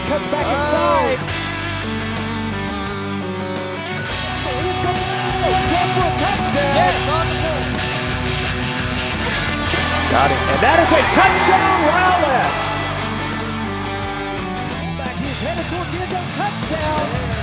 cuts back inside. He's going for a touchdown. Yes, on the board. Got it. And that is a touchdown, Rowlett. Back, he's headed towards the end zone. Touchdown.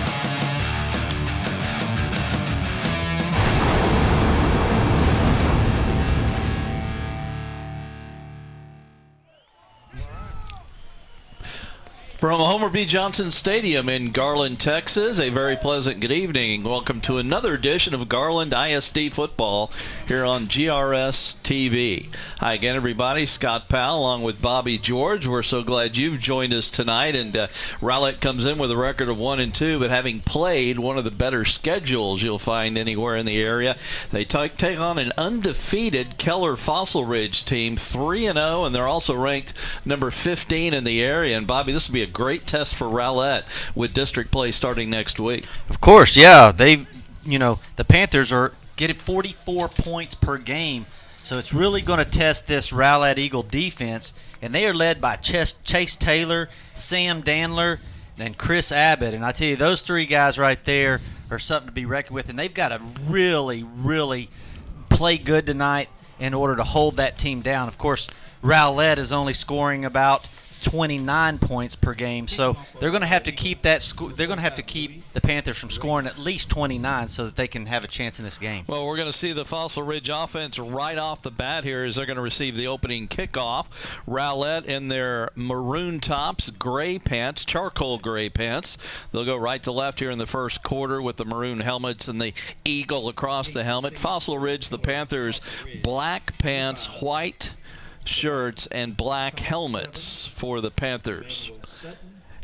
From Homer B. Johnson Stadium in Garland, Texas, a very pleasant good evening. Welcome to another edition of Garland ISD football here on GRS TV. Hi again, everybody. Scott Powell along with Bobby George. We're so glad you've joined us tonight. And Rowlett comes in with a record of 1-2, but having played one of the better schedules you'll find anywhere in the area, they take on an undefeated Keller Fossil Ridge team, 3-0, and they're also ranked number 15 in the area. And Bobby, this will be a great test for Rowlett with district play starting next week. Of course, yeah. The Panthers are getting 44 points per game, so it's really going to test this Rowlett Eagle defense. And they are led by Chase Taylor, Sam Dandler, and Chris Abbott. And I tell you, those three guys right there are something to be reckoned with. And they've got to really, really play good tonight in order to hold that team down. Of course, Rowlett is only scoring about 29 points per game, so they're going to have to keep they're going to have to keep the Panthers from scoring at least 29 so that they can have a chance in this game. Well, we're going to see the Fossil Ridge offense right off the bat here as they're going to receive the opening kickoff. Rowlett in their maroon tops, gray pants, charcoal gray pants. They'll go right to left here in the first quarter with the maroon helmets and the eagle across the helmet. Fossil Ridge, the Panthers, black pants, white shirts, and black helmets for the Panthers.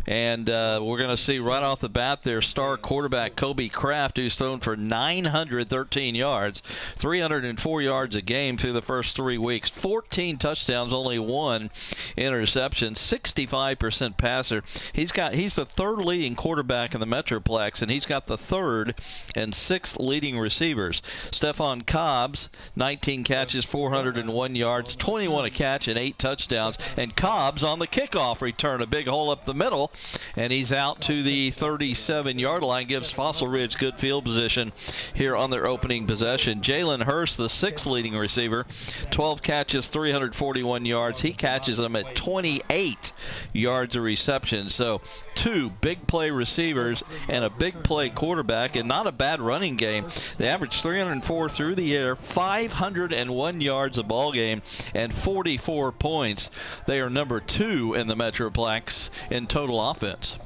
And we're going to see right off the bat their star quarterback, Kobe Kraft, who's thrown for 913 yards, 304 yards a game through the first 3 weeks, 14 touchdowns, only 1 interception, 65% passer. He's the third leading quarterback in the Metroplex, and he's got the third and sixth leading receivers. Stephon Cobbs, 19 catches, 401 yards, 21 a catch, and 8 touchdowns. And Cobbs on the kickoff return, a big hole up the middle, and he's out to the 37-yard line, gives Fossil Ridge good field position here on their opening possession. Jalen Hurst, the sixth leading receiver, 12 catches, 341 yards. He catches them at 28 yards of reception. So 2 big play receivers and a big play quarterback, and not a bad running game. They averaged 304 through the air, 501 yards a ball game, and 44 points. They are number 2 in the Metroplex in total offense.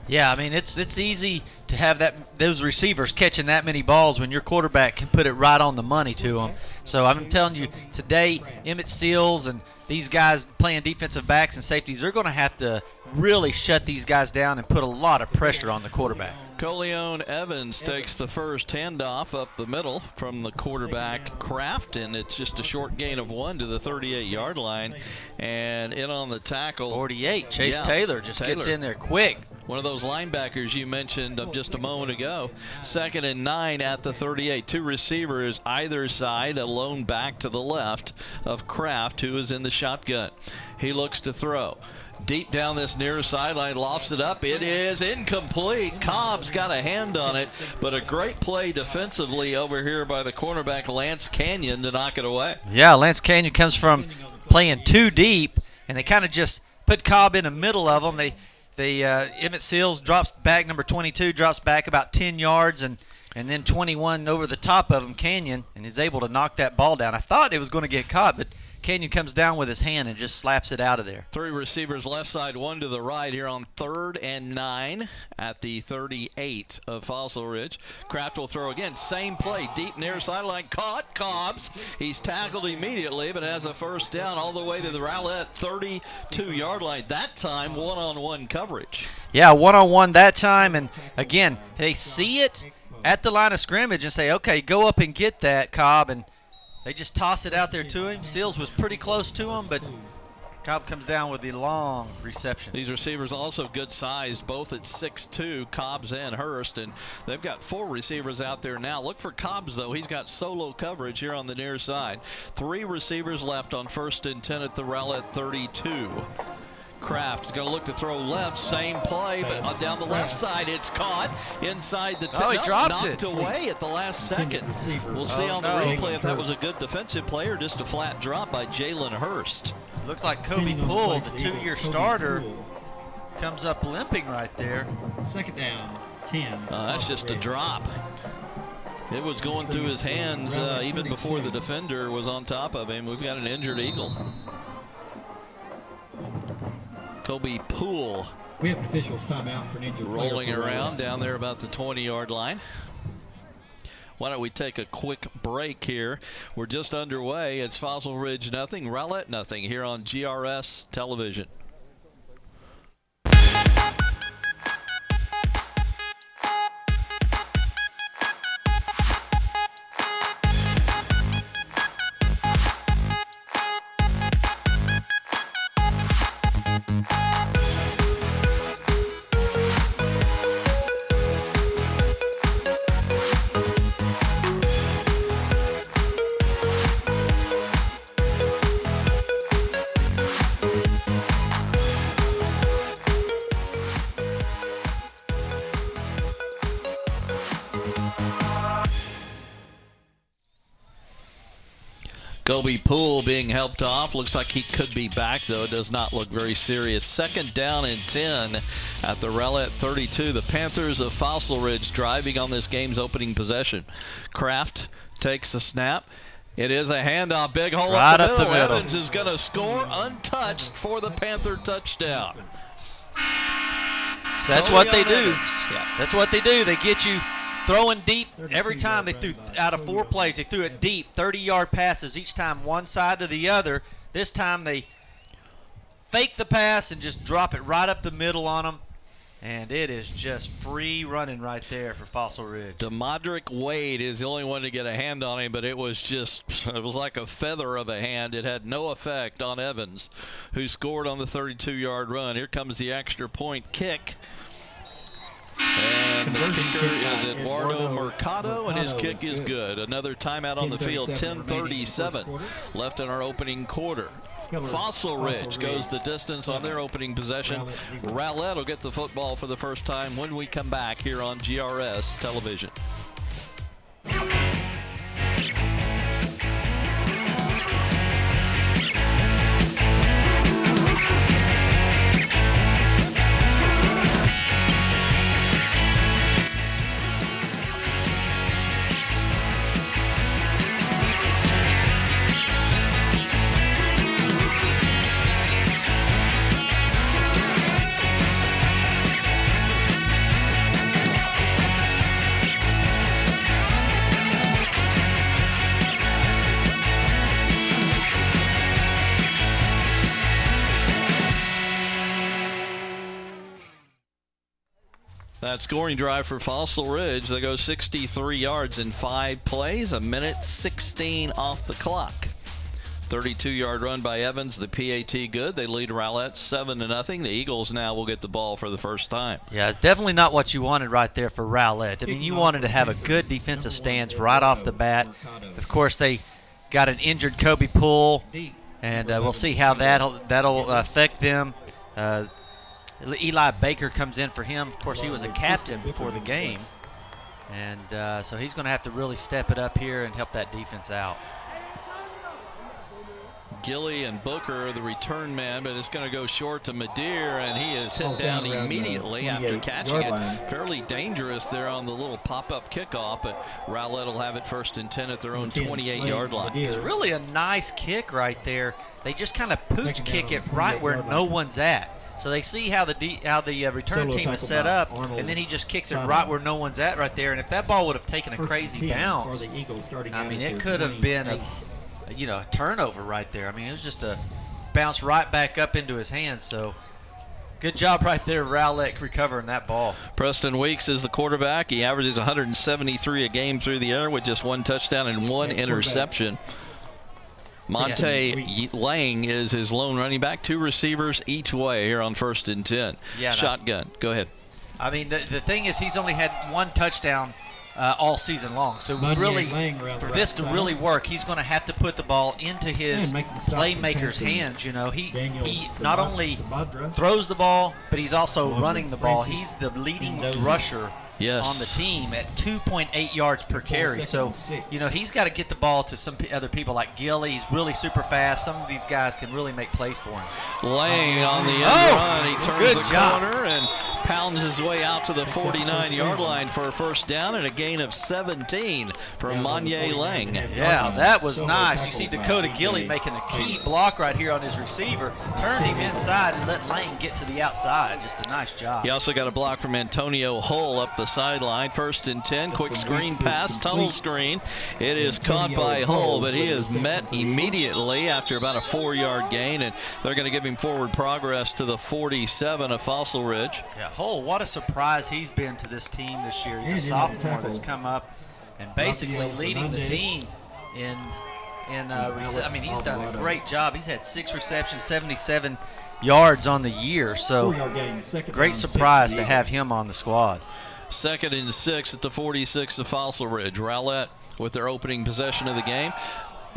Yeah, I mean, it's easy to have those receivers catching that many balls when your quarterback can put it right on the money to them. So I'm telling you, today, Emmett Seals and these guys playing defensive backs and safeties, they're going to have to really shut these guys down and put a lot of pressure on the quarterback. Coleon Evans takes the first handoff up the middle from the quarterback Kraft, and it's just a short gain of 1 to the 38-yard line. And in on the tackle, 48, Chase Taylor gets in there quick. One of those linebackers you mentioned just a moment ago. 2nd and 9 at the 38. 2 receivers either side, a lone back to the left of Kraft, who is in the shotgun. He looks to throw. Deep down this near sideline, lofts it up. It is incomplete. Cobb's got a hand on it, but a great play defensively over here by the cornerback Lance Canyon to knock it away. Yeah, Lance Canyon comes from playing too deep, and they kind of just put Cobb in the middle of them. Emmett Seals drops back, number 22, drops back about 10 yards, and then 21 over the top of him, Canyon, and is able to knock that ball down. I thought it was going to get caught, but Canyon comes down with his hand and just slaps it out of there. 3 receivers left side, 1 to the right here on 3rd and 9 at the 38 of Fossil Ridge. Kraft will throw again. Same play. Deep near sideline. Caught. Cobbs. He's tackled immediately, but has a first down all the way to the Rowlett 32-yard line. That time, one-on-one coverage. Yeah, one-on-one that time. And, again, they see it at the line of scrimmage and say, okay, go up and get that, Cobb. And they just toss it out there to him. Seals was pretty close to him, but Cobb comes down with the long reception. These receivers also good sized, both at 6'2", Cobbs and Hurst, and they've got 4 receivers out there now. Look for Cobbs, though. He's got solo coverage here on the near side. 3 receivers left on 1st and 10 at the Rowlett 32. Kraft is going to look to throw left, same play, but down the left side, it's caught inside the 10. Oh, he dropped knocked it. away at the last second. We'll see on the replay if that was a good defensive play or just a flat drop by Jalen Hurst. Looks like Kobe Poole, the 2-year starter, comes up limping right there. Second down, 10. That's just a drop. It was going through his hands even before the defender was on top of him. We've got an injured Eagle. Kobe Poole. We have an official's timeout for an injured player. Rolling around down there about the 20-yard line. Why don't we take a quick break here? We're just underway. It's Fossil Ridge nothing, Rowlett nothing here on GRS Television. Kobe Poole being helped off. Looks like he could be back, though. Does not look very serious. Second down and 10 at the Rowlett 32. The Panthers of Fossil Ridge driving on this game's opening possession. Kraft takes the snap. It is a handoff. Big hole right up the middle. middle. Evans is going to score untouched for the Panther touchdown. So that's what they do. Yeah. That's what they do. They get you throwing deep. Every time they threw, out of 4 plays, they threw it deep, 30-yard passes each time, one side to the other. This time they fake the pass and just drop it right up the middle on them. And it is just free running right there for Fossil Ridge. DeModric Wade is the only one to get a hand on him, but it was like a feather of a hand. It had no effect on Evans, who scored on the 32-yard run. Here comes the extra point kick. And the kicker is Eduardo Mercado, and his kick is good. Another timeout on the field, 10:37 left in our opening quarter. Fossil Ridge goes the distance on their opening possession. Rowlett will get the football for the first time when we come back here on GRS Television. That scoring drive for Fossil Ridge, they go 63 yards in 5 plays, 1:16 off the clock. 32-yard run by Evans, the PAT good. They lead Rowlett 7-0. The Eagles now will get the ball for the first time. Yeah, it's definitely not what you wanted right there for Rowlett. I mean, you wanted to have a good defensive stance right off the bat. Of course, they got an injured Kobe Poole, and we'll see how that'll affect them. Eli Baker comes in for him. Of course, he was a captain before the game, and so he's going to have to really step it up here and help that defense out. Gilly and Booker are the return man, but it's going to go short to Madeir, and he is hit down immediately after catching it. Fairly dangerous there on the little pop-up kickoff, but Rowlett will have it 1st and 10 at their own 28-yard line. It's really a nice kick right there. They just kind of pooch kick it right where no one's at. So they see how the return team is set up, and then he just kicks it right where no one's at right there. And if that ball would have taken a crazy bounce, I mean, it could have been a turnover right there. I mean, it was just a bounce right back up into his hands. So good job right there, Rowlett, recovering that ball. Preston Weeks is the quarterback. He averages 173 a game through the air with just 1 touchdown and 1 interception. Monte Lang is his lone running back. 2 receivers each way here on 1st and 10. Yeah, shotgun. Go ahead. I mean, the thing is, he's only had 1 touchdown all season long. So Bunyan really, Lang around for the this right to side. really work, he's going to have to put the ball into his And making the stop for the playmaker's Panthers. hands. You know, he Daniel not Sabad- only Sabadra. throws the ball, but he's also Along running with the ball. Francis He's the leading Mendoza. rusher Yes. on the team at 2.8 yards per carry. So, 4-6. you know, he's got to get the ball to some other people like Gilly. He's really super fast. Some of these guys can really make plays for him. Lang on the end Oh, run. He turns good the job. corner and pounds his way out to the 49-yard line for a first down and a gain of 17 for Monye Lang. Yeah, that was So nice. You tackled see by Dakota DJ Gilly making a key block right here on his receiver. Turned him inside and let Lang get to the outside. Just a nice job. He also got a block from Antonio Hull up the sideline. First and 10, quick screen pass, tunnel screen. It is caught by Hull, but he is met immediately after about a 4-yard gain, and they're going to give him forward progress to the 47 of Fossil Ridge. Yeah, Hull, what a surprise he's been to this team this year. He's a And in sophomore the that's tackle, come up and basically Rafael leading the Fernandez. team in I mean, he's done a great job. He's had 6 receptions, 77 yards on the year. So 4-yard gain, second great down, 6 surprise for to the have him on the squad. 2nd and 6 at the 46 of Fossil Ridge. Rowlett with their opening possession of the game.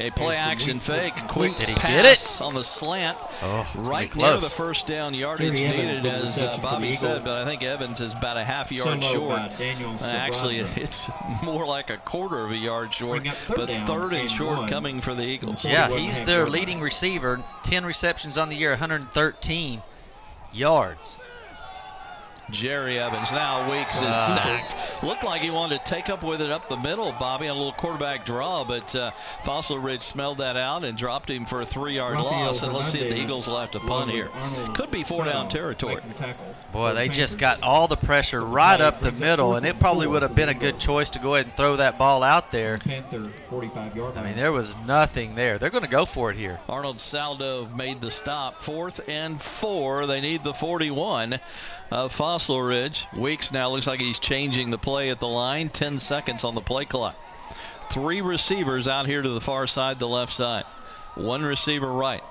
A play action fake, quick Did he pass get it? on the slant, Oh, it's gonna right be near close. the first down yardage Kerry Evans needed, with the as reception for the Bobby said, Eagles. but I think Evans is about a half yard Solo short. by Daniel Actually, Sabadra. it's more like a quarter of a yard short, Bring up third but down 3rd and and short 1. coming for the Eagles. Yeah, 41 he's half their yard leading line. receiver. 10 receptions on the year, 113 yards. Jerry Evans now Weeks is sacked. Looked like he wanted to take up with it up the middle, Bobby, on a little quarterback draw, but Fossil Ridge smelled that out and dropped him for a 3-yard Rafael loss. And let's see if the Fernandez, Eagles will have to along punt with here. Arnold Could be 4 down Sell territory. making the tackle. Boy, For they the just Panthers. got all the pressure right up the middle, and it probably would have been a good choice to go ahead and throw that ball out there. Panther 45-yard I line. mean, there was nothing there. They're going to go for it here. Arnold Saldo made the stop. 4th and 4. They need the 41 of Fossil Ridge. Weeks now looks like he's changing the play at the line. 10 seconds on the play clock. 3 receivers out here to the far side, the left side. 1 receiver right.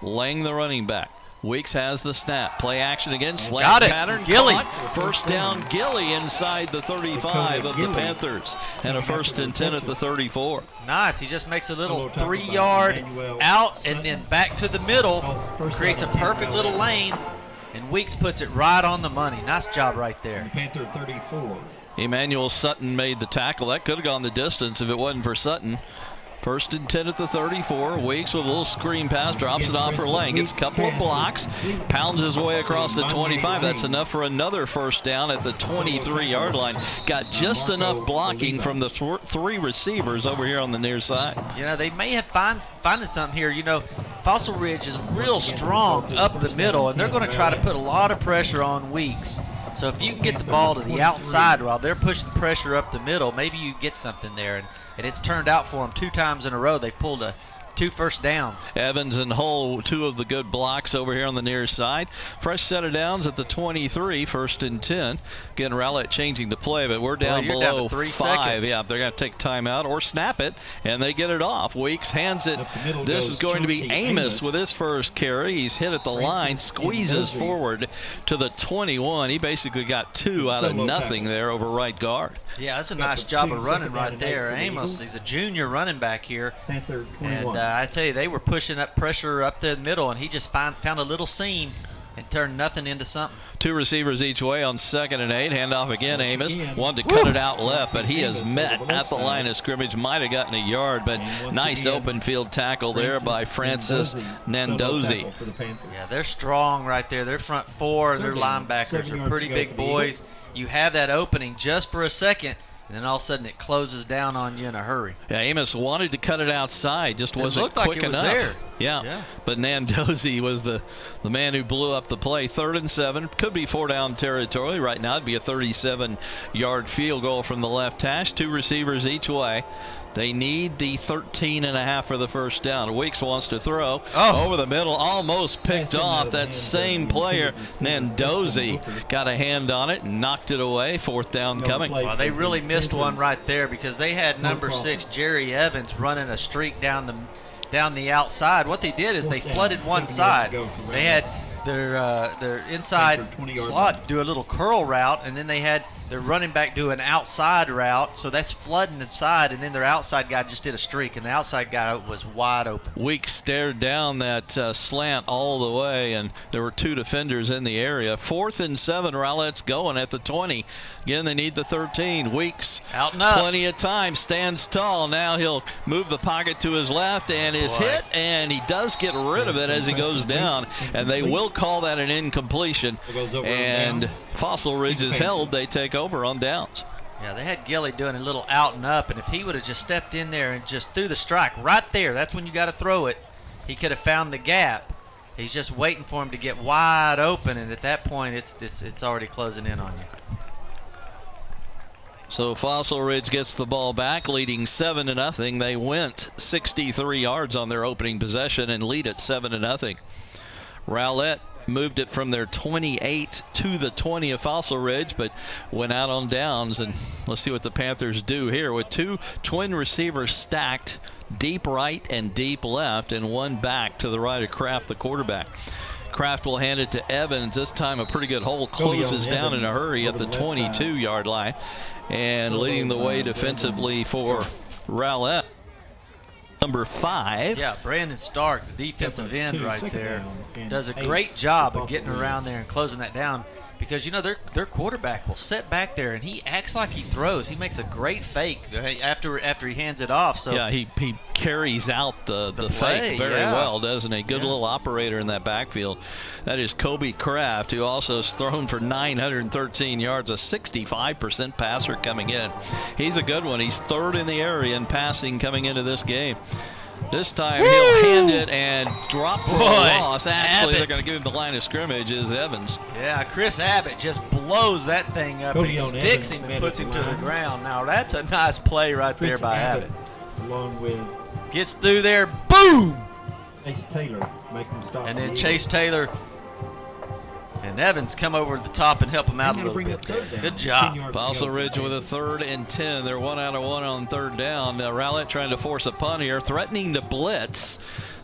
Lang the running back. Weeks has the snap. Play action again. Slant Got it. pattern. Gilly. Caught. First down. Gilly inside the 35 of the Gilly. Panthers. And a 1st and 10 at the 34. Nice. He just makes a little Hello, tackle by 3-yard Emmanuel out Sutton. and then back to the middle. First Creates a down, perfect little lane, and Weeks puts it right on the money. Nice job right there. Panther 34. Emmanuel Sutton made the tackle. That could have gone the distance if it wasn't for Sutton. 1st and 10 at the 34. Weeks with a little screen pass, drops it off for Lang. Gets a couple of blocks, pounds his way across the 25. That's enough for another first down at the 23-yard line. Got just enough blocking from the 3 receivers over here on the near side. You know, they may have finding something here. You know, Fossil Ridge is real strong up the middle, and they're going to try to put a lot of pressure on Weeks. So if you can get the ball to the outside while they're pushing pressure up the middle, maybe you get something there. And it's turned out for them 2 times in a row. They've pulled 2 first downs. Evans and Hull, 2 of the good blocks over here on the near side. Fresh set of downs at the 23, 1st and 10. Again, Rowlett changing the play, but we're down you're down below to 3 5. seconds. Yeah, they're going to take time out or snap it, and they get it off. Weeks hands it. Up the middle This goes is going to be Chauncey Amos Amos. with his first carry. He's hit at the line, squeezes Mendoza. forward to the 21. He basically got 2 out of Solo nothing tackle. there over right guard. Yeah, that's a Got nice the job 2 of running second down right and there. 8 for the Amos, Eagles. he's a junior running back here. Panther And 21. I tell you, they were pushing up pressure up the middle, and he just found a little seam and turned nothing into something. 2 receivers each way on 2nd and 8. Handoff again, Amos. Wanted to cut it out left, but he is met at the line of scrimmage. Might have gotten a yard, but And once nice again, open field tackle there by Francis Solo Nandozi. tackle for the Panthers. Yeah, they're strong right there. Their front 4 and their Third down, linebackers 7 are yards pretty to go big for the boys. Eagles. You have that opening just for a second, and then all of a sudden it closes down on you in a hurry. Yeah, Amos wanted to cut it outside, just wasn't looked like quick it was enough. there. Yeah. Yeah. But Nandozi was the man who blew up the play. 3rd and 7, could be 4 down territory. Right now it'd be a 37-yard field goal from the left hash. 2 receivers each way. They need the 13.5 for the first down. Weeks wants to throw over the middle, almost picked off. That same player, Nandozi, got a hand on it and knocked it away. 4th down coming. Well, they really missed one right there because they had number 6, Jerry Evans, running a streak down the outside. What they did is they flooded one side. They had their inside 20-yard slot line. do a little curl route, and then they had their running back do an outside route, so that's flooding the side, and then their outside guy just did a streak, and the outside guy was wide open. Weeks stared down that slant all the way, and there were 2 defenders in the area. 4th and 7, Rowlett's going at the 20. Again, they need the 13. Weeks, out and up. Plenty of time, stands tall. Now he'll move the pocket to his left and is hit, and he does get rid of it as he goes down, and they will call that an incompletion. And Fossil Ridge is held. They take over on downs. Yeah, they had Gilly doing a little out and up, and if he would have just stepped in there and just threw the strike right there, that's when you got to throw it. He could have found the gap. He's just waiting for him to get wide open, and at that point, it's already closing in on you. So Fossil Ridge gets the ball back, leading 7-0. They went 63 yards on their opening possession and lead at 7-0. Rowlett moved it from their 28 to the 20 of Fossil Ridge, but went out on downs. And let's see what the Panthers do here with 2 twin receivers stacked deep right and deep left, and 1 back to the right of Kraft, the quarterback. Kraft will hand it to Evans. This time a pretty good hole, closes down in a hurry at the 22-yard line, and leading the way defensively for Rowlett. Number 5. Yeah, Brandon Stark, the defensive end right there, does a great job of getting around there and closing that down, because, you know, their quarterback will sit back there and he acts like he throws. He makes a great fake after he hands it off. So yeah, he carries out the fake very well, doesn't he? Good little operator in that backfield. That is Kobe Kraft, who also has thrown for 913 yards, a 65% passer coming in. He's a good one. He's 3rd in the area in passing coming into this game. This time he'll hand it and drop for a loss. Actually, they're going to give him the line of scrimmage is Evans. Yeah, Chris Abbott just blows that thing up and sticks him and puts him to the ground. Now, that's a nice play right there by Abbott. Along with gets through there, boom! Chase Taylor making him stop. And then Chase Taylor and Evans come over the top and help him out a little bit. Good job. Fossil Ridge with a 3rd and 10. They're 1 out of 1 on 3rd down. Now Rowlett trying to force a punt here, threatening to blitz.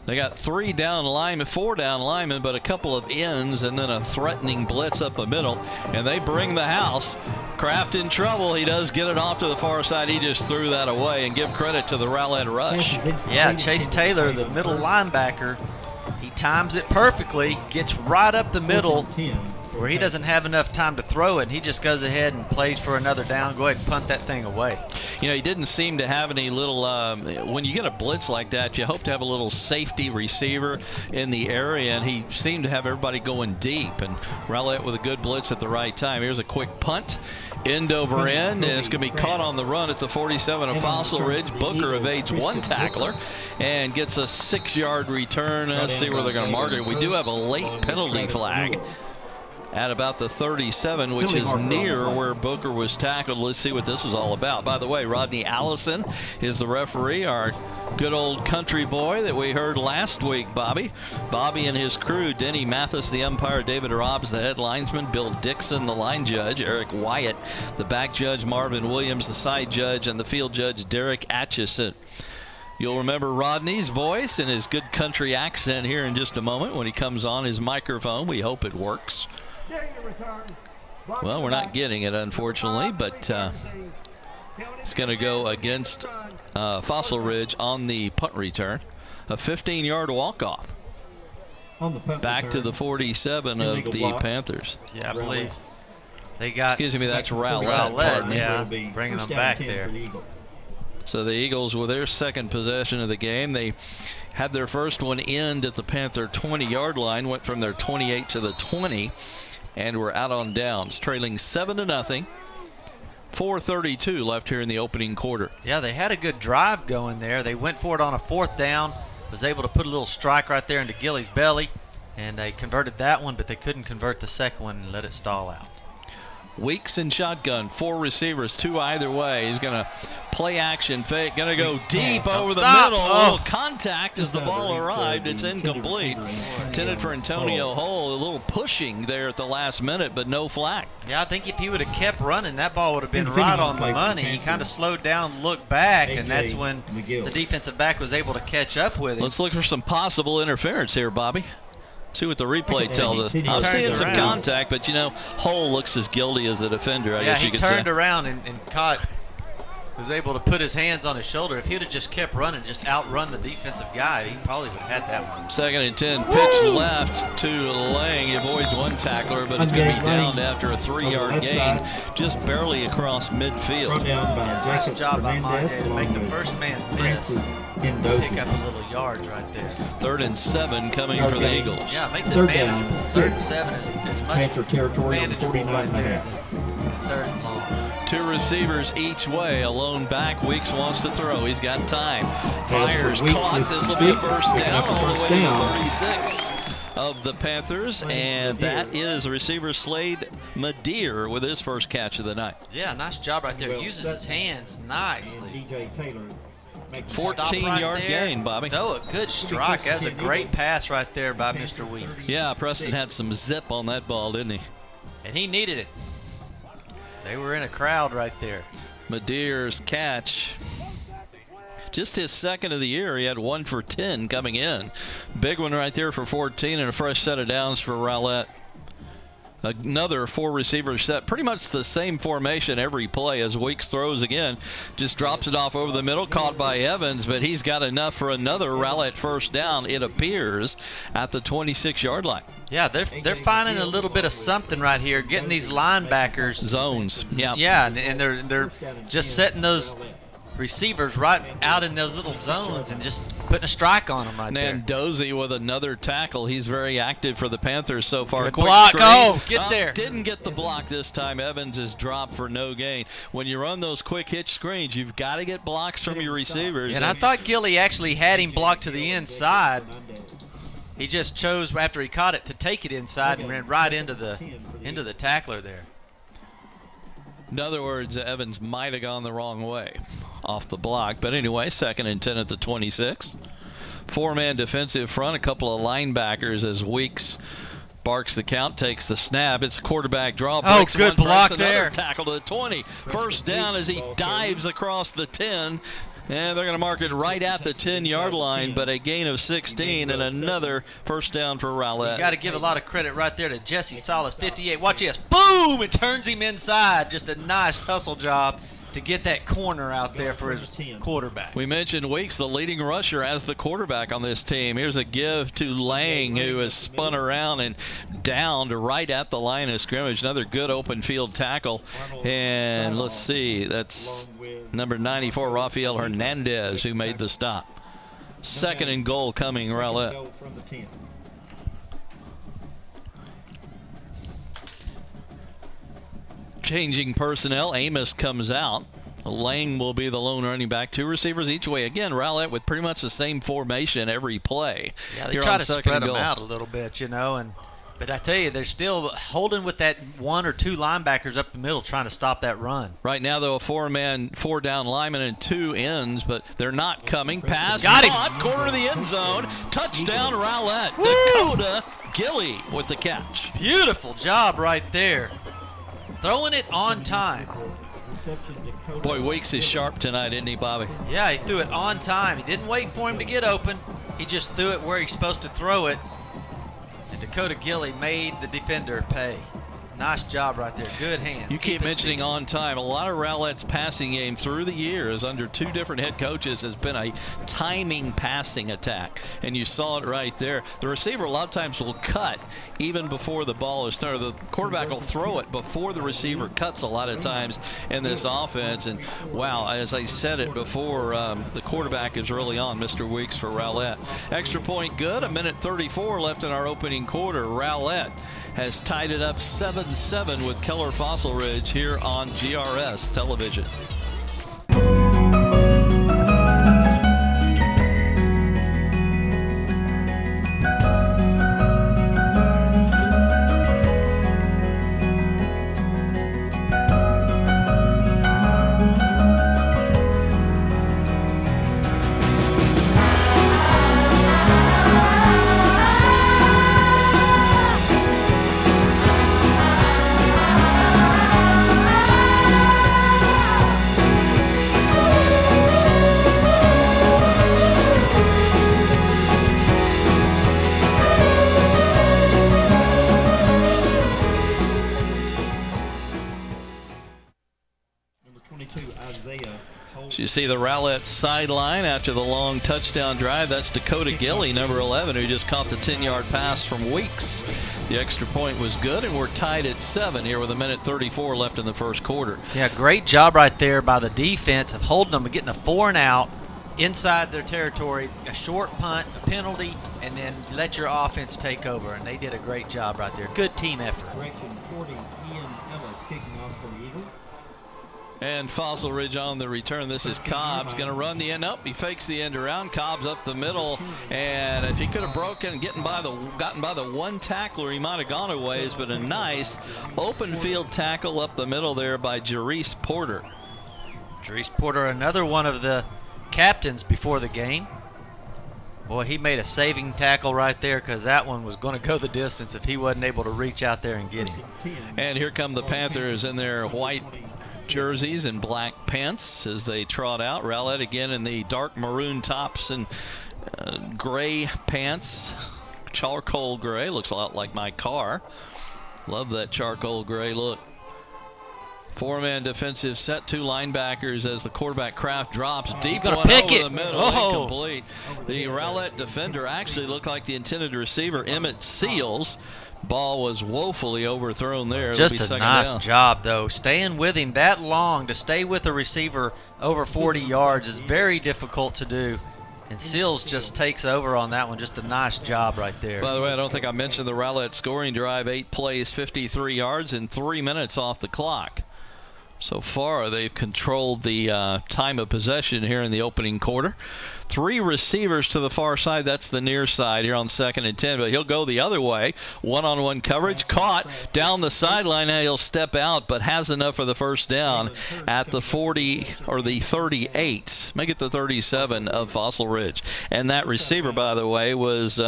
They got 4 down linemen, but a couple of ends, and then a threatening blitz up the middle, and they bring the house. Kraft in trouble. He does get it off to the far side. He just threw that away, and give credit to the Rowlett rush. Yeah, Chase Taylor, the middle linebacker, he times it perfectly, gets right up the middle where he doesn't have enough time to throw it, and he just goes ahead and plays for another down. Go ahead and punt that thing away. You know, he didn't seem to have any little, when you get a blitz like that, you hope to have a little safety receiver in the area, and he seemed to have everybody going deep, and Rowlett with a good blitz at the right time. Here's a quick punt. End over end, and it's going to be caught on the run at the 47 of Fossil Ridge. Booker evades 1 tackler and gets a 6-yard return. Let's see where they're going to mark it. We do have a late penalty flag at about the 37, which is near where Booker was tackled. Let's see what this is all about. By the way, Rodney Allison is the referee, our good old country boy that we heard last week, Bobby. Bobby and his crew, Denny Mathis, the umpire, David Robbs, the head linesman, Bill Dixon, the line judge, Eric Wyatt, the back judge, Marvin Williams, the side judge, and the field judge, Derek Atchison. You'll remember Rodney's voice and his good country accent here in just a moment when he comes on his microphone. We hope it works. Well, we're not getting it, unfortunately, but it's going to go against Fossil Ridge on the punt return. A 15-yard walk-off. Back to the 47 of the Panthers. Yeah, I believe they got. Excuse me, that's Rowlett. Rowlett, yeah, bringing them back there. So the Eagles with their 2nd possession of the game. They had their first one end at the Panther 20-yard line, went from their 28 to the 20, and were out on downs, trailing 7-0. 4:32 left here in the opening quarter. Yeah, they had a good drive going there. They went for it on a 4th down, was able to put a little strike right there into Gilly's belly, and they converted that one, but they couldn't convert the second one and let it stall out. Weeks in shotgun, 4 receivers, 2 either way. He's going to play action fake, going to go deep over the middle. A little contact as the ball arrived. It's incomplete. Intended for Antonio Hull. A little pushing there at the last minute, but no flag. Yeah, I think if he would have kept running, that ball would have been right on the money. He kind of slowed down, looked back, and that's when the defensive back was able to catch up with him. Let's look for some possible interference here, Bobby. See what the replay tells us. He I'm turned seeing some around. contact, but, Hull looks as guilty as the defender, I Yeah, guess he you could say. turned around and caught, was able to put his hands on his shoulder. If he'd have just kept running, just outrun the defensive guy, he probably would have had that one. 2nd and 10, pitch left to Lang. He avoids one tackler, but it's going to be down after a 3-yard gain, just barely across Brought midfield. down by Nice Jacob job by Monday Fernandez to make the along with first man Francis miss. Mendoza. Pick up a little yards right there. 3rd and 7 coming for the Eagles. Yeah, it makes it Third down, manageable. 6. 3rd and 7 is much Panther territory on manageable 49 right and a there. half. 3rd and long. 2 receivers each way. A lone back. Weeks wants to throw. He's got time. Fires, Weeks caught. is This will be a first picking down up a all the way first to the down. 36 of the Panthers. And that is receiver Slade Madeir with his first catch of the night. Yeah, nice job right there. Well, Uses his hands And nicely. DJ Taylor makes 14-yard gain, Bobby. Throw a good strike. That was a great pass right there by Mr. Weeks. Yeah, Preston had some zip on that ball, didn't he? And he needed it. They were in a crowd right there. Madeir's catch. Just his 2nd of the year. He had 1 for 10 coming in. Big one right there for 14 and a fresh set of downs for Rowlett. Another 4-receiver set. Pretty much the same formation every play as Weeks throws again. Just drops it off over the middle. Caught by Evans, but he's got enough for another Rowlett first down, it appears, at the 26-yard line. Yeah, they're finding a little bit of something right here, getting these linebackers. Zones. Yeah. Yeah, and they're just setting those receivers right out in those little zones and just putting a strike on them right there. Nandozie with another tackle. He's very active for the Panthers so far. Good Quick block. screen. Oh, get there. Didn't get the block this time. Evans is dropped for no gain. When you run those quick hitch screens, you've got to get blocks from your receivers. And I thought Gilly actually had him blocked to the inside. He just chose, after he caught it, to take it inside and ran right into the tackler there. In other words, Evans might have gone the wrong way off the block. But anyway, 2nd and 10 at the 26. 4-man defensive front, a couple of linebackers as Weeks barks the count, takes the snap. It's a quarterback draw. Oh, Breaks good one, block breaks another, there. Tackle to the 20. First down as he dives across the 10. And they're going to mark it right at the 10-yard line, but a gain of 16 and another first down for Rowlett. Got to give a lot of credit right there to Jesse Salas, 58. Watch this. Boom! It turns him inside. Just a nice hustle job to get that corner out there for his quarterback. We mentioned Weeks, the leading rusher, as the quarterback on this team. Here's a give to Lang, who has spun around and downed right at the line of scrimmage. Another good open field tackle. And let's see, that's number 94, Rafael Hernandez, who made the stop. 2nd and goal coming, Rowlett. Changing personnel, Amos comes out. Lang will be the lone running back. 2 receivers each way. Again, Rowlett with pretty much the same formation every play. Yeah, they here try on to 2nd spread and them goal. out a little bit, but I tell you, they're still holding with that 1 or 2 linebackers up the middle trying to stop that run. Right now, though, a 4-man, 4-down lineman and 2 ends, but they're not coming. Pass Got him. caught, corner of the end zone. Touchdown, Rowlett. Dakota Gilly with the catch. Beautiful job right there. Throwing it on time. Boy, Weeks is sharp tonight, isn't he, Bobby? Yeah, he threw it on time. He didn't wait for him to get open. He just threw it where he's supposed to throw it. And Dakota Gilly made the defender pay. Nice job right there. Good hands. You keep his mentioning feet. on time. A lot of Rowlett's passing game through the years under 2 different head coaches has been a timing passing attack. And you saw it right there. The receiver a lot of times will cut even before the ball is thrown. The quarterback will throw it before the receiver cuts a lot of times in this offense. And wow, as I said it before, the quarterback is really on, Mr. Weeks for Rowlett. Extra point good. 1:34 left in our opening quarter. Rowlett has tied it up 7-7 with Keller Fossil Ridge here on GRS television. You see the Rowlett sideline after the long touchdown drive. That's Dakota Gilly, number 11, who just caught the 10-yard pass from Weeks. The extra point was good, and we're tied at 7 here with 1:34 left in the first quarter. Yeah, great job right there by the defense of holding them and getting a 4 and out inside their territory, a short punt, a penalty, and then let your offense take over. And they did a great job right there. Good team effort. Correction 40, Ian Ellis kicking off for the Eagles. And Fossil Ridge on the return. This is Cobbs going to run the end up. He fakes the end around. Cobbs up the middle, and if he could have gotten by the one tackler, he might have gone a ways. But a nice open field tackle up the middle there by Jerice Porter. Jerice Porter, another one of the captains before the game. Boy, he made a saving tackle right there because that one was going to go the distance if he wasn't able to reach out there and get him. And here come the Panthers in their white jerseys and black pants as they trot out. Rowlett again in the dark maroon tops and gray pants. Charcoal gray. Looks a lot like my car. Love that charcoal gray look. 4-man defensive set, 2 linebackers as the quarterback Kraft drops deep one over the middle, incomplete. The Rowlett defender actually looked like the intended receiver, Emmett Seals. Ball was woefully overthrown there. Just a nice job, though. Staying with him that long, to stay with a receiver over 40 yards is very difficult to do. And Seals just takes over on that one. Just a nice job right there. By the way, I don't think I mentioned the Rowlett scoring drive, 8 plays, 53 yards, and 3 minutes off the clock. So far, they've controlled the time of possession here in the opening quarter. 3 receivers to the far side. That's the near side here on 2nd and 10. But he'll go the other way. One-on-one coverage. Caught down the sideline. Now he'll step out, but has enough for the first down at the 40 or the 38. Make it the 37 of Fossil Ridge. And that receiver, by the way, was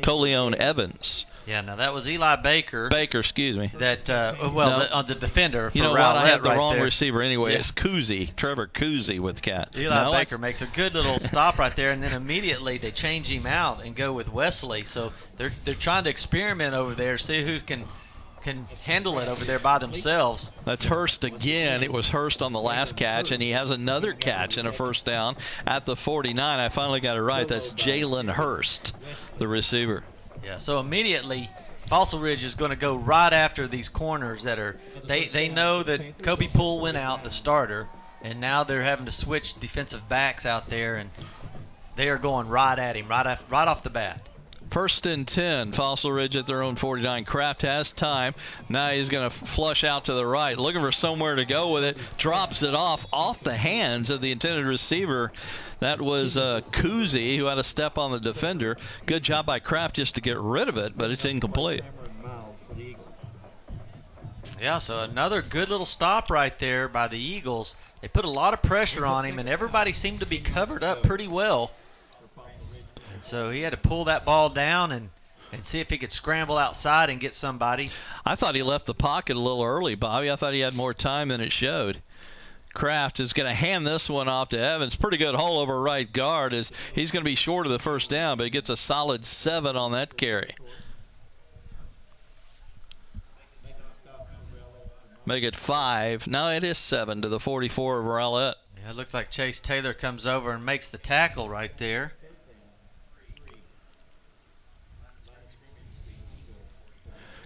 Coleon Evans. Yeah, now that was Eli Baker. Excuse me. That on the defender. For you know Rowlett, what? I had the right wrong there. receiver anyway. Yeah. It's Kuzi, Trevor Kuzi with Cat. Eli Baker makes a good little stop right there, and then immediately they change him out and go with Wesley. So they're trying to experiment over there, see who can handle it over there by themselves. That's Hurst again. It was Hurst on the last catch, and he has another catch and a first down at the 49. I finally got it right. That's Jalen Hurst, the receiver. Yeah, so immediately Fossil Ridge is going to go right after these corners that are they know that Kobe Poole went out, the starter, and now they're having to switch defensive backs out there, and they are going right at him right off the bat. 1st and 10, Fossil Ridge at their own 49. Kraft has time. Now he's going to flush out to the right, looking for somewhere to go with it. Drops it off the hands of the intended receiver. That was Kuzi, who had a step on the defender. Good job by Kraft just to get rid of it, but it's incomplete. Yeah, so another good little stop right there by the Eagles. They put a lot of pressure on him, and everybody seemed to be covered up pretty well. And so he had to pull that ball down and see if he could scramble outside and get somebody. I thought he left the pocket a little early, Bobby. I thought he had more time than it showed. Kraft is going to hand this one off to Evans. Pretty good hole over right guard. He's going to be short of the first down, but he gets a solid 7 on that carry. Make it 5. Now it is 7 to the 44 of Rowlett. Yeah, it looks like Chase Taylor comes over and makes the tackle right there.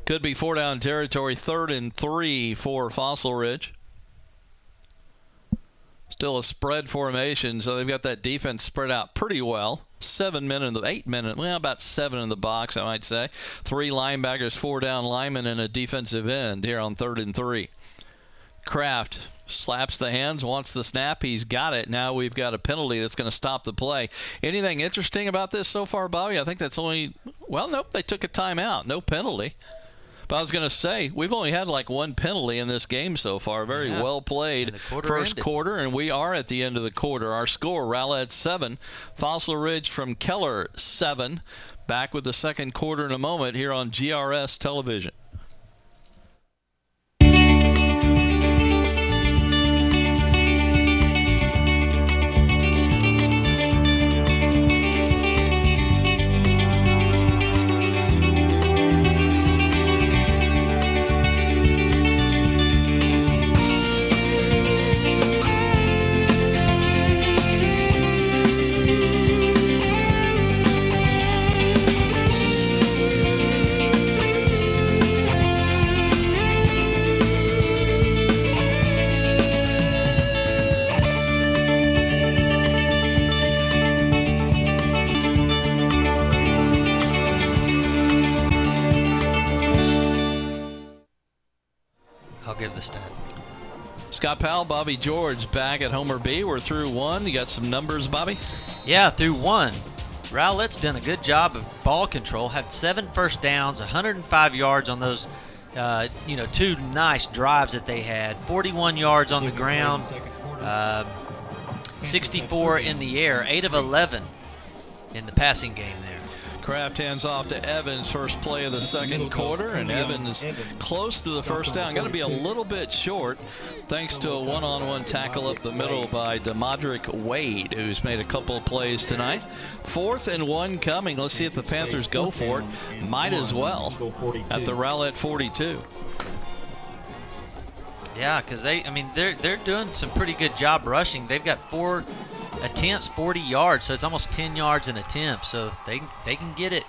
Could be 4-down territory, 3rd and 3 for Fossil Ridge. Still a spread formation, so they've got that defense spread out pretty well. 7 men in the 8 men, well, about 7 in the box, I might say. 3 linebackers, 4 down linemen, and a defensive end here on 3rd and 3. Kraft slaps the hands, wants the snap. He's got it. Now we've got a penalty that's going to stop the play. Anything interesting about this so far, Bobby? I think that's only, well, nope, they took a timeout. No penalty. But I was going to say, we've only had like 1 penalty in this game so far. Very well played first quarter, and we are at the end of the quarter. Our score, Rowlett 7, Fossil Ridge from Keller 7. Back with the second quarter in a moment here on GRS Television. Scott Powell, Bobby George back at Homer B. We're through one. You got some numbers, Bobby? Yeah, through one. Rowlett's done a good job of ball control. Had 7 first downs, 105 yards on those, 2 nice drives that they had. 41 yards on the ground, 64 in the air, 8 of 11 in the passing game there. Kraft hands off to Evans, first play of the second quarter, and Evans close to the first down. Going to be a little bit short thanks to a one-on-one tackle up the middle by DeModrick Wade, who's made a couple of plays tonight. 4th and 1 coming. Let's see if the Panthers go for it. Might as well at the Rowlett 42. Yeah, because they're doing some pretty good job rushing. They've got 4 attempts, 40 yards, so it's almost 10 yards an attempt, so they can get it.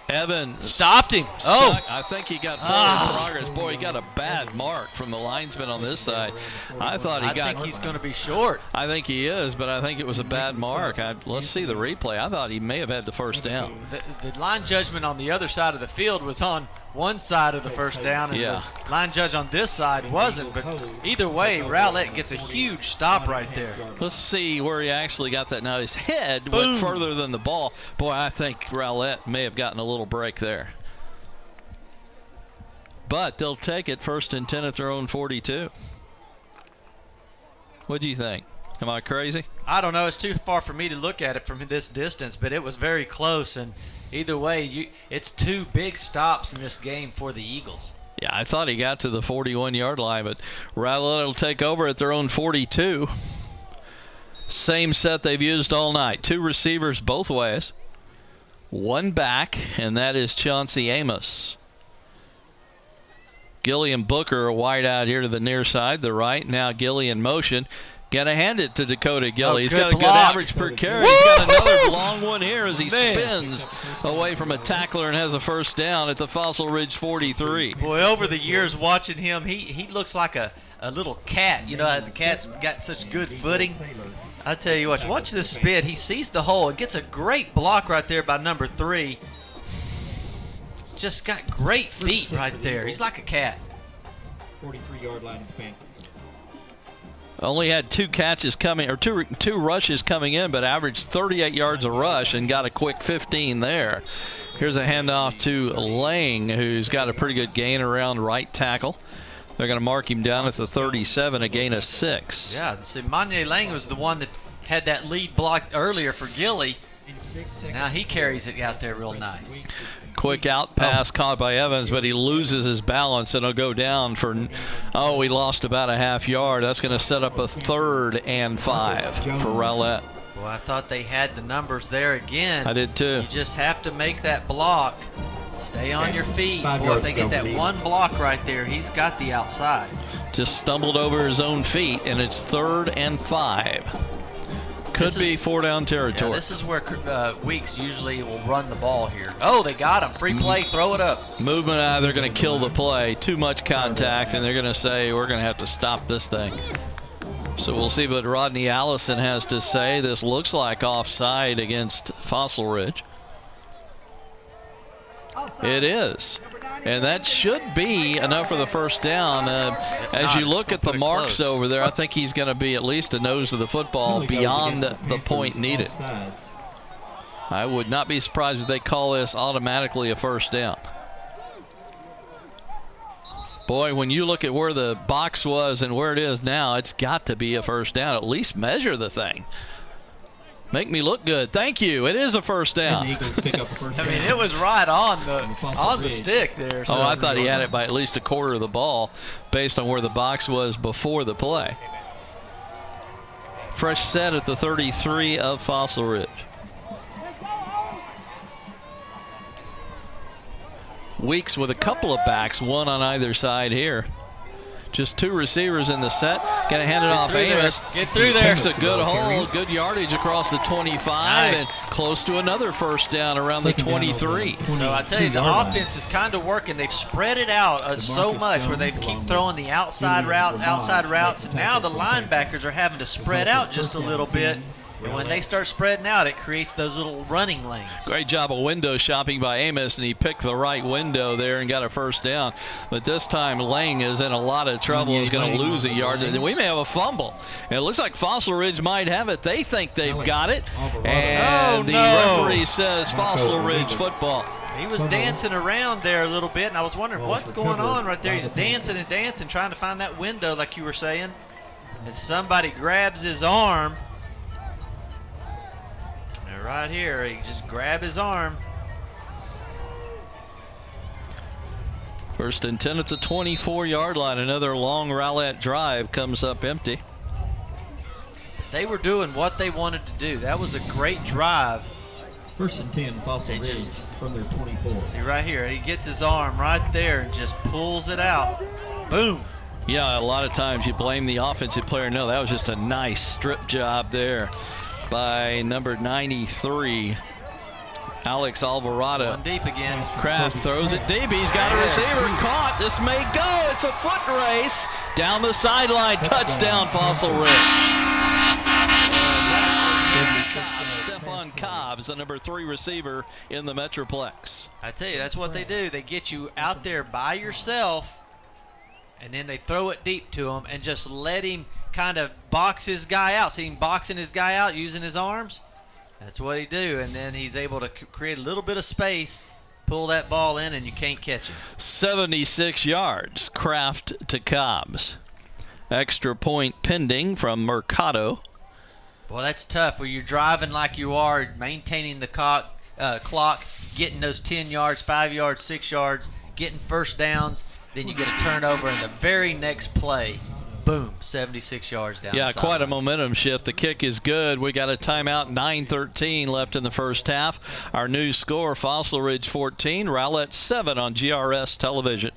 Evans stopped him. I think he got forward progress. Boy, he got a bad mark from the linesman on this side. I think he's going to be short. I think he is, but I think it was a bad mark. Let's see the replay. I thought he may have had the first down. The line judgment on the other side of the field was on one side of the first down, and the line judge on this side wasn't. But either way, Rowlett gets a huge stop right there. Let's see where he actually got that. Now his head went further than the ball. Boy, I think Rowlett may have gotten a little break there. But they'll take it 1st and 10 at their own 42. What do you think? Am I crazy? I don't know. It's too far for me to look at it from this distance, but it was very close. And either way, it's 2 big stops in this game for the Eagles. Yeah, I thought he got to the 41-yard line, but Rowlett will take over at their own 42. Same set they've used all night. 2 receivers both ways. 1 back, and that is Chauncey Amos. Gillian Booker wide out here to the near side, the right. Now Gilly in motion. Gonna hand it to Dakota Gilly. He's got a good average per carry. He's got another long one here as he spins away from a tackler and has a first down at the Fossil Ridge 43. Boy, over the years watching him, he looks like a little cat. You know, the cat's got such good footing. I tell you what, watch this spin. He sees the hole and gets a great block right there by number 3. Just got great feet right there. He's like a cat. 43-yard line of the Panthers. Only had 2 catches coming, or two rushes coming in, but averaged 38 yards a rush and got a quick 15 there. Here's a handoff to Lang, who's got a pretty good gain around right tackle. They're going to mark him down at the 37, a gain of 6. Yeah, see, Monye Lang was the one that had that lead block earlier for Gilly. Now he carries it out there real nice. Quick out pass caught by Evans, but he loses his balance and he'll go down for, he lost about a half yard. That's going to set up a 3rd and 5 for Rowlett. Well, I thought they had the numbers there again. I did too. You just have to make that block. Stay on your feet. Boy, if they get that one block right there, he's got the outside. Just stumbled over his own feet, and it's 3rd and 5. Could be 4-down territory. Yeah, this is where Weeks usually will run the ball here. Oh, they got him. Free play, throw it up. Movement out, they're going to kill the play. Too much contact, and they're going to say, we're going to have to stop this thing. So we'll see what Rodney Allison has to say. This looks like offside against Fossil Ridge. It is. And that should be enough for the first down. As you look at the marks over there, I think he's going to be at least a nose of the football beyond the point needed. I would not be surprised if they call this automatically a first down. Boy, when you look at where the box was and where it is now, it's got to be a first down. At least measure the thing. Make me look good. Thank you. It is a first down. The Eagles pick up a first down. I mean, it was right on the stick there. So. I thought he had it by at least a quarter of the ball based on where the box was before the play. Fresh set at the 33 of Fossil Ridge. Weeks with a couple of backs, one on either side here. Just 2 receivers in the set. Gonna hand it off Amos. Get through there. Picks a good hole, good yardage across the 25, nice. And close to another first down around the 23. So I tell you, the offense is kind of working. They've spread it out so much where they keep throwing the outside routes, and now the linebackers are having to spread out just a little bit. And when they start spreading out, it creates those little running lanes. Great job of window shopping by Amos, and he picked the right window there and got a first down. But this time, Lang is in a lot of trouble. He's going to lose a yard. And we may have a fumble. And it looks like Fossil Ridge might have it. They think they've got it. And the referee says Fossil Ridge football. He was dancing around there a little bit, and I was wondering what's going on right there. He's dancing and dancing, trying to find that window like you were saying. And somebody grabs his arm. And right here, he just grabbed his arm. First and 10 at the 24-yard line. Another long Rowlett drive comes up empty. They were doing what they wanted to do. That was a great drive. First and 10, Fossil Ridge from their 24. See right here, he gets his arm right there and just pulls it out. Boom. Yeah, a lot of times you blame the offensive player. No, that was just a nice strip job there by number 93, Alex Alvarado. One deep again. Kraft throws it deep. He's got a receiver caught. This may go. It's a foot race. Down the sideline. Touchdown, Fossil Ridge. Stephon Cobbs, the number 3 receiver in the Metroplex. I tell you, that's what they do. They get you out there by yourself, and then they throw it deep to him and just let him kind of box his guy out. See him boxing his guy out using his arms? That's what he do, and then he's able to create a little bit of space, pull that ball in, and you can't catch him. 76 yards, Kraft to Cobbs. Extra point pending from Mercado. Well, that's tough. When you're driving like you are, maintaining the clock, getting those 10 yards, 5 yards, 6 yards, getting first downs, then you get a turnover, and the very next play, boom, 76 yards down the sideline. Quite a momentum shift. The kick is good. We got a timeout, 9:13 left in the first half. Our new score, Fossil Ridge 14, Rowlett 7 on GRS television.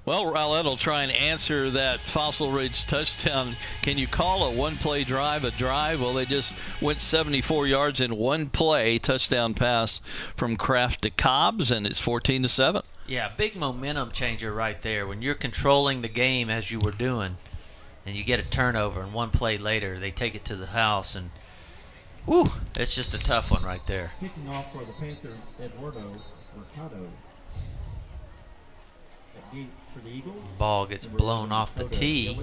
Well, Rowlett will try and answer that Fossil Ridge touchdown. Can you call a one-play drive a drive? Well, they just went 74 yards in one play. Touchdown pass from Kraft to Cobbs, and it's 14-7. Yeah, big momentum changer right there. When you're controlling the game as you were doing, and you get a turnover, and one play later they take it to the house, and whew, it's just a tough one right there. Kicking off for the Panthers, Eduardo Mercado. For the Eagles, ball gets blown off the tee.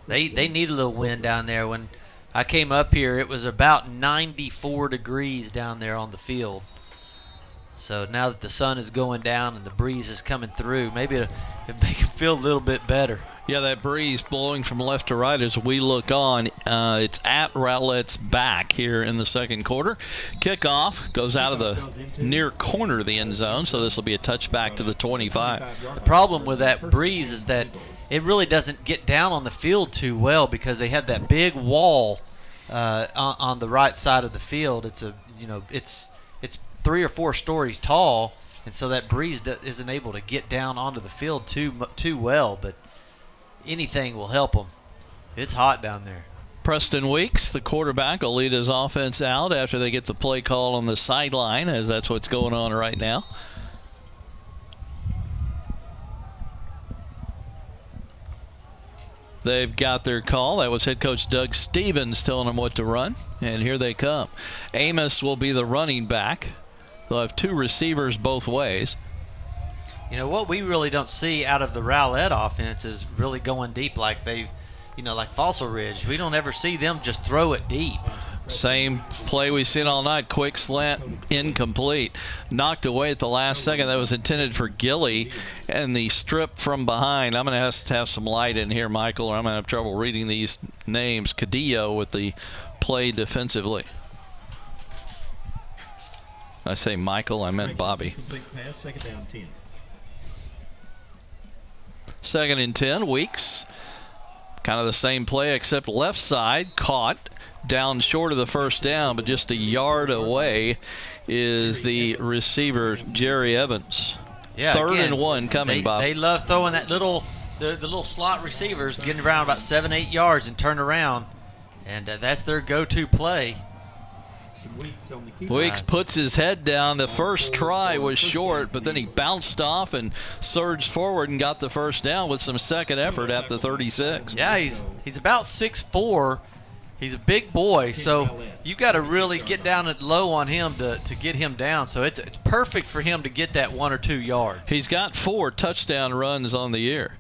They need a little wind down there. When I came up here, it was about 94 degrees down there on the field. So now that the sun is going down and the breeze is coming through, maybe it'll make it feel a little bit better. Yeah, that breeze blowing from left to right as we look on. It's at Rowlett's back here in the second quarter. Kickoff goes out of the near corner of the end zone, so this will be a touchback to the 25. The problem with that breeze is that it really doesn't get down on the field too well because they have that big wall on the right side of the field. It's it's 3 or 4 stories tall, and so that breeze isn't able to get down onto the field too well. But anything will help them. It's hot down there. Preston Weeks, the quarterback, will lead his offense out after they get the play call on the sideline, as that's what's going on right now. They've got their call. That was head coach Doug Stevens telling them what to run, and here they come. Amos will be the running back. They'll have 2 receivers both ways. You know, what we really don't see out of the Rowlett offense is really going deep like like Fossil Ridge. We don't ever see them just throw it deep. Same play we've seen all night. Quick slant, incomplete. Knocked away at the last second. That was intended for Gilly. And the strip from behind. I'm going to have some light in here, Michael, or I'm going to have trouble reading these names. Cadillo with the play defensively. I say Michael, I meant Bobby. Complete pass, second down 10. 2nd and 10, Weeks. Kind of the same play except left side, caught down short of the first down, but just a yard away is the receiver, Jerry Evans. Yeah, 3rd again, and 1 coming, Bob. They love throwing that the little slot receivers, getting around about 7-8 yards and turn around, and that's their go-to play. Weeks puts his head down. The first try was short, but then he bounced off and surged forward and got the first down with some second effort at the 36. Yeah, he's about 6'4". He's a big boy, so you got to really get down at low on him to get him down. So it's perfect for him to get that 1 or 2 yards. He's got 4 touchdown runs on the year.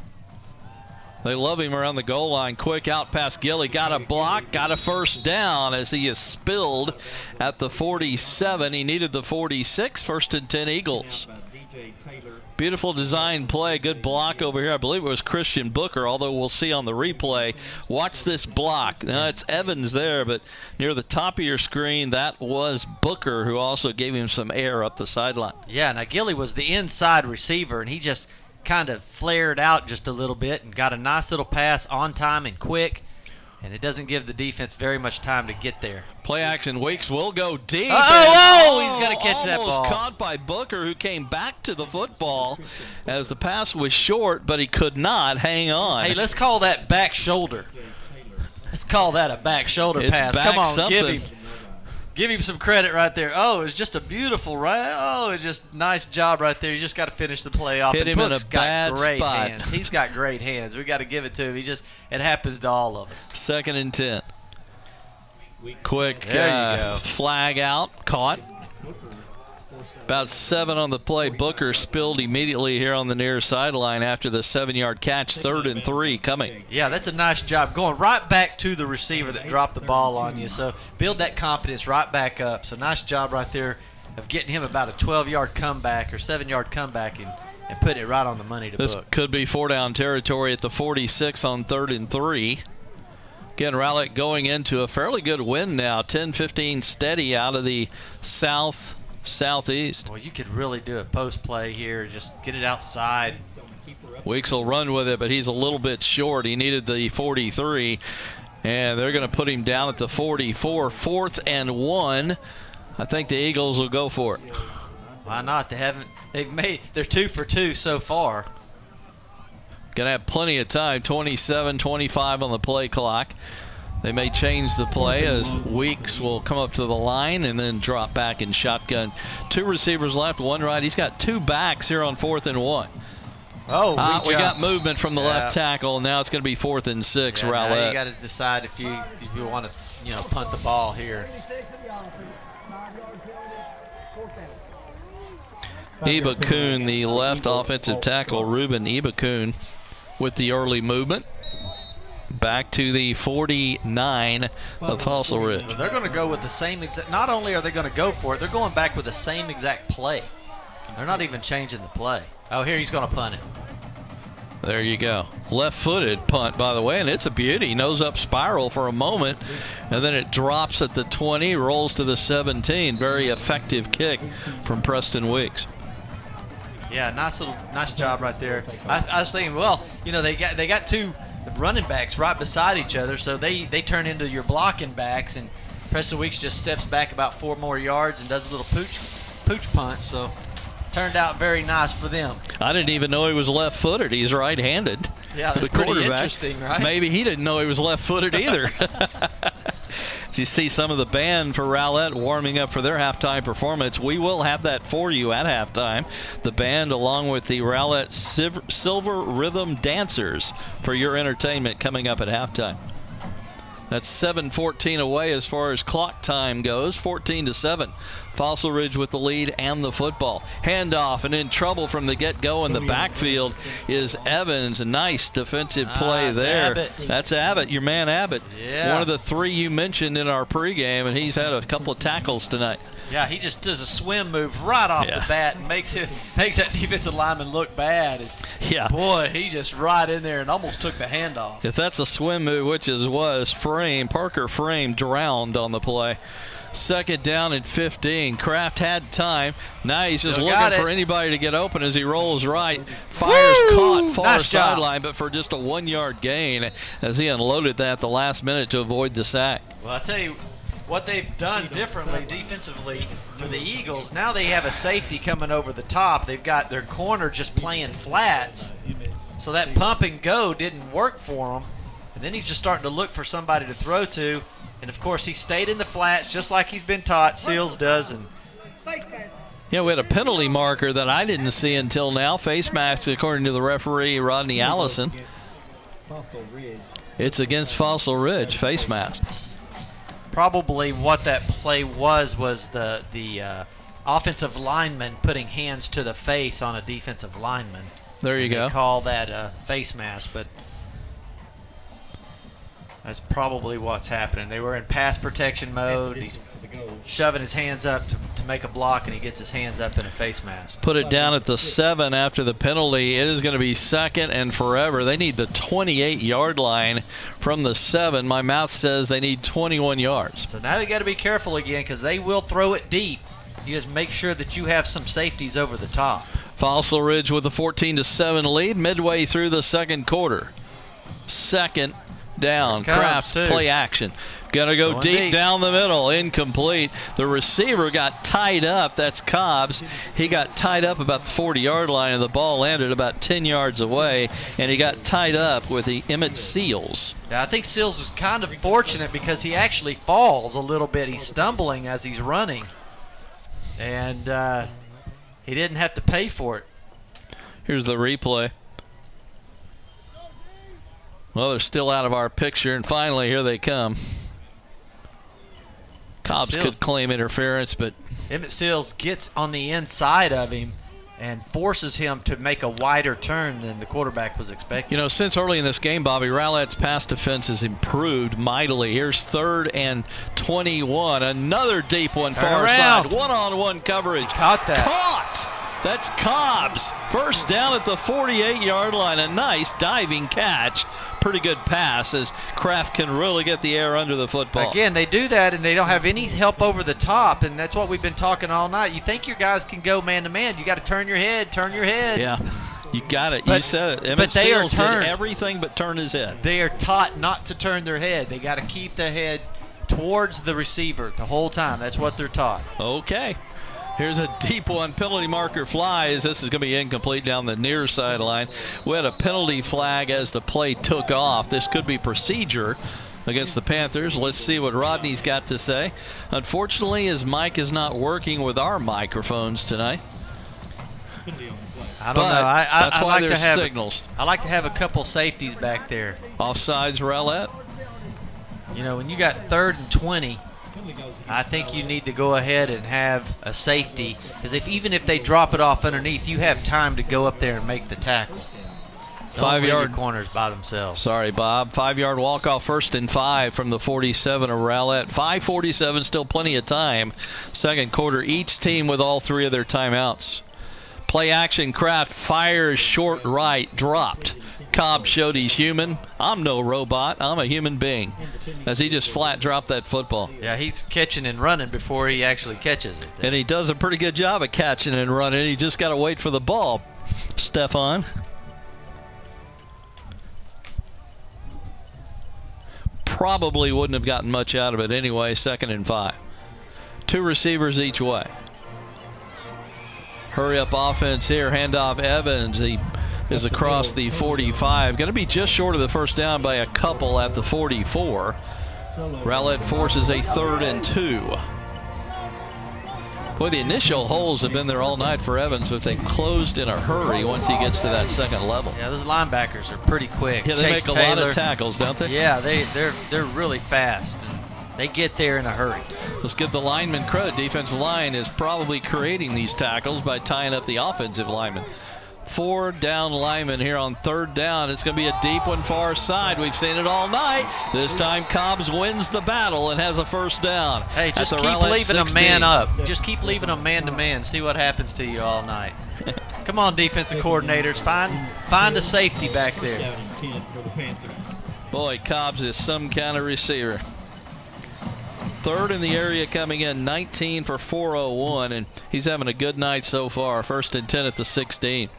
They love him around the goal line. Quick out past Gilly. Got a block, got a first down as he is spilled at the 47. He needed the 46. 1st and 10 Eagles. Beautiful design play. Good block over here. I believe it was Christian Booker, although we'll see on the replay. Watch this block. Now it's Evans there, but near the top of your screen, that was Booker, who also gave him some air up the sideline. Yeah, now Gilly was the inside receiver, and he just kind of flared out just a little bit and got a nice little pass on time and quick, and it doesn't give the defense very much time to get there. Play action. Weeks will go deep. He's going to catch that ball. Almost caught by Booker, who came back to the football as the pass was short, but he could not hang on. Hey, let's call that back shoulder. Let's call that a back shoulder It's pass. back Come on, something. Give him some credit right there. Oh, it's just a beautiful right. Oh, it's just nice job right there. You just got to finish the play off. Hit And him in Book's a got bad great spot. hands. He's got great hands. We got to give it to him. It happens to all of us. 2nd and 10. Quick There you go. flag out, caught. About 7 on the play. Booker spilled immediately here on the near sideline after the 7-yard catch. 3rd and 3 coming. Yeah, that's a nice job. Going right back to the receiver that dropped the ball on you. So build that confidence right back up. So nice job right there of getting him about a 12-yard comeback or 7-yard comeback and putting it right on the money to This Book. could be 4-down territory at the 46 on 3rd and 3. Again, Rowlett going into a fairly good win now. 10-15 steady out of the southeast. Well, you could really do a post play here. Just get it outside. Weeks will run with it, but he's a little bit short. He needed the 43, and they're going to put him down at the 44. 4th and 1. I think the Eagles will go for it. Why not? They're 2 for 2 so far. Going to have plenty of time. 27-25 on the play clock. They may change the play as Weeks will come up to the line and then drop back in shotgun. 2 receivers left, 1 right. He's got 2 backs here on 4th and 1. Oh, we got movement from the left tackle. Now it's going to be 4th and 6. Now Rowlett. you got to decide if you want to punt the ball here. Ibakun, the left offensive tackle, Ruben Ibakun, with the early movement. Back to the 49 of Fossil Ridge. They're going to go with the same exact. Not only are they going to go for it, they're going back with the same exact play. They're not even changing the play. Oh, here he's going to punt it. There you go. Left-footed punt, by the way, and it's a beauty. Nose up spiral for a moment, and then it drops at the 20, rolls to the 17. Very effective kick from Preston Weeks. Yeah, nice job right there. I was thinking, well, they got 2 running backs right beside each other, so they turn into your blocking backs, and Preston Weeks just steps back about 4 more yards and does a little pooch punt. So turned out very nice for them. I didn't even know he was left-footed. He's right-handed. Yeah, that's pretty interesting, right? Maybe he didn't know he was left-footed either. You see some of the band for Rowlett warming up for their halftime performance. We will have that for you at halftime. The band along with the Rowlett Silver Rhythm Dancers for your entertainment coming up at halftime. That's 7:14 away as far as clock time goes. 14-7. Fossil Ridge with the lead and the football. Handoff and in trouble from the get-go in the backfield is Evans. A nice defensive play there. Abbott. That's Abbott, your man Abbott. Yeah. One of the 3 you mentioned in our pregame, and he's had a couple of tackles tonight. Yeah, he just does a swim move right off the bat and makes that defensive lineman look bad. And Yeah. boy, he just right in there and almost took the handoff. If that's a swim move, which was Parker Frame drowned on the play. Second down and 15. Kraft had time. Now he's just looking for anybody to get open as he rolls right. Fires caught far sideline, but for just a 1-yard gain as he unloaded that at the last minute to avoid the sack. Well, I'll tell you what they've done differently defensively for the Eagles. Now they have a safety coming over the top. They've got their corner just playing flats. So that pump and go didn't work for him. And then he's just starting to look for somebody to throw to. And, of course, he stayed in the flats just like he's been taught. Seals does. And yeah, we had a penalty marker that I didn't see until now. Face mask, according to the referee, Rodney Allison. It's against Fossil Ridge, face mask. Probably what that play was the offensive lineman putting hands to the face on a defensive lineman. There you go. They call that face mask, but that's probably what's happening. They were in pass protection mode. He's shoving his hands up to make a block, and he gets his hands up in a face mask. Put it down at the 7 after the penalty. It is going to be second and forever. They need the 28-yard line from the 7. My mouth says they need 21 yards. So now they got to be careful again because they will throw it deep. You just make sure that you have some safeties over the top. Fossil Ridge with a 14-7 lead midway through the second quarter. Second down. Kraft play action. Gonna go deep down the middle. Incomplete. The receiver got tied up. That's Cobbs. He got tied up about the 40-yard line, and the ball landed about 10 yards away, and he got tied up with the Emmett Seals. Yeah, I think Seals is kind of fortunate because he actually falls a little bit. He's stumbling as he's running, and he didn't have to pay for it. Here's the replay. Well, they're still out of our picture, and finally here they come. Cobbs could claim interference, but Emmett Seals gets on the inside of him and forces him to make a wider turn than the quarterback was expecting. You know, since early in this game, Bobby, Rowlett's pass defense has improved mightily. Here's 3rd and 21. Another deep one far side. One-on-one coverage. Caught that. Caught! That's Cobbs. First down at the 48-yard line. A nice diving catch. Pretty good pass as Kraft can really get the air under the football. Again, they do that, and they don't have any help over the top, and that's what we've been talking all night. You think your guys can go man-to-man. You got to turn your head. Yeah, you got it. You said it. Emmett Seals did everything but turn his head. They are taught not to turn their head. They got to keep their head towards the receiver the whole time. That's what they're taught. Okay. Here's a deep one. Penalty marker flies. This is going to be incomplete down the near sideline. We had a penalty flag as the play took off. This could be procedure against the Panthers. Let's see what Rodney's got to say. Unfortunately, his mic is not working with our microphones tonight. I don't know. That's why there's signals. I like to have a couple safeties back there. Offsides, Rowlett. You know, when you got 3rd and 20, I think you need to go ahead and have a safety because even if they drop it off underneath, you have time to go up there and make the tackle. 5-yard corners by themselves. Sorry, Bob. 5-yard walk-off, 1st and 5 from the 47 of Rowlett. 5:47, still plenty of time. Second quarter, each team with all 3 of their timeouts. Play action, Kraft fires short right, dropped. Cobb showed he's human. I'm no robot. I'm a human being. As he just flat dropped that football. Yeah, he's catching and running before he actually catches it. And he does a pretty good job of catching and running. He just got to wait for the ball. Stefan. Probably wouldn't have gotten much out of it anyway. 2nd and 5. 2 receivers each way. Hurry up offense here. Handoff Evans. He is across the 45. Going to be just short of the first down by a couple at the 44. Rowlett forces a 3rd and 2. Boy, the initial holes have been there all night for Evans, but they closed in a hurry once he gets to that second level. Yeah, those linebackers are pretty quick. Yeah, they make a lot of tackles, don't they? Yeah, they're really fast. They get there in a hurry. Let's give the lineman credit. Defensive line is probably creating these tackles by tying up the offensive lineman. 4 down linemen here on 3rd down. It's going to be a deep one far side. We've seen it all night. This time Cobbs wins the battle and has a 1st down. Hey, just keep Rowlett leaving 16. a man up. Just keep leaving a man-to-man. See what happens to you all night. Come on, defensive coordinators. Find a safety back there. Scouting 10 for the Panthers. Boy, Cobbs is some kind of receiver. 3rd in the area coming in, 19 for 401, and he's having a good night so far. 1st and 10 at the 16.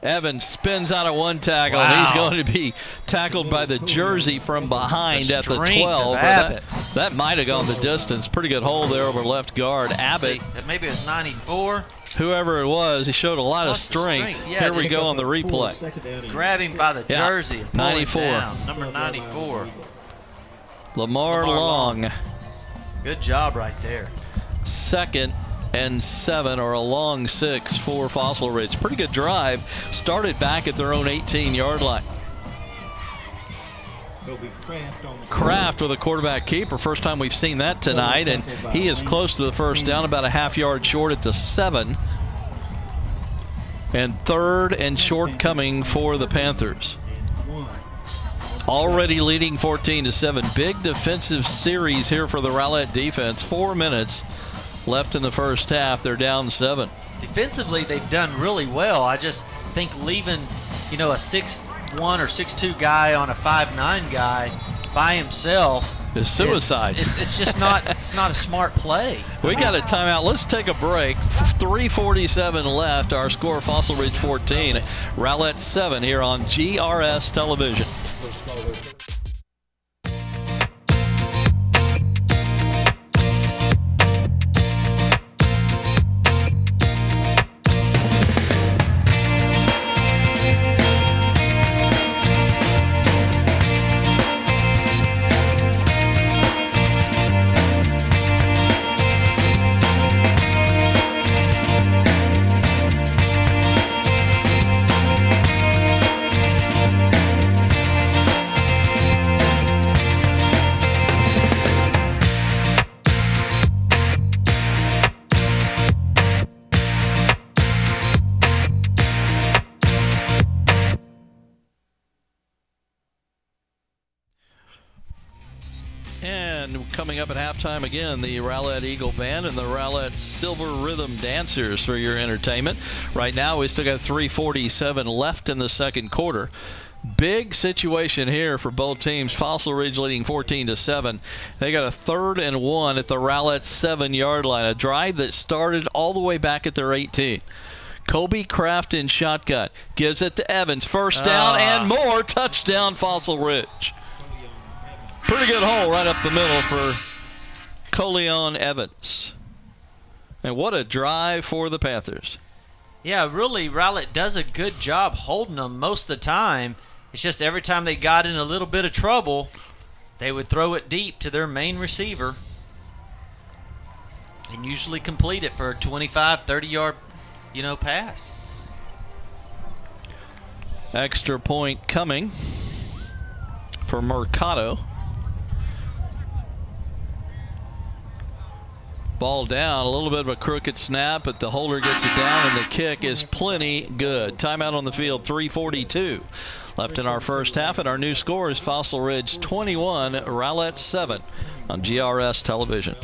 Evans spins out of 1 tackle. Wow. He's going to be tackled by the jersey from behind at the 12. That might have gone the distance. Pretty good hold there over left guard. Abbott. Maybe it was 94. Whoever it was, he showed a lot of strength. Yeah, here we go on the replay. Grab him by the jersey. And pull 94. Him down. Number 94. Lamar Long. Good job right there. 2nd and 7, or a long 6 for Fossil Ridge. Pretty good drive. Started back at their own 18-yard line. Kraft with a quarterback keeper. First time we've seen that tonight, and he is close to the 1st down, about a half yard short at the 7. And 3rd and short coming for the Panthers. Already leading 14-7. Big defensive series here for the Rowlett defense. 4 minutes left in the 1st half. They're down 7. Defensively, they've done really well. I just think leaving, a 6'1" or 6'2" guy on a 5'9" guy by himself is suicide. It's just not. It's not a smart play. We got a timeout. Let's take a break. 3:47 left. Our score: Fossil Ridge 14, Rowlett 7 here on GRS Television. And coming up at halftime again, the Rowlett Eagle Band and the Rowlett Silver Rhythm Dancers for your entertainment. Right now, we still got 3:47 left in the 2nd quarter. Big situation here for both teams. Fossil Ridge leading 14-7. They got a 3rd and 1 at the Rowlett 7-yard line. A drive that started all the way back at their 18. Kobe Kraft in shotgun. Gives it to Evans. 1st down and more. Touchdown, Fossil Ridge. Pretty good hole right up the middle for Coleon Evans. And what a drive for the Panthers. Yeah, really, Rowlett does a good job holding them most of the time. It's just every time they got in a little bit of trouble, they would throw it deep to their main receiver and usually complete it for a 25, 30-yard, pass. Extra point coming for Mercado. Ball down, a little bit of a crooked snap, but the holder gets it down, and the kick is plenty good. Timeout on the field, 3:42 left in our 1st half, and our new score is Fossil Ridge 21, Rowlett 7 on GRS Television.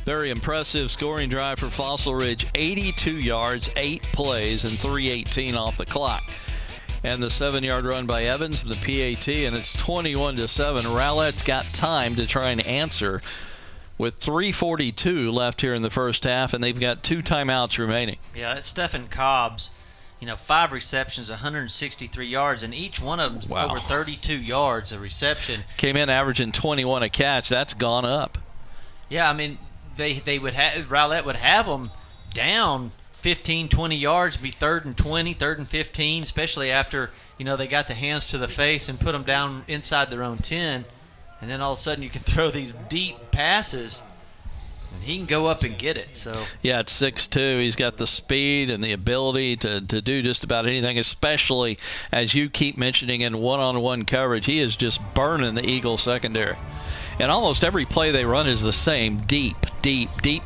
Very impressive scoring drive for Fossil Ridge. 82 yards, 8 plays, and 3:18 off the clock. And the 7-yard run by Evans, the PAT, and it's 21-7. Rowlett's got time to try and answer with 3:42 left here in the first half, and they've got 2 timeouts remaining. Yeah, that's Stephen Cobb's, 5 receptions, 163 yards, and each one of them over 32 yards a reception. Came in averaging 21 a catch. That's gone up. Yeah, I mean, they would have, Rowlett would have them down 15, 20 yards, be 3rd and 20, 3rd and 15, especially after, they got the hands to the face and put them down inside their own 10. And then all of a sudden you can throw these deep passes, and he can go up and get it. So yeah, at 6'2", he's got the speed and the ability to do just about anything, especially as you keep mentioning in one-on-one coverage. He is just burning the Eagles secondary. And almost every play they run is the same, deep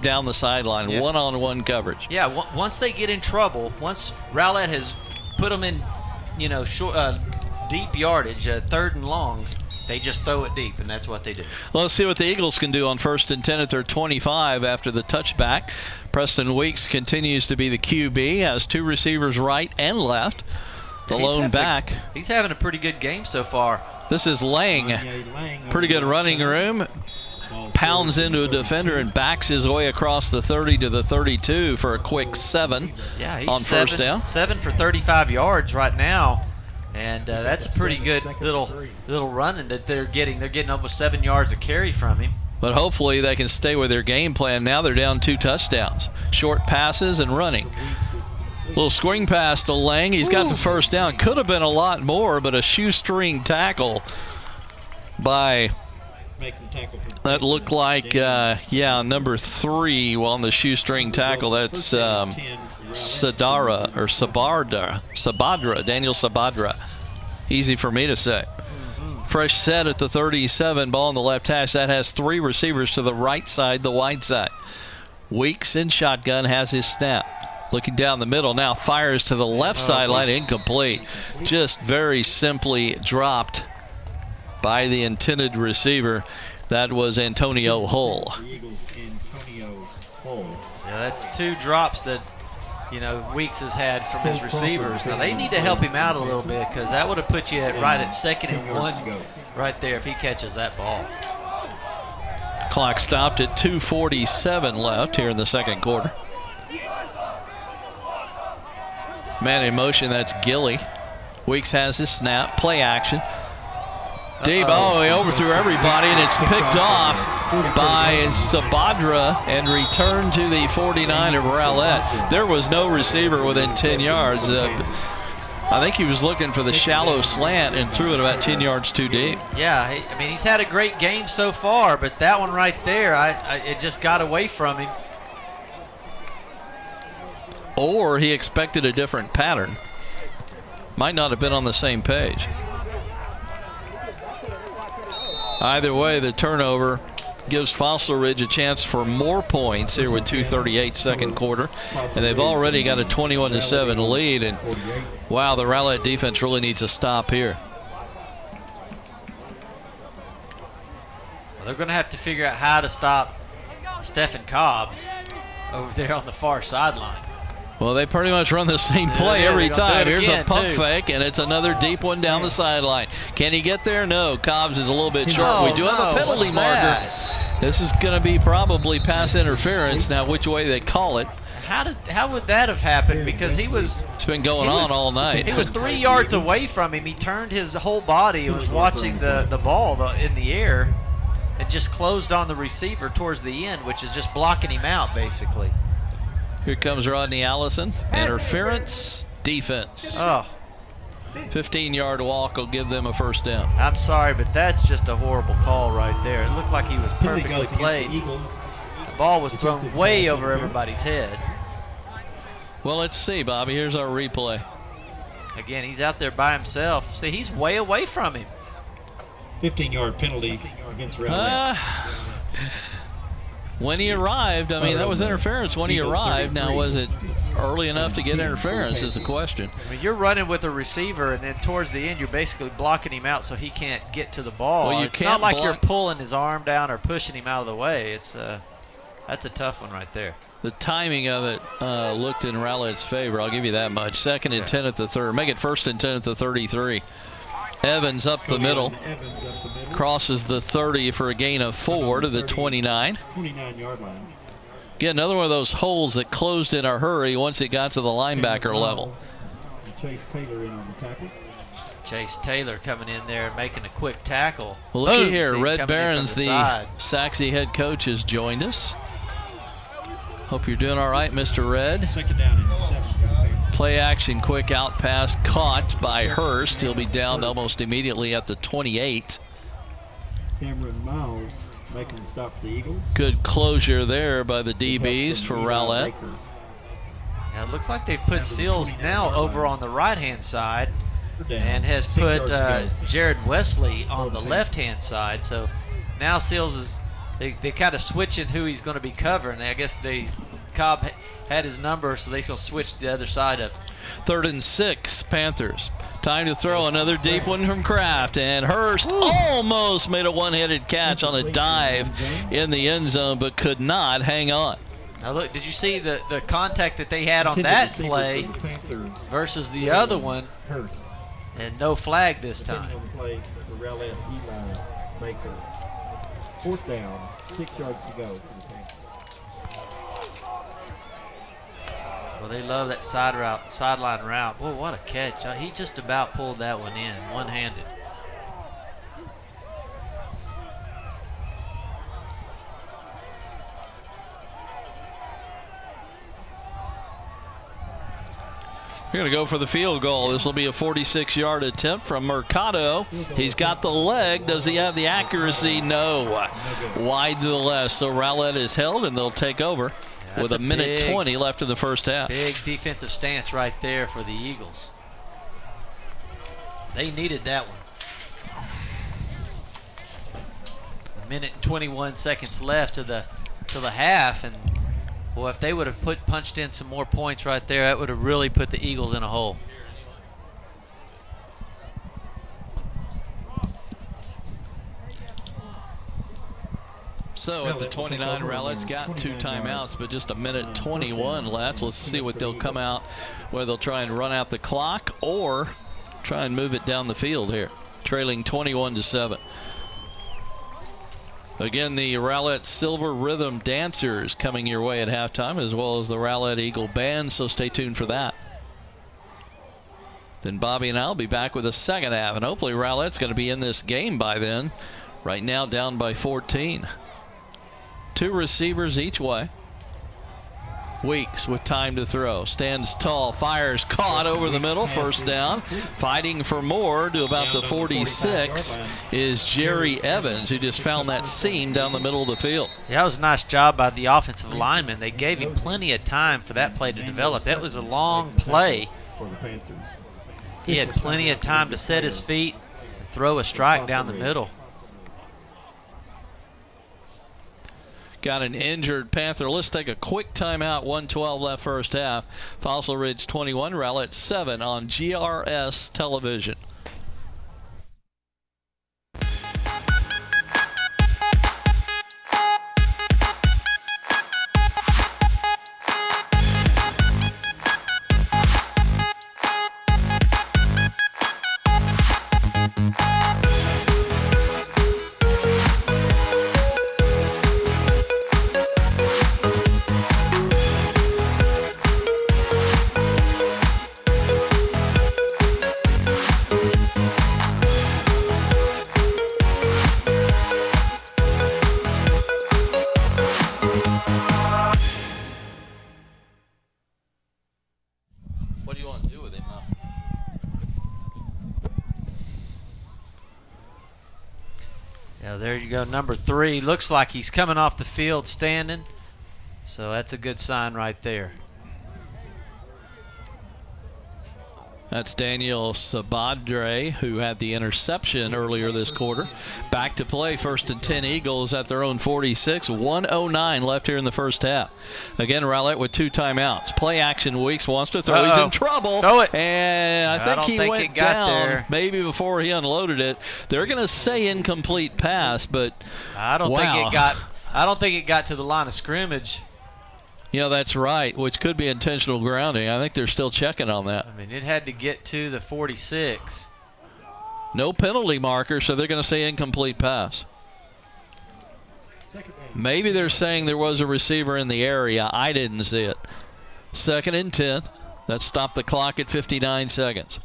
down the sideline, one-on-one coverage. Yeah, once they get in trouble, once Rowlett has put them in, short, deep yardage, 3rd and longs, they just throw it deep, and that's what they do. Well, let's see what the Eagles can do on 1st and 10 at their 25 after the touchback. Preston Weeks continues to be the QB, has 2 receivers right and left. The lone back. He's having a pretty good game so far. This is Lang. Pretty good running room. Pounds into a defender and backs his way across the 30 to the 32 for a quick 7 he's on first down. 7 for 35 yards right now. And that's a pretty good little run that they're getting. They're getting almost 7 yards a carry from him. But hopefully they can stay with their game plan. Now they're down 2 touchdowns. Short passes and running. Little swing pass to Lang. He's got the first down. Could have been a lot more, but a shoestring tackle by, that looked like, number 3 on the shoestring tackle. That's Sabadra, Daniel Sabadra. Easy for me to say. Fresh set at the 37, ball on the left hash. That has 3 receivers to the right side, the wide side. Weeks in shotgun, has his snap. Looking down the middle now, fires to the left sideline, incomplete. Just very simply dropped by the intended receiver. That was Antonio Hull. Yeah, that's 2 drops that Weeks has had from his receivers. Now they need to help him out a little bit, because that would have put you right at 2nd and 1 right there if he catches that ball. Clock stopped at 2:47 left here in the second quarter. Man in motion, that's Gilly. Weeks has his snap, play action. Deep, he overthrew everybody, and it's picked off by Sabadra and returned to the 49 of Rowlett. There was no receiver within 10 yards. I think he was looking for the shallow slant and threw it about 10 yards too deep. Yeah, I mean, he's had a great game so far, but that one right there, it just got away from him. Or he expected a different pattern. Might not have been on the same page. Either way, the turnover gives Fossil Ridge a chance for more points here with 2:38 second quarter. And they've already got a 21-7 lead. And wow, the Rowlett defense really needs a stop here. Well, they're going to have to figure out how to stop Stephen Cobbs over there on the far sideline. Well, they pretty much run the same play every time. Here's a pump too. fake, and it's another deep one down the sideline. Can he get there? No. Cobbs is a little bit short. We do have a penalty marker. This is going to be probably pass interference. Now, which way they call it. How would that have happened? Because it's been going on all night. He was 3 yards away from him. He turned his whole body and was watching the ball in the air and just closed on the receiver towards the end, which is just blocking him out, basically. Here comes Rodney Allison. Interference, defense. 15-yard walk will give them a first down. I'm sorry, but that's just a horrible call right there. It looked like he was perfectly played. The ball was thrown way over everybody's head. Well, let's see, Bobby. Here's our replay. Again, he's out there by himself. See, he's way away from him. 15-yard penalty against Rowlett. When he arrived, I mean, that was interference when he arrived. Now, was it early enough to get interference is the question. I mean, you're running with a receiver, and then towards the end, you're basically blocking him out so he can't get to the ball. Well, it's not like you're pulling his arm down or pushing him out of the way. That's a tough one right there. The timing of it looked in Rowlett's favor. I'll give you that much. 2nd and 10 at the 3rd. Make it 1st and 10 at the 33. Evans up the middle. Evans up the middle. Crosses the 30 for a gain of 4 to the 29. 29-yard line. Again, another one of those holes that closed in a hurry once it got to the linebacker level. Chase Taylor in on the tackle. Chase Taylor coming in there and making a quick tackle. Well, looky Boom, here, see Red coming in from Barons, the side. Saxy head coach, has joined us. Hope you're doing all right, Mr. Red. Second down and 7. Play action, quick out pass caught by Hurst. He'll be down almost immediately at the 28. Cameron Miles making the stop for the Eagles. Good closure there by the DBs for Rowlett. Yeah, it looks like they've put Seals now over on the right-hand side and has put Jared Wesley on the left-hand side. So now Seals is they kind of switching who he's going to be covering. I guess Cobb had his number, so they're going to switch to the other side of it. 3rd and 6, Panthers. Time to throw another deep one from Kraft, and Hurst almost made a one-handed catch on a dive in the end zone, but could not hang on. Now look, did you see the contact that they had on that play versus the other one? And no flag this time. On the play for Rowlett, Eli Baker. 4th down, 6 yards to go. Well, they love that sideline route. Boy, what a catch. He just about pulled that one in, one-handed. We're going to go for the field goal. This will be a 46-yard attempt from Mercado. He's got the leg. Does he have the accuracy? No. Wide to the left. So Rowlett is held, and they'll take over with a minute 20 left in the first half. Big defensive stance right there for the Eagles. They needed that one. A minute and 21 seconds left to the half, and boy, if they would have punched in some more points right there, that would have really put the Eagles in a hole. So at the 29, Rowlett's got 2 timeouts, but just a minute 21 left. Let's see what they'll come out, whether they'll try and run out the clock or try and move it down the field here, trailing 21-7. Again, the Rowlett Silver Rhythm Dancers coming your way at halftime, as well as the Rowlett Eagle Band, so stay tuned for that. Then Bobby and I will be back with a second half, and hopefully Rowlett's going to be in this game by then. Right now down by 14. 2 receivers each way. Weeks with time to throw. Stands tall, fires, caught over the middle, first down. Fighting for more to about the 46 is Jerry Evans, who just found that seam down the middle of the field. Yeah, that was a nice job by the offensive lineman. They gave him plenty of time for that play to develop. That was a long play. He had plenty of time to set his feet and throw a strike down the middle. Got an injured Panther. Let's take a quick timeout. 1:12 left first half. Fossil Ridge 21, Rowlett 7 on GRS television. What do you want to do with him, though? Yeah, there you go, number 3. Looks like he's coming off the field standing, so that's a good sign right there. That's Daniel Sabadre, who had the interception earlier this quarter. Back to play, 1st and 10 Eagles at their own 46. 1:09 left here in the first half. Again, Rowlett with 2 timeouts. Play action. Weeks wants to throw. He's in trouble. Throw it. And I think he went it got down there. maybe before he unloaded it. They're going to say incomplete pass, but I don't think it got to the line of scrimmage. you know, that's right, which could be intentional grounding. I think they're still checking on that. I mean, it had to get to the 46. No penalty marker, so they're going to say incomplete pass. Maybe they're saying there was a receiver in the area. I didn't see it. 2nd and 10. That stopped the clock at 59 seconds.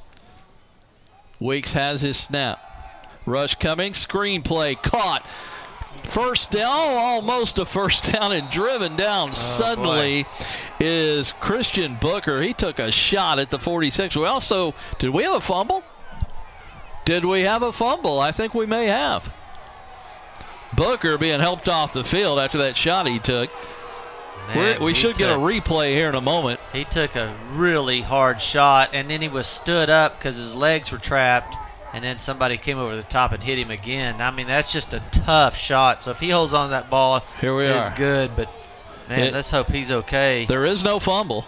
Weeks has his snap. Rush coming. Screen play. Caught. First down. Almost a first down and driven down. Suddenly is Christian Booker. He took a shot at the 46. Did we have a fumble? Did we have a fumble? I think we may have. Booker being helped off the field after that shot he took. We should get a replay here in a moment. He took a really hard shot, and then he was stood up because his legs were trapped, and then somebody came over the top and hit him again. I mean, that's just a tough shot. So if he holds on to that ball, it's good. But, man, let's hope he's okay. There is no fumble.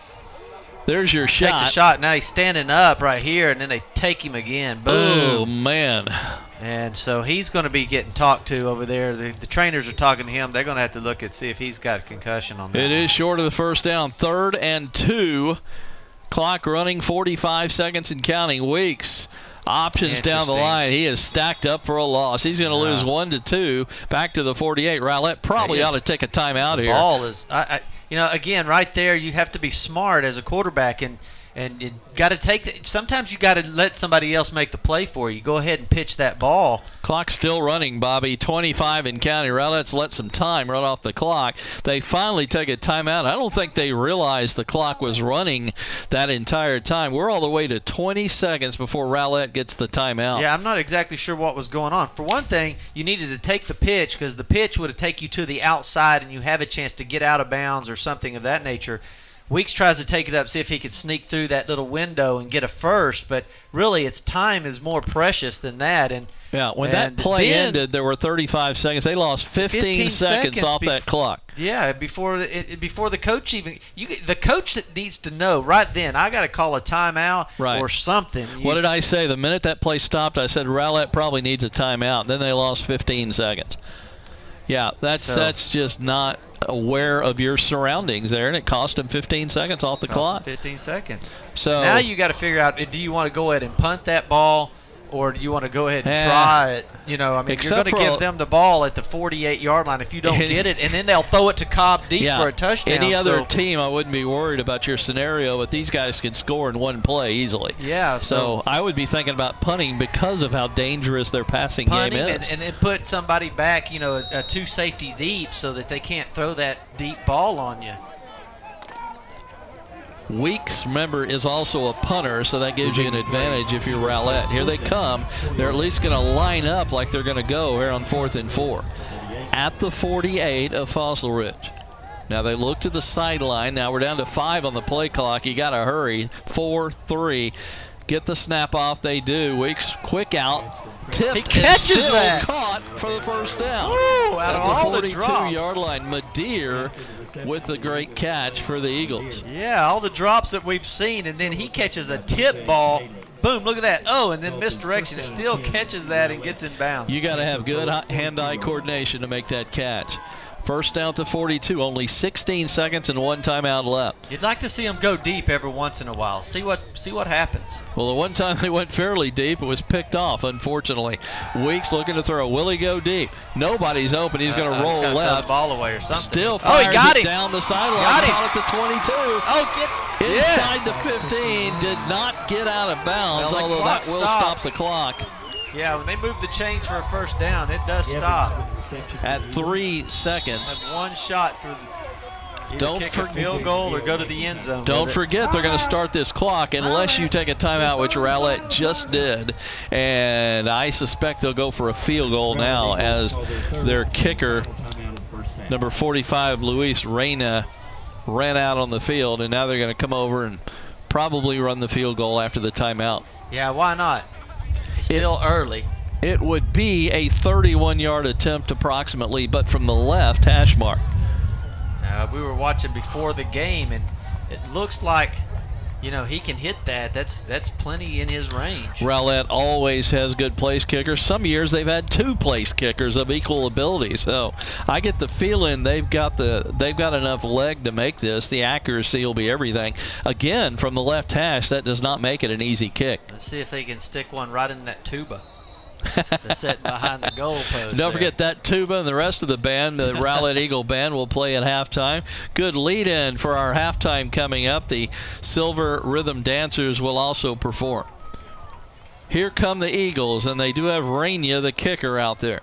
There's your shot. Takes a shot. Now he's standing up right here, and then they take him again. Boom. Oh, man. And so he's going to be getting talked to over there. The trainers are talking to him. They're going to have to look see if he's got a concussion on that. It is short of the first down. 3rd and 2. Clock running, 45 seconds and counting. Weeks. Options down the line. He is stacked up for a loss. He's going to lose 1 to 2. Back to the 48. Rowlett probably ought to take a timeout here. The ball is, again, right there, you have to be smart as a quarterback, and you got to take sometimes you got to let somebody else make the play for you. Go ahead and pitch that ball. Clock's still running, Bobby. 25 and counting. Let's let some time run off the clock. They finally take a timeout. I don't think they realized the clock was running that entire time. We're all the way to 20 seconds before Rowlett gets the timeout. Yeah, I'm not exactly sure what was going on. For one thing, you needed to take the pitch because the pitch would have taken you to the outside and you have a chance to get out of bounds or something of that nature. Weeks tries to take it up, see if he could sneak through that little window and get a first, but really its time is more precious than that. When that play ended, there were 35 seconds. They lost 15 seconds off that clock. Yeah, before the coach even the coach that needs to know right then, I got to call a timeout or something. What did I say? The minute that play stopped, I said Rowlett probably needs a timeout. Then they lost 15 seconds. Yeah, that's just not aware of your surroundings there, and it cost him 15 seconds off the clock. 15 seconds. So now you got to figure out: do you want to go ahead and punt that ball, or do you want to go ahead and try it? You're going to give them the ball at the 48-yard line if you don't get it, and then they'll throw it to Cobb deep for a touchdown. Any other team, I wouldn't be worried about your scenario, but these guys can score in one play easily. Yeah. So I would be thinking about punting because of how dangerous their passing game is. And then put somebody back, a 2 safety deep so that they can't throw that deep ball on you. Weeks, remember, is also a punter, so that gives you an advantage if you're Rowlett. Here they come. They're at least going to line up like they're going to go here on 4th and 4 at the 48 of Fossil Ridge. Now they look to the sideline. Now we're down to 5 on the play clock. You got to hurry. 4-3. Get the snap off. They do. Weeks, quick out. Tipped. He catches that. Caught for the first down. Ooh, out of all the drops. 42-yard line. Madeir with the great catch for the Eagles. Yeah, all the drops that we've seen, and then he catches a tip ball. Boom, look at that. Oh, and then misdirection. It still catches that and gets in bounds. You got to have good hand-eye coordination to make that catch. First down to 42, only 16 seconds and 1 timeout left. You'd like to see them go deep every once in a while. See what happens. Well, the one time they went fairly deep, it was picked off, unfortunately. Weeks looking to throw. Will he go deep? Nobody's open. He's going to roll left. Throw the ball away or something. Still fires he got it him. Down the sideline. Got him. Caught at the 22. Inside the 15. Did not get out of bounds, although that will stop the clock. Yeah, when they move the chains for a first down, it does stop. At 3 seconds. Have one shot for either kick a field goal or go to the end zone. Don't forget they're going to start this clock unless you take a timeout, which Rowlett just did. And I suspect they'll go for a field goal now as their kicker, number 45, Luis Reyna, ran out on the field. And now they're going to come over and probably run the field goal after the timeout. Yeah, why not? Still early. It would be a 31-yard attempt approximately, but from the left hash mark. We were watching before the game, and it looks like, he can hit that. That's plenty in his range. Rowlett always has good place kickers. Some years they've had 2 place kickers of equal ability. So I get the feeling they've got enough leg to make this. The accuracy will be everything. Again, from the left hash, that does not make it an easy kick. Let's see if they can stick one right in that tuba. that's sitting behind the goalpost. Don't forget that tuba and the rest of the band, the Rowlett Eagle Band, will play at halftime. Good lead-in for our halftime coming up. The Silver Rhythm Dancers will also perform. Here come the Eagles, and they do have Rainier, the kicker, out there.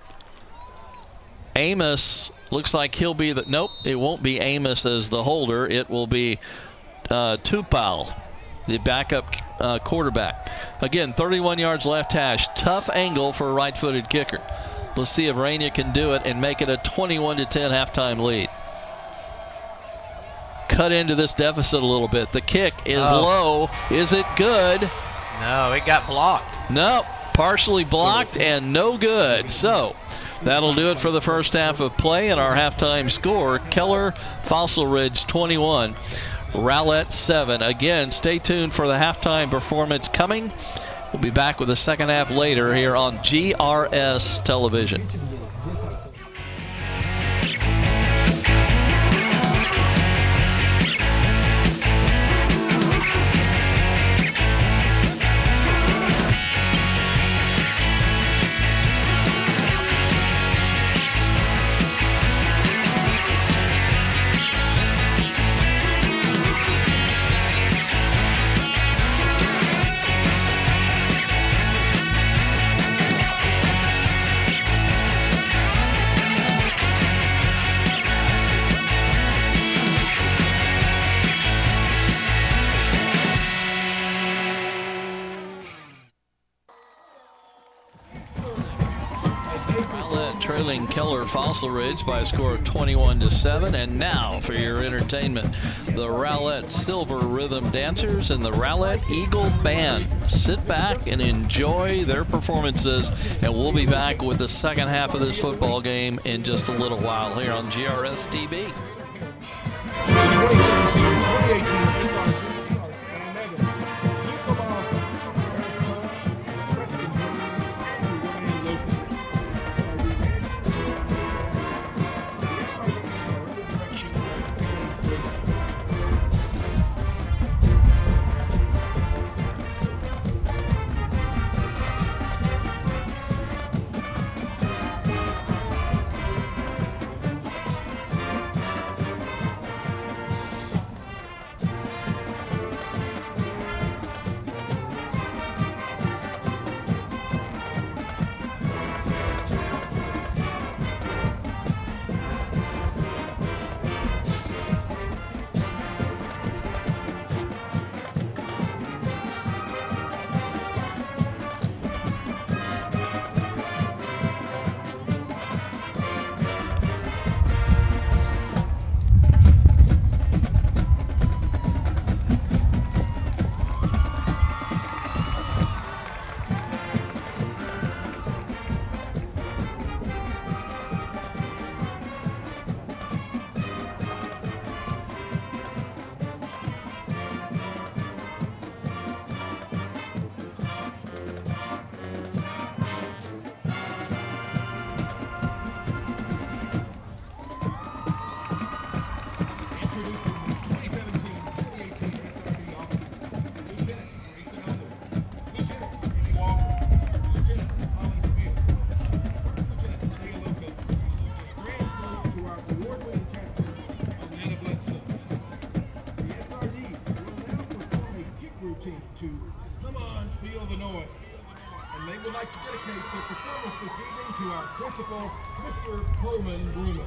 Amos looks like he'll be the – nope, it won't be Amos as the holder. It will be Tupal, the backup quarterback. Again, 31 yards left hash. Tough angle for a right-footed kicker. Let's see if Rainier can do it and make it a 21-10 halftime lead. Cut into this deficit a little bit. The kick is low. Is it good? No, it got blocked. Nope, partially blocked and no good. So that'll do it for the first half of play, and our halftime score, Keller Fossil Ridge 21, Rowlett 7. Again, stay tuned for the halftime performance coming. We'll be back with the second half later here on GRS Television. Trailing Keller Fossil Ridge by a score of 21-7. And now for your entertainment, the Rowlett Silver Rhythm Dancers and the Rowlett Eagle Band. Sit back and enjoy their performances, and we'll be back with the second half of this football game in just a little while here on GRS TV. Come on, feel the noise. And they would like to dedicate their performance this evening to our principal, Mr. Coleman Bruno.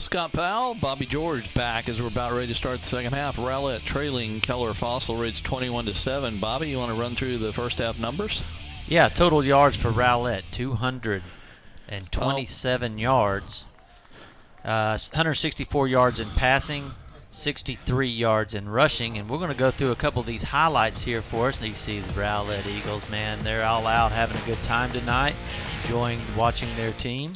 Scott Powell, Bobby George back as we're about ready to start the second half. Rowlett trailing Keller Fossil Ridge 21-7. Bobby, you want to run through the first half numbers? Yeah, total yards for Rowlett, 227 yards. 164 yards in passing, 63 yards in rushing. And we're going to go through a couple of these highlights here for us. And you see the Rowlett Eagles, man, they're all out having a good time tonight, enjoying watching their team.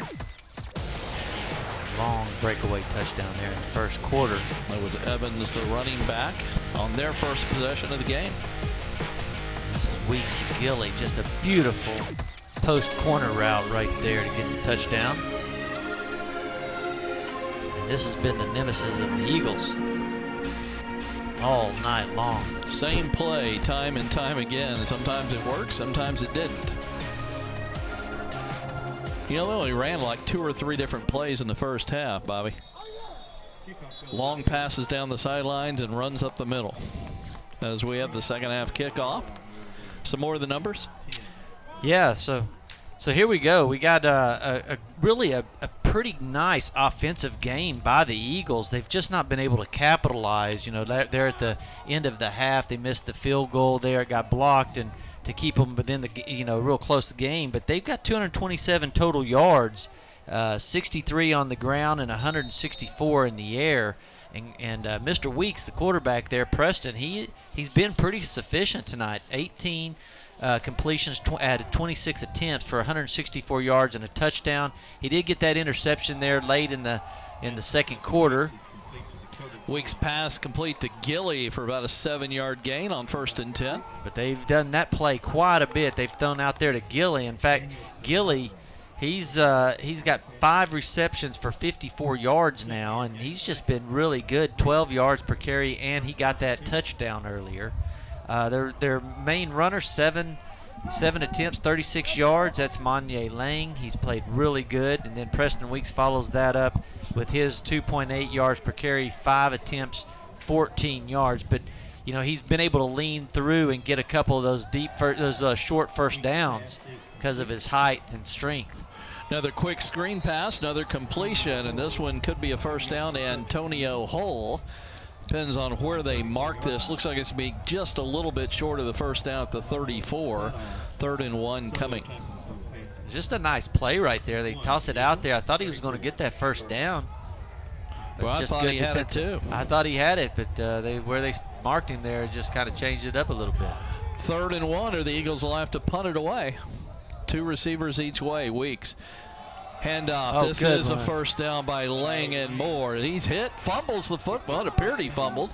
Long breakaway touchdown there in the first quarter. That was Evans, the running back, on their first possession of the game. This is Weeks to Gilly, just a beautiful post corner route right there to get the touchdown. And this has been the nemesis of the Eagles all night long. Same play time and time again. Sometimes it worked, sometimes it didn't. You know, they only ran like 2 or 3 different plays in the first half, Bobby. Long passes down the sidelines and runs up the middle. As we have the second half kickoff. Some more of the numbers? Yeah, so here we go. We got really a pretty nice offensive game by the Eagles. They've just not been able to capitalize. You know, they're at the end of the half. They missed the field goal there. It got blocked and to keep them within the, real close to the game. But they've got 227 total yards, 63 on the ground and 164 in the air. And Mr. Weeks, the quarterback there, Preston, he's been pretty sufficient tonight. 18 completions, added 26 attempts for 164 yards and a touchdown. He did get that interception there late in the second quarter. Weeks pass complete to Gilly for about a 7-yard gain on 1st and 10. But they've done that play quite a bit. They've thrown out there to Gilly. In fact, Gilly, he's got 5 receptions for 54 yards now, and he's just been really good, 12 yards per carry, and he got that touchdown earlier. Their main runner, 7 attempts, 36 yards. That's Monye Lang. He's played really good. And then Preston Weeks follows that up with his 2.8 yards per carry, 5 attempts, 14 yards. But, he's been able to lean through and get a couple of those short first downs because of his height and strength. Another quick screen pass, another completion, and this one could be a first down to Antonio Hull. Depends on where they mark this. Looks like it's going to be just a little bit short of the first down at the 34. 3rd and 1 coming. Just a nice play right there. They tossed it out there. I thought he was going to get that first down. Well, I thought he had it too. I thought he had it, but where they marked him there just kind of changed it up a little bit. 3rd and 1, or the Eagles will have to punt it away. 2 receivers each way. Weeks. Handoff. This is a first down by Lang and Moore. He's hit, fumbles the football. It appeared he fumbled.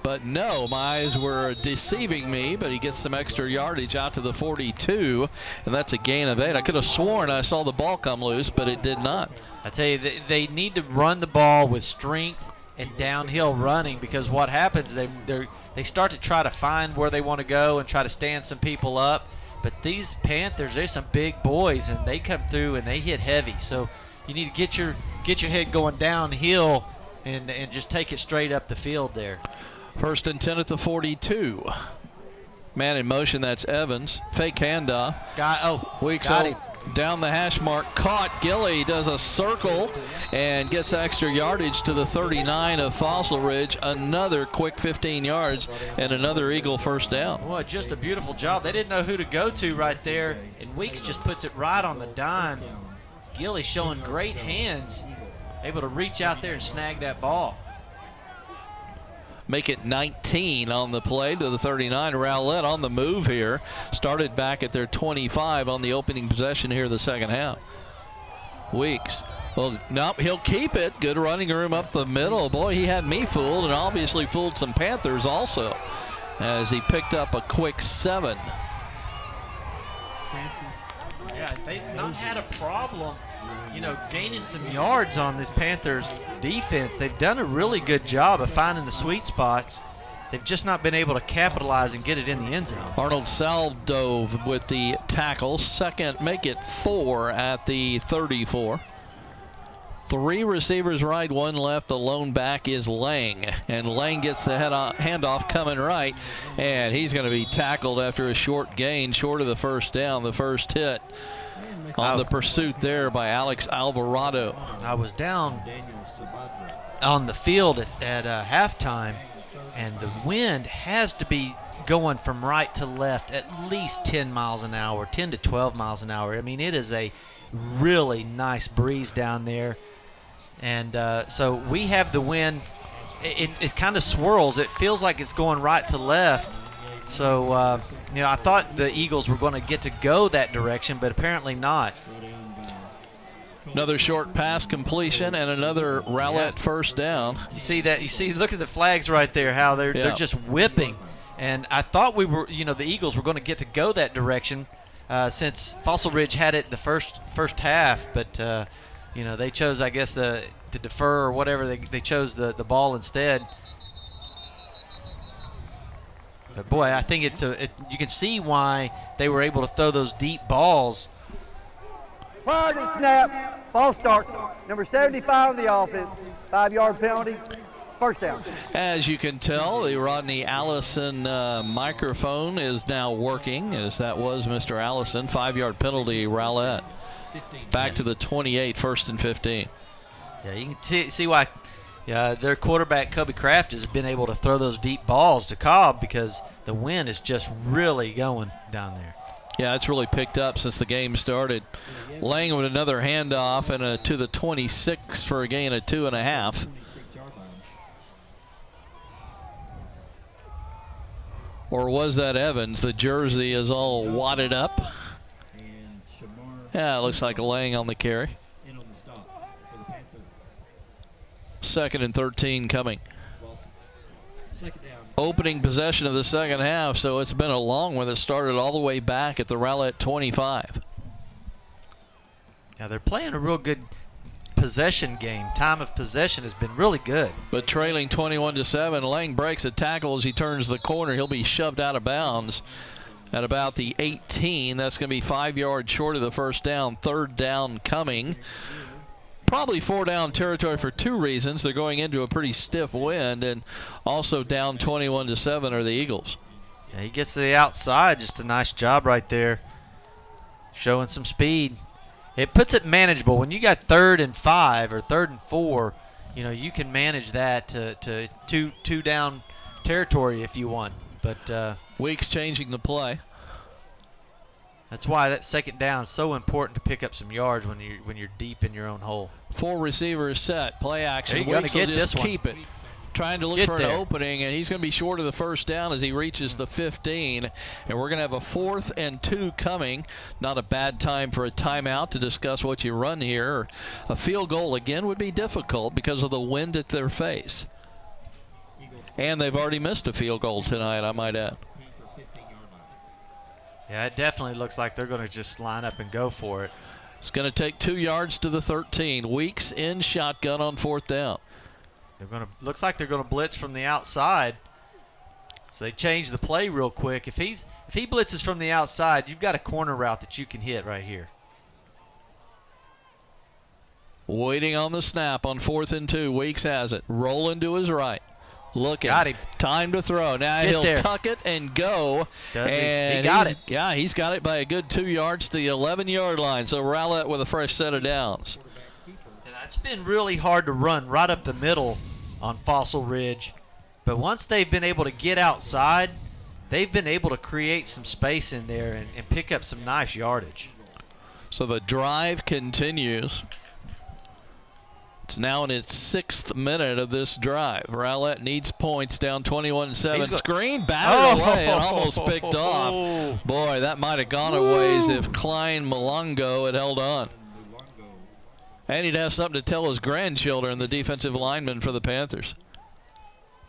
But no, my eyes were deceiving me, but he gets some extra yardage out to the 42, and that's a gain of 8. I could have sworn I saw the ball come loose, but it did not. I tell you, they need to run the ball with strength and downhill running, because what happens, they start to try to find where they want to go and try to stand some people up. But these Panthers, they're some big boys, and they come through and they hit heavy. So you need to get your head going downhill and just take it straight up the field there. 1st and 10 at the 42. Man in motion, that's Evans. Fake handoff. Weeks got him. Down the hash mark, caught. Gilly does a circle and gets extra yardage to the 39 of Fossil Ridge. Another quick 15 yards and another Eagle first down. Boy, just a beautiful job. They didn't know who to go to right there, and Weeks just puts it right on the dime. Gilly showing great hands, able to reach out there and snag that ball. Make it 19 on the play to the 39. Rowlett on the move here. Started back at their 25 on the opening possession here the second half. Weeks. Well, nope, he'll keep it. Good running room up the middle. Boy, he had me fooled and obviously fooled some Panthers also as he picked up a quick 7. Yeah, they've not had a problem, gaining some yards on this Panthers defense. They've done a really good job of finding the sweet spots. They've just not been able to capitalize and get it in the end zone. Arnold Saldove with the tackle. Second, make it 4 at the 34. 3 receivers right, 1 left. The lone back is Lang. And Lang gets the handoff coming right. And he's going to be tackled after a short gain, short of the first down. The first hit on the pursuit there by Alex Alvarado. I was down on the field at halftime, and the wind has to be going from right to left at least 10 miles an hour, 10 to 12 miles an hour. I mean, it is a really nice breeze down there. And so we have the wind. It kind of swirls. It feels like it's going right to left. So, I thought the Eagles were going to get to go that direction, but apparently not. Another short pass completion and another Rowlett first down. You see that? Look at the flags right there, how they're just whipping. And I thought the Eagles were going to get to go that direction since Fossil Ridge had it the first half, but they chose, I guess, to defer or whatever. They chose the ball instead. But boy, I think you can see why they were able to throw those deep balls. Prior to the snap, ball start, number 75 of the offense, 5-yard penalty, first down. As you can tell, the Rodney Allison microphone is now working, as that was Mr. Allison. 5-yard penalty, Rowlett. Back to the 28, 1st and 15. Yeah, you can see why their quarterback, Kobe Kraft, has been able to throw those deep balls to Cobb because the wind is just really going down there. Yeah, it's really picked up since the game started. Lang with another handoff and to the 26 for a gain of 2.5. Or was that Evans? The jersey is all wadded up. Yeah, it looks like Lang on the carry. 2nd and 13 coming. Opening possession of the second half, so it's been a long one that started all the way back at the Rowlett 25. Now they're playing a real good possession game. Time of possession has been really good. But trailing 21-7, Lang breaks a tackle as he turns the corner. He'll be shoved out of bounds at about the 18. That's going to be 5 yards short of the first down. 3rd down coming. Probably 4-down territory for 2 reasons. They're going into a pretty stiff wind, and also down 21-7 are the Eagles. Yeah, he gets to the outside. Just a nice job right there, showing some speed. It puts it manageable. When you got 3rd and 5 or 3rd and 4, you can manage that to two down territory if you want. But Weeks changing the play. That's why that second down is so important to pick up some yards when you're deep in your own hole. 4 receivers set. Play action. You're Weeks gonna will get just this one. keep it. Trying to look Get for there. an opening, and he's going to be short of the first down as he reaches the 15. And we're going to have a 4th and 2 coming. Not a bad time for a timeout to discuss what you run here. A field goal, again, would be difficult because of the wind at their face. And they've already missed a field goal tonight, I might add. Yeah, it definitely looks like they're going to just line up and go for it. It's going to take 2 yards to the 13. Weeks in shotgun on 4th down. Looks like they're going to blitz from the outside. So they change the play real quick. If he blitzes from the outside, you've got a corner route that you can hit right here. Waiting on the snap on 4th and 2. Weeks has it. Rolling to his right. Looking. Got him. Time to throw. Now Get he'll there. tuck it and go. Does he? And He got it. Yeah, he's got it by a good 2 yards to the 11-yard line. So Rowlett with a fresh set of downs. And it's been really hard to run right up the middle on Fossil Ridge. But once they've been able to get outside, they've been able to create some space in there and pick up some nice yardage. So the drive continues. It's now in its 6th minute of this drive. Rowlett needs points, down 21-7. Screen batted away and almost picked off. Boy, that might have gone a ways if Klein Malongo had held on. And he'd have something to tell his grandchildren, the defensive lineman for the Panthers.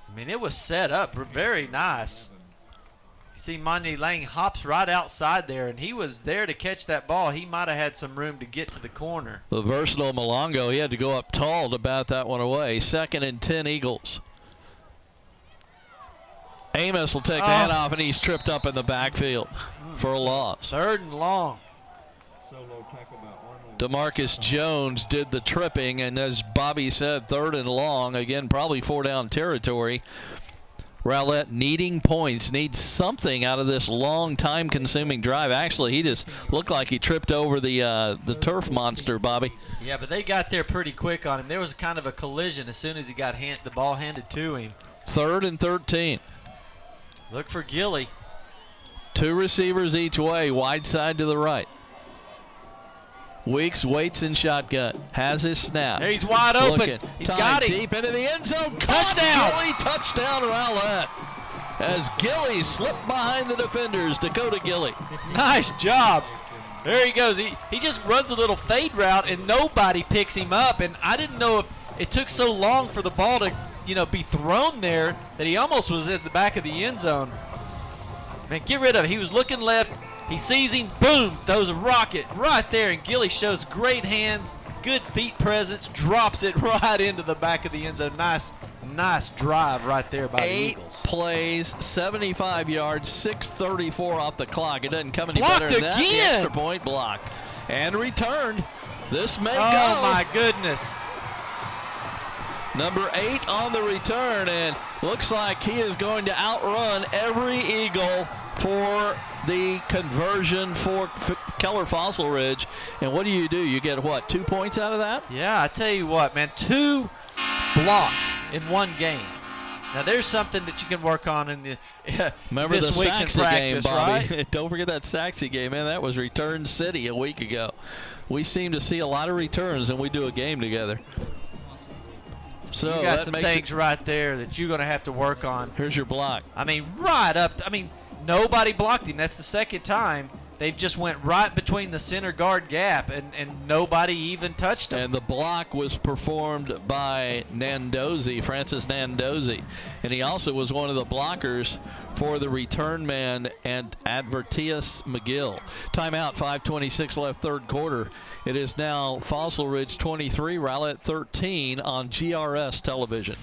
I mean, it was set up very nice. You see Monty Lang hops right outside there, and he was there to catch that ball. He might have had some room to get to the corner. The versatile Malongo, he had to go up tall to bat that one away. 2nd and 10 Eagles. Amos will take the handoff, and he's tripped up in the backfield for a loss. 3rd and long. DeMarcus Jones did the tripping, and as Bobby said, 3rd and long. Again, probably 4-down territory. Rowlett needing points, needs something out of this long, time-consuming drive. Actually, he just looked like he tripped over the turf monster, Bobby. Yeah, but they got there pretty quick on him. There was kind of a collision as soon as he got the ball handed to him. 3rd and 13. Look for Gilly. 2 receivers each way, wide side to the right. Weeks waits in shotgun, has his snap. There, he's wide open. Looking. He's Time got him. deep into the end zone. Touchdown. Gilly, touchdown, Rowlett. As Gilly slipped behind the defenders, Dakota Gilly. Nice job. There he goes. He just runs a little fade route, and nobody picks him up. And I didn't know if it took so long for the ball to, be thrown there that he almost was at the back of the end zone. Man, get rid of it. He was looking left. He sees him, boom, throws a rocket right there, and Gilly shows great hands, good feet presence, drops it right into the back of the end zone. Nice drive right there by the Eagles. 8 plays, 75 yards, 6:34 off the clock. It doesn't come any Blocked better than that. The again. extra point block. And returned. This may go. Oh, my goodness. Number 8 on the return, and looks like he is going to outrun every Eagle for the conversion for Keller Fossil Ridge. And what do? You get what, 2 points out of that? Yeah, I tell you what, man, 2 blocks in one game. Now there's something that you can work on in the Remember this the week's in Saxy game, practice, Bobby. right? Don't forget that Saxy game, man. That was Return City a week ago. We seem to see a lot of returns when we do a game together. So You got that some makes things right there that you're going to have to work on. Here's your block. I mean, right up. Nobody blocked him. That's the second time. They've just went right between the center guard gap, and nobody even touched him. And the block was performed by Nandozzi, Francis Nandozzi. And he also was one of the blockers for the return man and Advertius McGill. Timeout, 5:26 left, third quarter. It is now Fossil Ridge 23, Rowlett 13 on GRS television.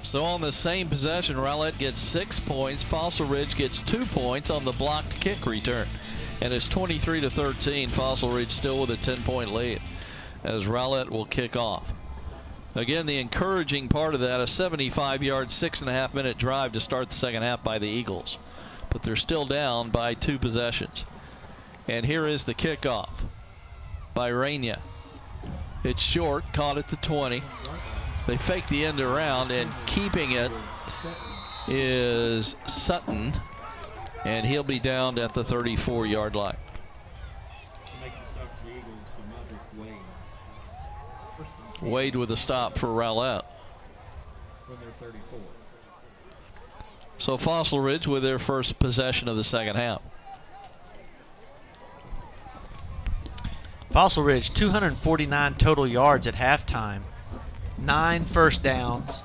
So on the same possession, Rowlett gets 6 points. Fossil Ridge gets 2 points on the blocked kick return. And it's 23-13. Fossil Ridge still with a 10-point lead as Rowlett will kick off. Again, the encouraging part of that, a 75-yard, 6.5-minute drive to start the second half by the Eagles. But they're still down by 2 possessions. And here is the kickoff by Rainier. It's short, caught at the 20. They fake the end around, and keeping it is Sutton, and he'll be down at the 34-yard line. Wade with a stop for Rowlett. So Fossil Ridge with their first possession of the second half. Fossil Ridge, 249 total yards at halftime. 9 first downs,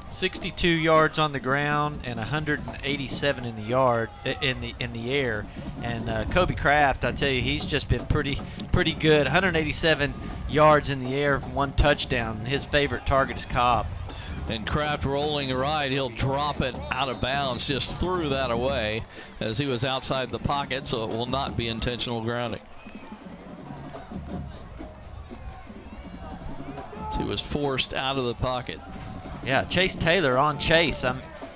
62 yards on the ground, and 187 in the air. And Kobe Kraft, I tell you, he's just been pretty good. 187 yards in the air, 1 touchdown. His favorite target is Cobb. And Kraft rolling right, he'll drop it out of bounds. Just threw that away as he was outside the pocket, so it will not be intentional grounding. He was forced out of the pocket. Yeah, Chase Taylor on Chase.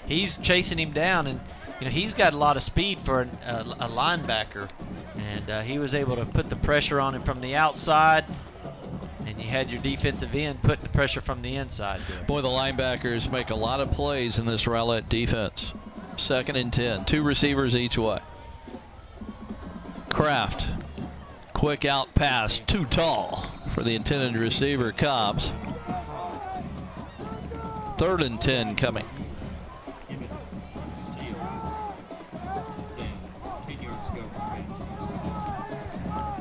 He's chasing him down, and he's got a lot of speed for a linebacker, and he was able to put the pressure on him from the outside, and you had your defensive end putting the pressure from the inside. Boy, the linebackers make a lot of plays in this Rowlett defense. 2nd and 10, 2 receivers each way. Kraft, quick out pass, too tall for the intended receiver, Cobbs. 3rd and 10 coming.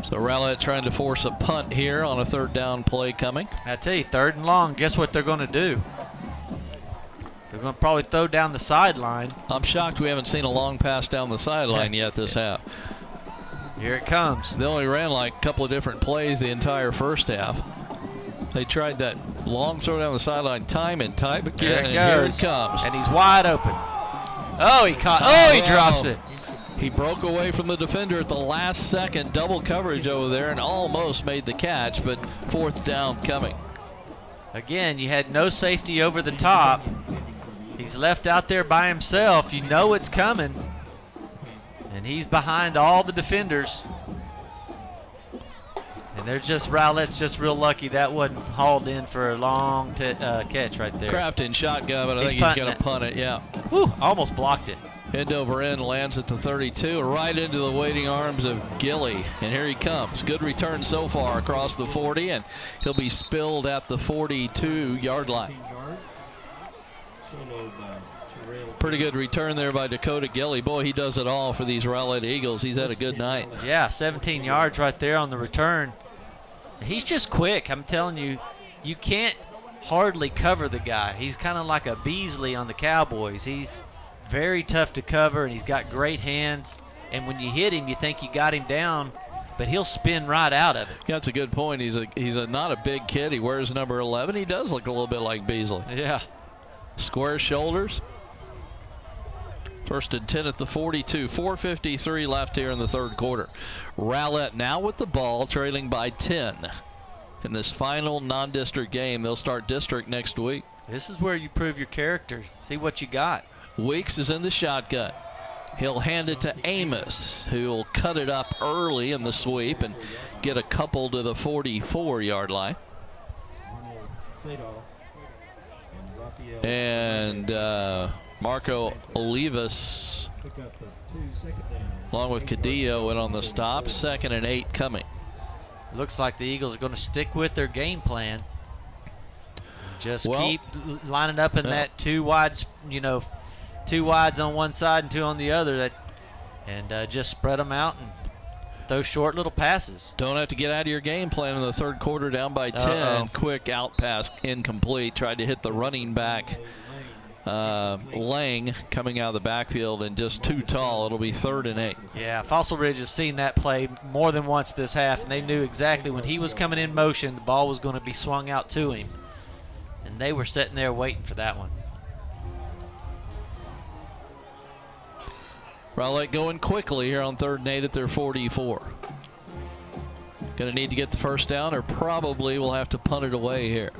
So Rowlett trying to force a punt here on a 3rd down play coming. I tell you, 3rd and long, guess what they're going to do? They're going to probably throw down the sideline. I'm shocked we haven't seen a long pass down the sideline yet this half. Here it comes. They only ran like a couple of different plays the entire first half. They tried that long throw down the sideline time and time again, and here it comes. And he's wide open. Oh, he caught. Oh, he drops it. He broke away from the defender at the last second, double coverage over there, and almost made the catch, but 4th down coming. Again, you had no safety over the top. He's left out there by himself. You know it's coming. And he's behind all the defenders. And they're just, Rowlett's just real lucky that wasn't hauled in for a long catch right there. Kraft in shotgun, but I think he's going to punt it, yeah. Whew, almost blocked it. End over end, lands at the 32, right into the waiting arms of Gilly. And here he comes. Good return so far across the 40, and he'll be spilled at the 42-yard line. Pretty good return there by Dakota Gilly. Boy, he does it all for these Rowlett Eagles. He's had a good night. Yeah, 17 yards right there on the return. He's just quick. I'm telling you, you can't hardly cover the guy. He's kind of like a Beasley on the Cowboys. He's very tough to cover, and he's got great hands. And when you hit him, you think you got him down, but he'll spin right out of it. Yeah, that's a good point. He's not a big kid. He wears number 11. He does look a little bit like Beasley. Yeah. Square shoulders. 1st and 10 at the 42. 4:53 left here in the 3rd quarter. Rowlett now with the ball, trailing by 10. In this final non-district game, they'll start district next week. This is where you prove your character. See what you got. Weeks is in the shotgun. He'll hand it to Amos, who will cut it up early in the sweep and get a couple to the 44-yard line. And Marco Olivas, along with Cadillo, went on the stop. 2nd and 8 coming. Looks like the Eagles are going to stick with their game plan. Just keep lining up in that 2 wides, 2 wides on one side and 2 on the other, and just spread them out and those short little passes. Don't have to get out of your game plan in the 3rd quarter, down by 10. Quick out pass, incomplete. Tried to hit the running back, Lang, coming out of the backfield, and just too tall. It'll be 3rd and 8. Yeah, Fossil Ridge has seen that play more than once this half, and they knew exactly when he was coming in motion, the ball was going to be swung out to him. And they were sitting there waiting for that one. Rowlett going quickly here on 3rd and 8 at their 44. Going to need to get the 1st down, or probably will have to punt it away here.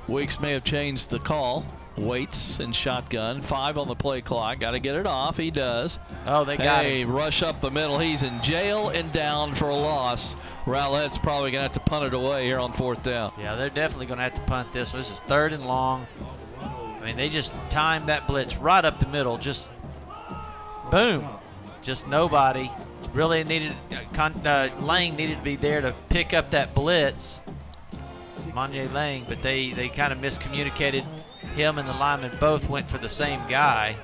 Weeks may have changed the call. Waits in shotgun. 5 on the play clock. Got to get it off. He does. Oh, they got him. Rush up the middle. He's in jail and down for a loss. Rowlett's probably going to have to punt it away here on 4th down. Yeah, they're definitely going to have to punt this one. This is 3rd and long. I mean, they just timed that blitz right up the middle. Just boom. Just nobody. Really needed, Lang needed to be there to pick up that blitz. Monye Lang, but they kind of miscommunicated. Him and the lineman both went for the same guy.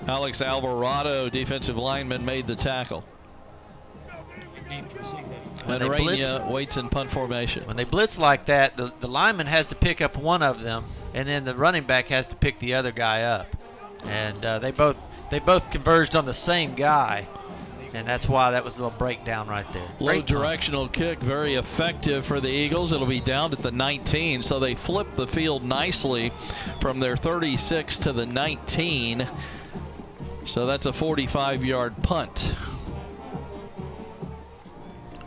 Alex Alvarado, defensive lineman, made the tackle. And Arena waits in punt formation. When they blitz like that, the lineman has to pick up one of them, and then the running back has to pick the other guy up. And they both converged on the same guy. And that's why that was a little breakdown right there. Low directional kick, very effective for the Eagles. It'll be down at the 19, so they flip the field nicely from their 36 to the 19. So that's a 45-yard punt.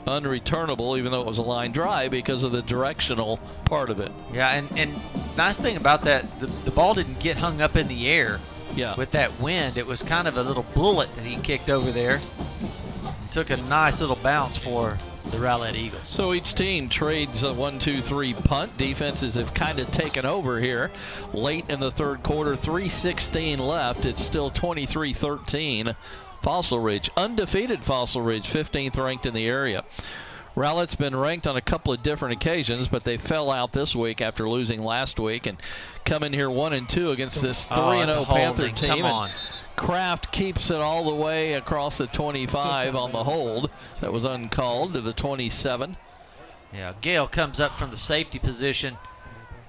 Unreturnable, even though it was a line drive, because of the directional part of it. Yeah, and nice thing about that, the ball didn't get hung up in the air. Yeah. With that wind, it was kind of a little bullet that he kicked over there. Took a nice little bounce for the Rowlett Eagles. So each team trades a 1-2-3 punt. Defenses have kind of taken over here. Late in the 3rd quarter, 3:16 left. It's still 23-13. Fossil Ridge, undefeated Fossil Ridge, 15th ranked in the area. Rowlett's been ranked on a couple of different occasions, but they fell out this week after losing last week and come in here 1-2 against this 3-0 Panther team. Come on. Kraft keeps it all the way across the 25 on the hold. That was uncalled to the 27. Yeah, Gale comes up from the safety position,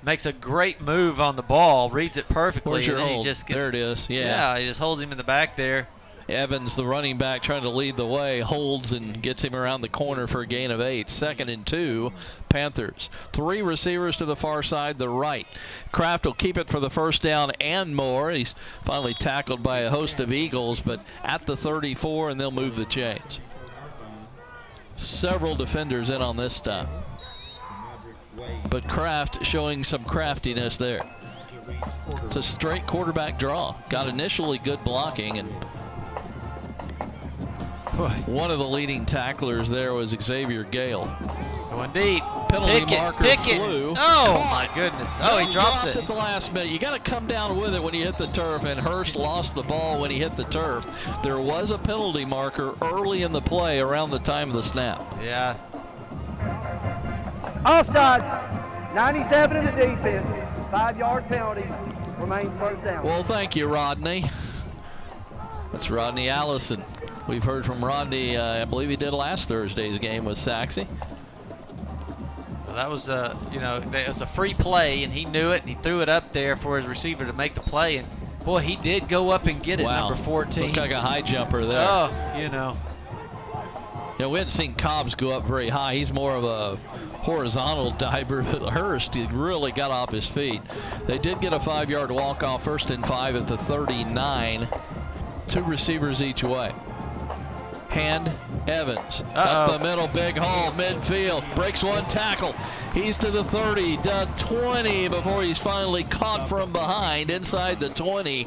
makes a great move on the ball, reads it perfectly. Where's your and then hold? He just gets, there it is. Yeah, he just holds him in the back there. Evans, the running back, trying to lead the way, holds and gets him around the corner for a gain of 8. 2nd and 2, Panthers. 3 receivers to the far side, the right. Kraft will keep it for the first down and more. He's finally tackled by a host of Eagles, but at the 34, and they'll move the chains. Several defenders in on this stop, but Kraft showing some craftiness there. It's a straight quarterback draw. Got initially good blocking, and one of the leading tacklers there was Xavier Gale. Going deep. Penalty marker flew. Oh, my goodness. Oh, he drops it. At the last minute. You got to come down with it when you hit the turf, and Hurst lost the ball when he hit the turf. There was a penalty marker early in the play around the time of the snap. Yeah. Offside. 97 in the defense. 5-yard penalty. Remains first down. Well, thank you, Rodney. That's Rodney Allison. We've heard from Rodney, I believe he did last Thursday's game with Saxey. Well, that was it was a free play, and he knew it, and he threw it up there for his receiver to make the play. And boy, he did go up and get it. Wow. Number 14. Looked like a high jumper there. Oh, We hadn't seen Cobbs go up very high. He's more of a horizontal diver. Hurst really got off his feet. They did get a 5-yard walk-off, 1st and 5 at the 39. 2 receivers each way. Hand, Evans. Up the middle, big hole, midfield. Breaks 1 tackle. He's to the 30, done 20 before he's finally caught from behind inside the 20.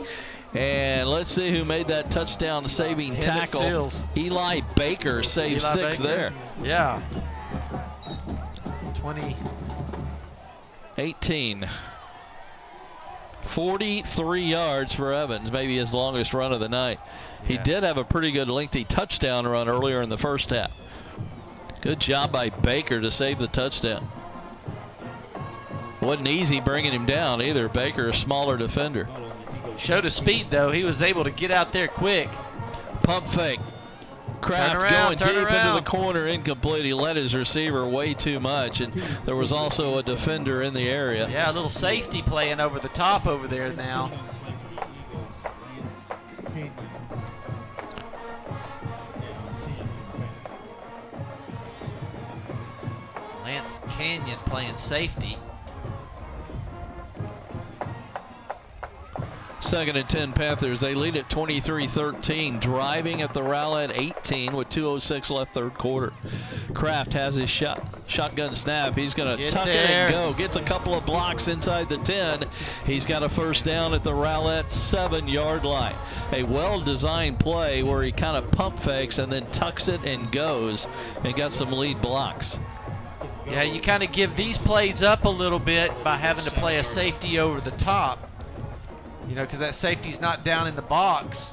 And let's see who made that touchdown-saving tackle. Seals. Eli Baker saved 6 there. Yeah. 18. 43 yards for Evans, maybe his longest run of the night. He did have a pretty good lengthy touchdown run earlier in the first half. Good job by Baker to save the touchdown. Wasn't easy bringing him down either. Baker, a smaller defender. Showed his speed, though. He was able to get out there quick. Pump fake. Kraft going deep into the corner, incomplete. He led his receiver way too much, and there was also a defender in the area. Yeah, a little safety playing over the top over there now. Lance Canyon playing safety. 2nd and 10 Panthers. They lead at 23-13, driving at the Rowlett 18 with 2:06 left, 3rd quarter. Kraft has his shotgun snap. He's going to tuck it and go. Gets a couple of blocks inside the 10. He's got a 1st down at the Rowlett 7-yard line. A well-designed play where he kind of pump fakes and then tucks it and goes, and got some lead blocks. Yeah, you kind of give these plays up a little bit by having to play a safety over the top. Because that safety's not down in the box.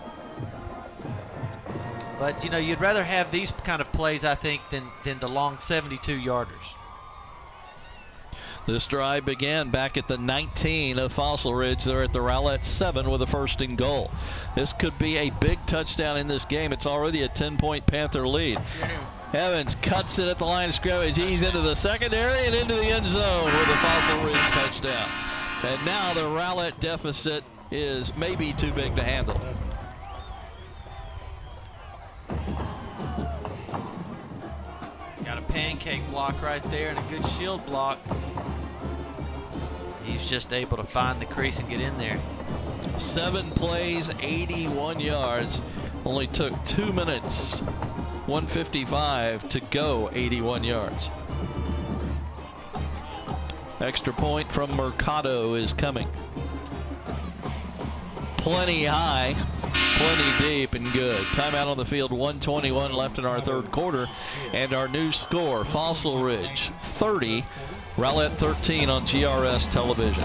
But, you'd rather have these kind of plays, I think, than the long 72-yarders. This drive began back at the 19 of Fossil Ridge. They're at the Rowlett 7 with a 1st and goal. This could be a big touchdown in this game. It's already a 10-point Panther lead. Evans cuts it at the line of scrimmage. He's into the secondary and into the end zone with a Fossil Ridge touchdown. And now the Rowlett deficit is maybe too big to handle. Got a pancake block right there and a good shield block. He's just able to find the crease and get in there. 7 plays, 81 yards. Only took 2 minutes, 1:55 to go 81 yards. Extra point from Mercado is coming. Plenty high, plenty deep, and good. Timeout on the field, 1:21 left in our 3rd quarter. And our new score, Fossil Ridge 30, Rowlett 13 on GRS television.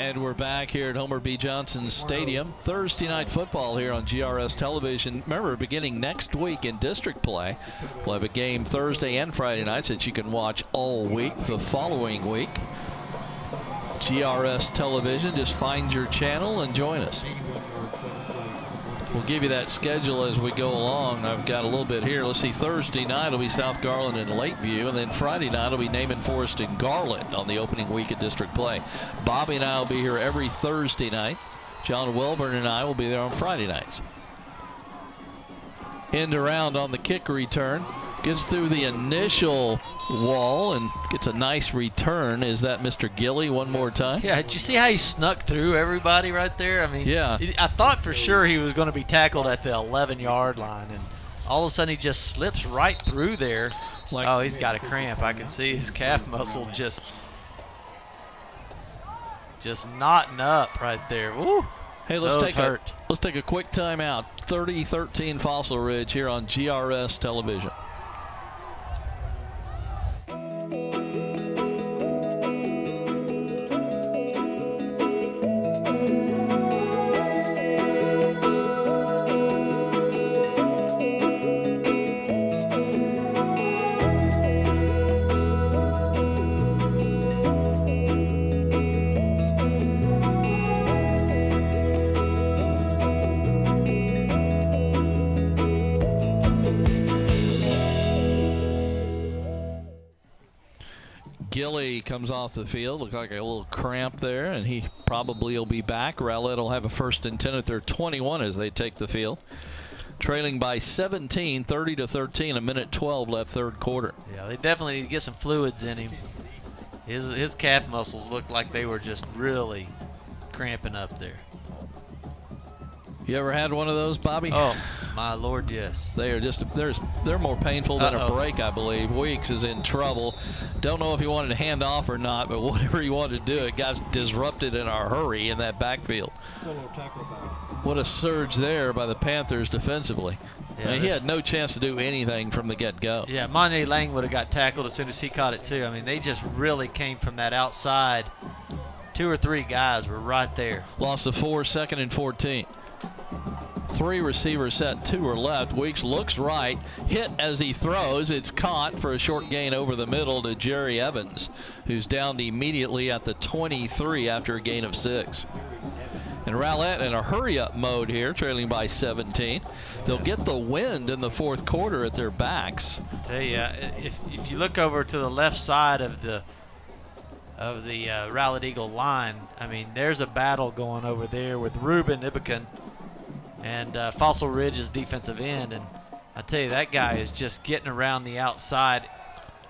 And we're back here at Homer B. Johnson Stadium. Thursday night football here on GRS television. Remember, beginning next week in district play, we'll have a game Thursday and Friday nights that you can watch all week. The following week, GRS television, just find your channel and join us. We'll give you that schedule as we go along. I've got a little bit here. Let's see, Thursday night will be South Garland and Lakeview, and then Friday night will be Naaman Forest and Garland on the opening week of district play. Bobby and I will be here every Thursday night. John Welborn and I will be there on Friday nights. End around on the kick return. Gets through the initial wall and gets a nice return. Is that Mr. Gilly one more time? Yeah, did you see how he snuck through everybody right there? I mean, yeah. I thought for sure he was going to be tackled at the 11-yard line, and all of a sudden he just slips right through there. Like, oh, he's got a cramp. I can see his calf muscle just knotting up right there. Woo. Hey, let's take a quick timeout. 30-13 Fossil Ridge here on GRS television. Gilly comes off the field. Looked like a little cramp there, and he probably will be back. Rowlett will have a 1st and 10 at their 21 as they take the field. Trailing by 17, 30-13, a minute 12 left third quarter. Yeah, they definitely need to get some fluids in him. His calf muscles looked like they were just really cramping up there. You ever had one of those, Bobby? Oh, my Lord, yes. They are they're more painful than a break, I believe. Weeks is in trouble. Don't know if he wanted to hand off or not, but whatever he wanted to do, it got disrupted in a hurry in that backfield. What a surge there by the Panthers defensively. Yeah, I mean, he had no chance to do anything from the get-go. Yeah, Monte Lang would have got tackled as soon as he caught it, too. I mean, they just really came from that outside. 2 or 3 guys were right there. Loss of 4, 2nd and 14. 3 receivers set, 2 are left. Weeks looks right, hit as he throws. It's caught for a short gain over the middle to Jerry Evans, who's downed immediately at the 23 after a gain of 6. And Rowlett in a hurry-up mode here, trailing by 17. They'll get the wind in the 4th quarter at their backs. I tell you, if you look over to the left side of the Rowlett Eagle line, I mean, there's a battle going over there with Ruben Ibekin and Fossil Ridge's defensive end, and I tell you, that guy is just getting around the outside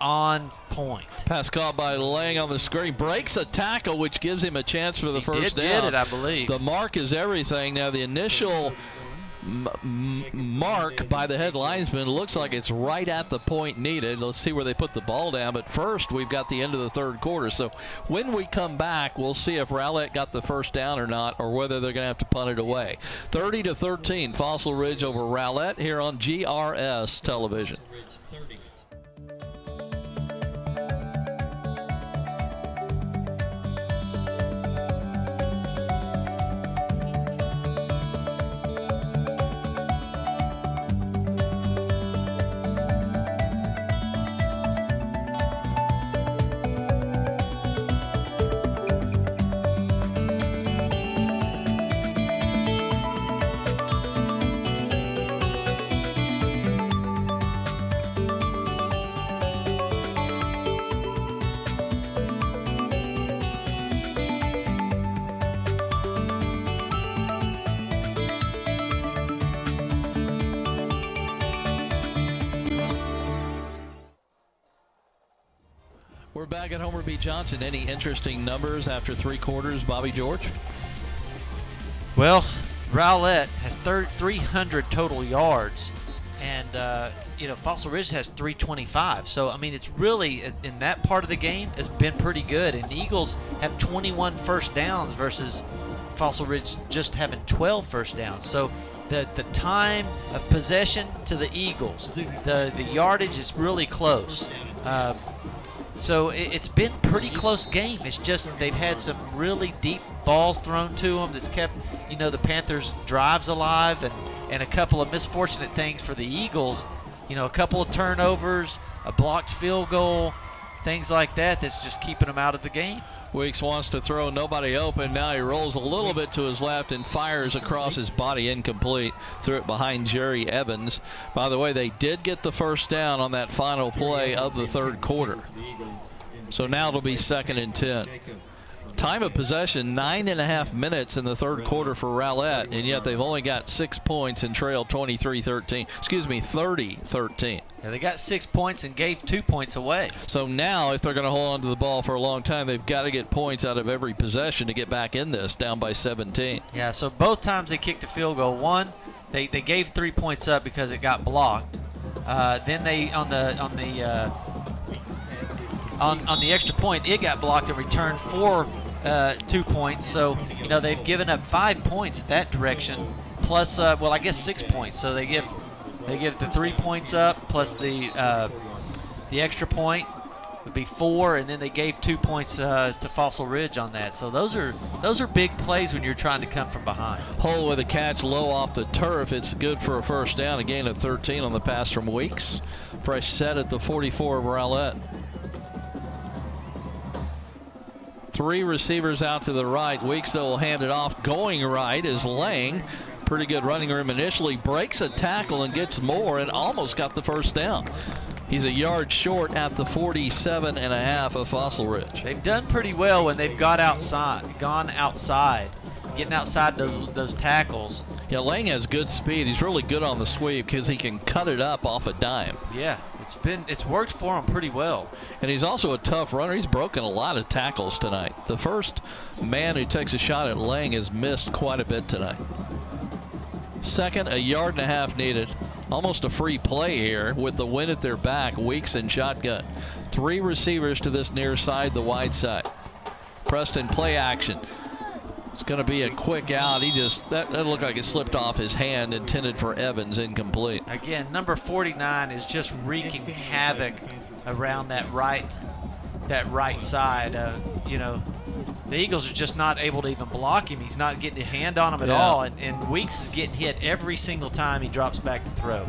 on point. Pass caught by Lang on the screen, breaks a tackle, which gives him a chance for the first down. He did get it, I believe. The mark is everything. Now, the initial mark by the head linesman looks like it's right at the point needed. Let's see where they put the ball down. But first, we've got the end of the 3rd quarter. So when we come back, we'll see if Rowlett got the first down or not, or whether they're going to have to punt it away. 30-13, Fossil Ridge over Rowlett here on GRS television. We're back at Homer B. Johnson. Any interesting numbers after 3 quarters, Bobby George? Well, Rowlett has 300 total yards, and Fossil Ridge has 325. So I mean, it's really in that part of the game has been pretty good. And the Eagles have 21 first downs versus Fossil Ridge just having 12 first downs. So the time of possession to the Eagles, the yardage is really close. So it's been pretty close game. It's just they've had some really deep balls thrown to them that's kept, the Panthers' drives alive, and a couple of misfortunate things for the Eagles. A couple of turnovers, a blocked field goal, things like that that's just keeping them out of the game. Weeks wants to throw, nobody open. Now he rolls a little bit to his left and fires across his body, incomplete. Threw it behind Jerry Evans. By the way, they did get the first down on that final play of the third quarter. So now it'll be 2nd and 10. Time of possession, 9.5 minutes in the third quarter for Rowlett, and yet they've only got 6 points and trailed 30-13. Yeah, they got 6 points and gave 2 points away. So now if they're going to hold on to the ball for a long time, they've got to get points out of every possession to get back in this, down by 17. Yeah, so both times they kicked a field goal. One, they gave 3 points up because it got blocked. Then they on the extra point, it got blocked and returned for 2 points. So they've given up 5 points that direction, plus I guess 6 points. So they give the 3 points up plus the extra point would be 4, and then they gave 2 points to Fossil Ridge on that. So those are big plays when you're trying to come from behind. Hull with a catch low off the turf. It's good for a first down, a gain of 13 on the pass from Weeks. Fresh set at the 44 of Rowlett. 3 receivers out to the right. Weeks will hand it off. Going right is Lang. Pretty good running room initially. Breaks a tackle and gets more and almost got the first down. He's a yard short at the 47.5 of Fossil Ridge. They've done pretty well when they've gone outside, getting outside those tackles. Yeah, Lang has good speed. He's really good on the sweep because he can cut it up off a dime. Yeah, it's worked for him pretty well. And he's also a tough runner. He's broken a lot of tackles tonight. The first man who takes a shot at Lang has missed quite a bit tonight. 2nd, a yard and a half needed. Almost a free play here with the wind at their back. Weeks in shotgun. 3 receivers to this near side, the wide side. Preston play action. It's going to be a quick out. That looked like it slipped off his hand, intended for Evans, incomplete. Again, number 49 is just wreaking havoc around that right side. The Eagles are just not able to even block him. He's not getting a hand on him at all, and Weeks is getting hit every single time he drops back to throw.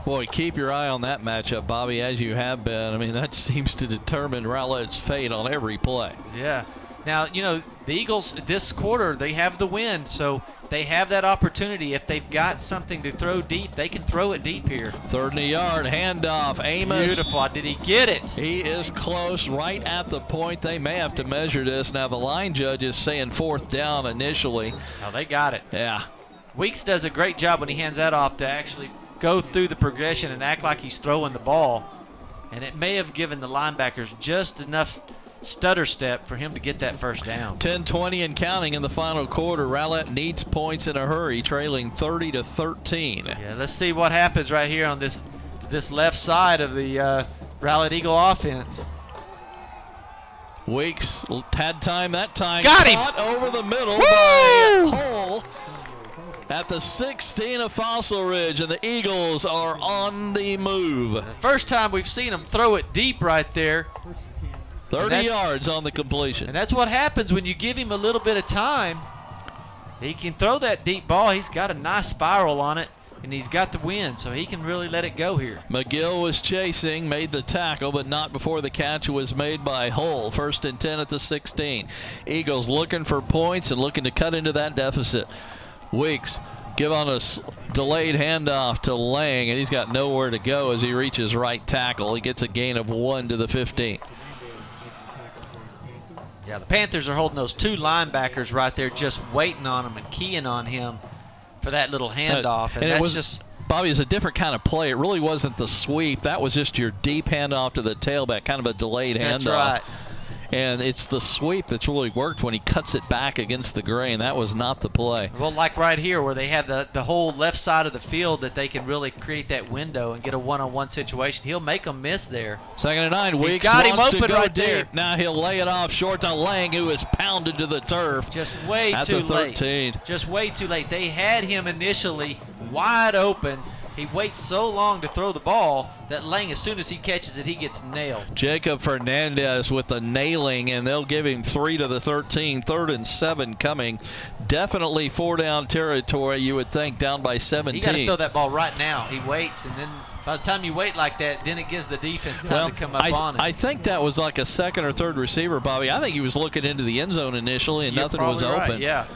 Boy, keep your eye on that matchup, Bobby, as you have been. I mean, that seems to determine Rowlett's fate on every play. Yeah. Now, the Eagles this quarter, they have the win, so they have that opportunity. If they've got something to throw deep, they can throw it deep here. 3rd and a yard, handoff, Amos. Beautiful. Did he get it? He is close, right at the point. They may have to measure this. Now, the line judge is saying 4th down initially. Oh, they got it. Yeah. Weeks does a great job when he hands that off to actually go through the progression and act like he's throwing the ball. And it may have given the linebackers just enough stutter step for him to get that first down. 10-20 and counting in the final quarter. Rowlett needs points in a hurry, trailing 30-13. Yeah, let's see what happens right here on this left side of the Rowlett Eagle offense. Weeks had time that time. Got him! Caught over the middle by Hull at the 16 of Fossil Ridge, and the Eagles are on the move. The first time we've seen him throw it deep right there. 30 yards on the completion. And that's what happens when you give him a little bit of time. He can throw that deep ball. He's got a nice spiral on it, and he's got the wind, so he can really let it go here. McGill was chasing, made the tackle, but not before the catch was made by Hull. 1st and 10 at the 16. Eagles looking for points and looking to cut into that deficit. Weeks give on a delayed handoff to Lang, and he's got nowhere to go as he reaches right tackle. He gets a gain of 1 to the 15. Yeah, the Panthers are holding those 2 linebackers right there, just waiting on him and keying on him for that little handoff. And that's just Bobby, is a different kind of play. It really wasn't the sweep. That was just your deep handoff to the tailback, kind of a delayed handoff. That's right. And it's the sweep that's really worked when he cuts it back against the grain. That was not the play. Well, like right here where they have the whole left side of the field that they can really create that window and get a one-on-one situation. He'll make them miss there. 2nd and 9. Weeks got him wants open to go right deep. there. Now he'll lay it off short to Lang, who is pounded to the turf. Just way at too the 13. late. Just way too late. They had him initially wide open, He waits so long to throw the ball that Lang, as soon as he catches it, he gets nailed. Jacob Fernandez with the nailing, and they'll give him 3 to the 13. 3rd and 7 coming. Definitely 4-down territory, you would think, down by 17. You got to throw that ball right now. He waits, and then by the time you wait like that, then it gives the defense time to come up on it. I think that was like a 2nd or 3rd receiver, Bobby. I think he was looking into the end zone initially, and nothing was right, open. Yeah.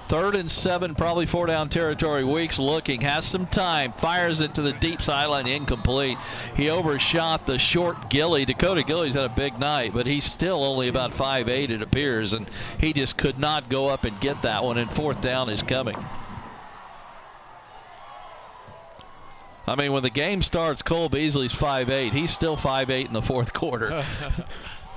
3rd and 7, probably 4-down territory. Weeks looking, has some time, fires it to the deep sideline, incomplete. He overshot the short Gilly. Dakota Gilly's had a big night, but he's still only about 5'8", it appears, and he just could not go up and get that one, and 4th down is coming. I mean, when the game starts, Cole Beasley's 5'8". He's still 5'8" in the 4th quarter.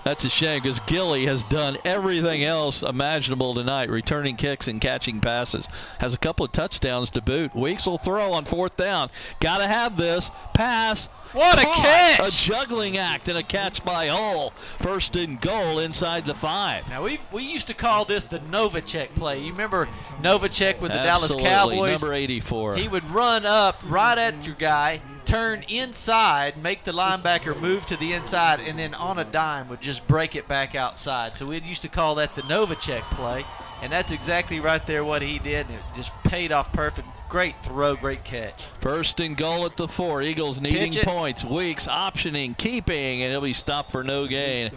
That's a shame because Gilly has done everything else imaginable tonight, returning kicks and catching passes. Has a couple of touchdowns to boot. Weeks will throw on 4th down. Got to have this. Pass. What a catch! A juggling act and a catch by Hull. 1st and goal inside the 5. Now, we used to call this the Novacek play. You remember Novacek with the Absolutely. Dallas Cowboys? Number 84. He would run up right at your guy, turn inside, make the linebacker move to the inside, and then on a dime would just break it back outside. So we used to call that the Novacek play, and that's exactly right there what he did, and it just paid off perfect. Great throw, great catch. 1st and goal at the 4. Eagles needing points. Weeks optioning, keeping, and he'll be stopped for no gain.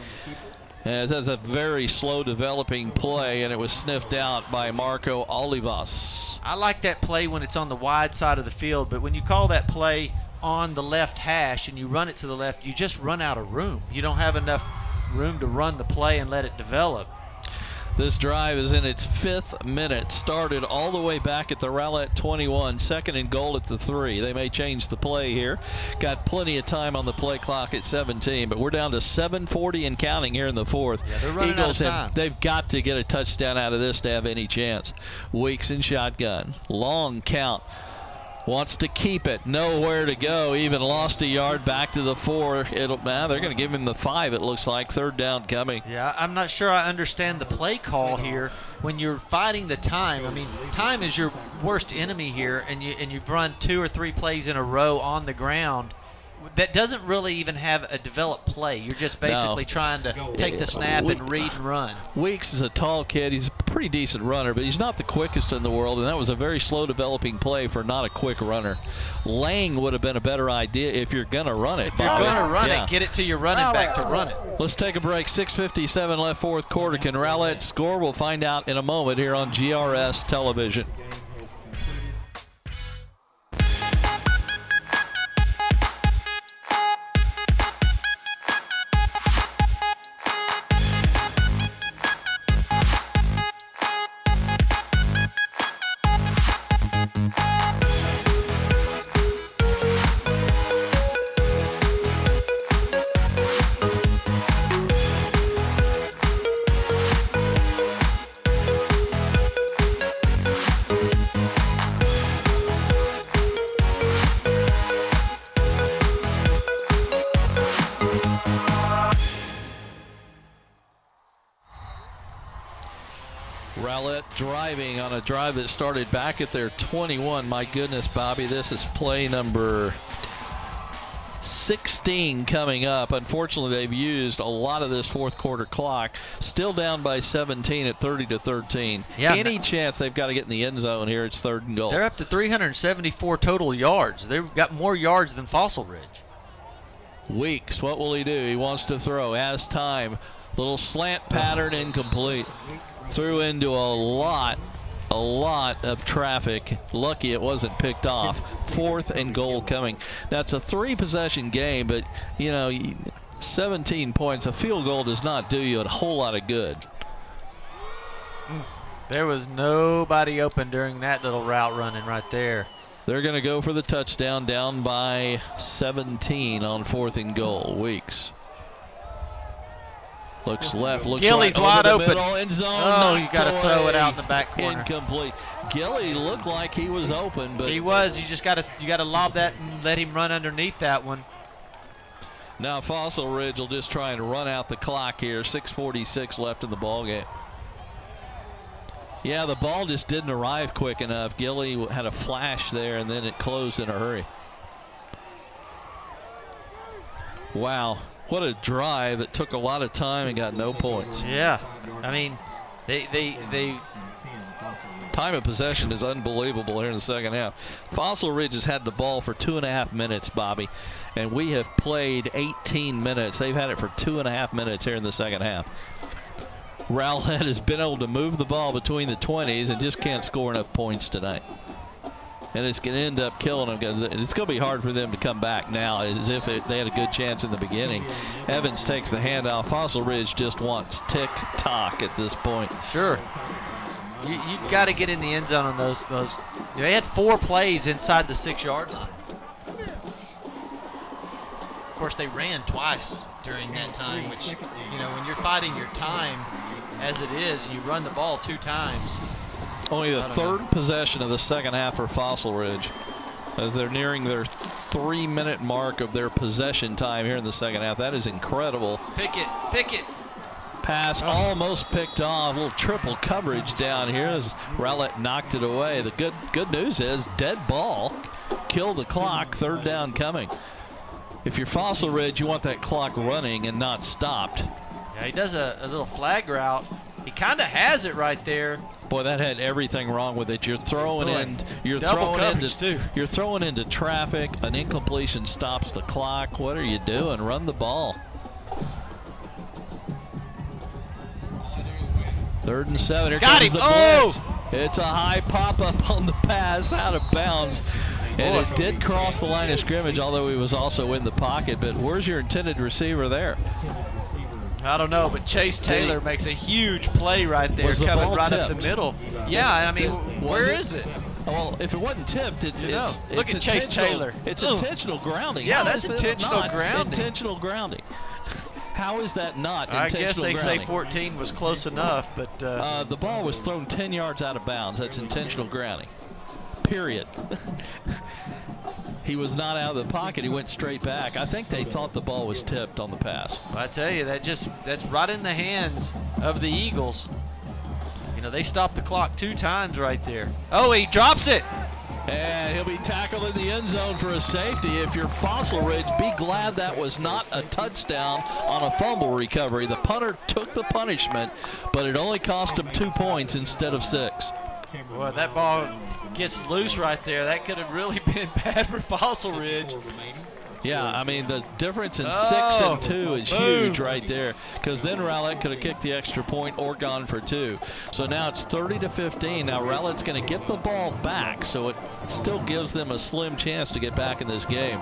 As that's a very slow developing play, and it was sniffed out by Marco Olivas. I like that play when it's on the wide side of the field, but when you call that play on the left hash and you run it to the left, you just run out of room. You don't have enough room to run the play and let it develop. This drive is in its 5th minute. Started all the way back at the Rowlett 21. 2nd and goal at the 3. They may change the play here. Got plenty of time on the play clock at 17, but we're down to 7:40 and counting here in the 4th. Yeah, they're running Eagles out of time. They've got to get a touchdown out of this to have any chance. Weeks in shotgun. Long count. Wants to keep it. Nowhere to go. Even lost a yard back to the 4. They're going to give him the 5, it looks like. 3rd down coming. Yeah, I'm not sure I understand the play call here. When you're fighting the time, I mean, time is your worst enemy here, and you've run 2 or 3 plays in a row on the ground. That doesn't really even have a developed play. You're just basically trying to take the snap and read and run. Weeks is a tall kid. He's a pretty decent runner, but he's not the quickest in the world, and that was a very slow developing play for not a quick runner. Lang would have been a better idea if you're going to run it. If you're going to run it, get it to your running back to run it. Let's take a break. 6:57 left, 4th quarter. Can Rowlett score? We'll find out in a moment here on GRS Television. Rowlett driving on a drive that started back at their 21. My goodness, Bobby, this is play number 16 coming up. Unfortunately, they've used a lot of this 4th quarter clock. Still down by 17 at 30-13. Yeah, Any chance they've got to get in the end zone here, it's 3rd and goal. They're up to 374 total yards. They've got more yards than Fossil Ridge. Weeks, what will he do? He wants to throw, has time. Little slant pattern, incomplete. Threw into a lot of traffic. Lucky it wasn't picked off. 4th and goal coming. Now it's a 3-possession game, but 17 points. A field goal does not do you a whole lot of good. There was nobody open during that little route running right there. They're going to go for the touchdown, down by 17 on 4th and goal. Weeks. Looks left, looks Gilly's right, wide over the open. Middle, end zone, Oh, you got to knocked throw away. it out in the back corner. Incomplete. Gilly looked like he was open, but He was. You just got to lob that and let him run underneath that one. now Fossil Ridge will just try and run out the clock here. 6:46 left in the ball game. Yeah, the ball just didn't arrive quick enough. Gilly had a flash there, and then it closed in a hurry. Wow, what a drive that took a lot of time and got no points. Yeah, I mean, they time of possession is unbelievable here in the second half. Fossil Ridge has had the ball for 2.5 minutes, Bobby, and we have played 18 minutes. They've had it for 2.5 minutes here in the second half. Rowlett has been able to move the ball between the 20s and just can't score enough points tonight. And it's going to end up killing them. It's going to be hard for them to come back now, as if they had a good chance in the beginning. Evans takes the handoff. Fossil Ridge just wants tick-tock at this point. Sure. You've got to get in the end zone on those. They had 4 plays inside the 6-yard line. Of course, they ran twice during that time, which, you know, when you're fighting your time as it is, and you run the ball 2 times. Only the third possession of the second half for Fossil Ridge, as they're nearing their 3-minute mark of their possession time here in the second half. That is incredible. Pick it. Pass almost picked off. A little triple coverage down here as Rowlett knocked it away. The good news is dead ball. Kill the clock. 3rd down coming. If you're Fossil Ridge, you want that clock running and not stopped. Yeah, he does a little flag route. He kind of has it right there. Boy, that had everything wrong with it. You're throwing you're throwing into traffic. An incompletion stops the clock. What are you doing? Run the ball. 3rd and 7. Here comes the blitz. It's a high pop-up on the pass out of bounds. And it did cross the line of scrimmage, although he was also in the pocket. But where's your intended receiver there? I don't know, but Chase Taylor makes a huge play right there, coming right up the middle. Yeah, I mean, where is it? Well, if it wasn't tipped, look at Chase Taylor. It's intentional grounding. Yeah, that's intentional grounding. Intentional grounding. How is that not intentional grounding? I guess they say 14 was close enough, but the ball was thrown 10 yards out of bounds. That's intentional grounding. Period. He was not out of the pocket. He went straight back. I think they thought the ball was tipped on the pass. I tell you, that's right in the hands of the Eagles. You know, they stopped the clock 2 times right there. Oh, he drops it. And he'll be tackled in the end zone for a safety. If you're Fossil Ridge, be glad that was not a touchdown on a fumble recovery. The punter took the punishment, but it only cost him 2 points instead of 6. Boy, that ball gets loose right there. That could have really been bad for Fossil Ridge. Yeah, I mean, the difference in 6 and 2 is huge right there, because then Rowlett could have kicked the extra point or gone for 2. So now it's 30-15. Now Rowlett's going to get the ball back, so it still gives them a slim chance to get back in this game.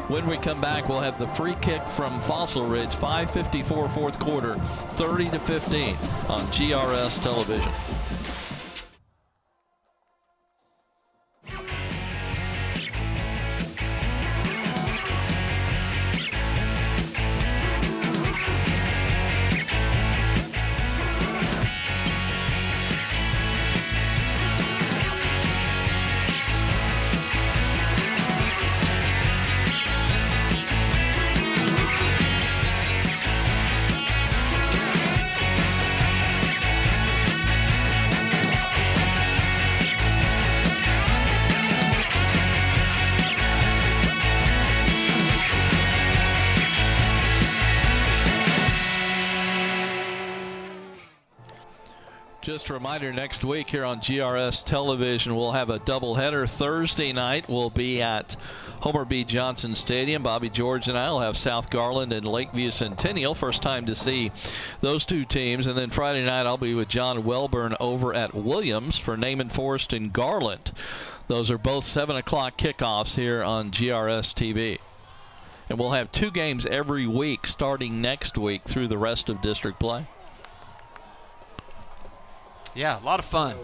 When we come back, we'll have the free kick from Fossil Ridge, 5:54 4th quarter, 30-15 on GRS television. Just a reminder, next week here on GRS television, we'll have a doubleheader. Thursday night we'll be at Homer B. Johnson Stadium. Bobby George and I will have South Garland and Lakeview Centennial. First time to see those 2 teams. And then Friday night I'll be with John Welburn over at Williams for Naaman Forest and Garland. Those are both 7 o'clock kickoffs here on GRS TV. And we'll have 2 games every week starting next week through the rest of district play. Yeah, a lot of fun.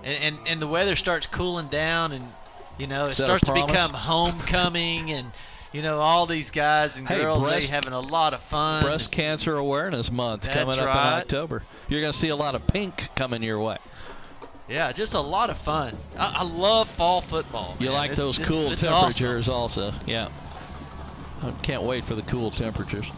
And the weather starts cooling down, and, you know, it starts to become homecoming, and, you know, all these guys and girls, they having a lot of fun. Breast Cancer Awareness Month coming up in October. You're going to see a lot of pink coming your way. Yeah, just a lot of fun. I love fall football. You like those cool temperatures also. Yeah. I can't wait for the cool temperatures.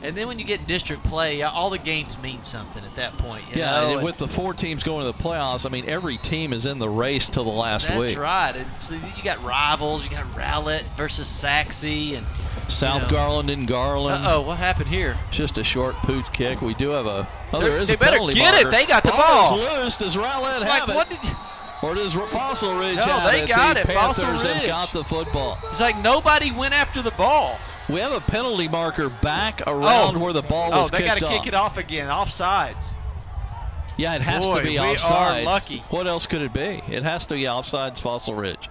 And then when you get district play, all the games mean something at that point. You Yeah, know? and with the 4 teams going to the playoffs, I mean, every team is in the race till the last week. That's right. And so you got rivals. You got Rowlett versus Saxe and South Garland and Garland. Uh-oh, what happened here? Just a short pooch kick. We do have a. Oh, there is They a better penalty get marker. it. They got the ball. Is loose. Does Rowlett It's have like, it? what did? Or does Fossil Ridge No, have they it? got the it. Fossil Panthers have Ridge. got the football. It's like nobody went after the ball. We have a penalty marker back around where the ball was they kicked got to off. kick it off again. Offsides. Yeah, it has Boy, to be we offsides. are lucky. What else could it be? It has to be offsides, Fossil Ridge.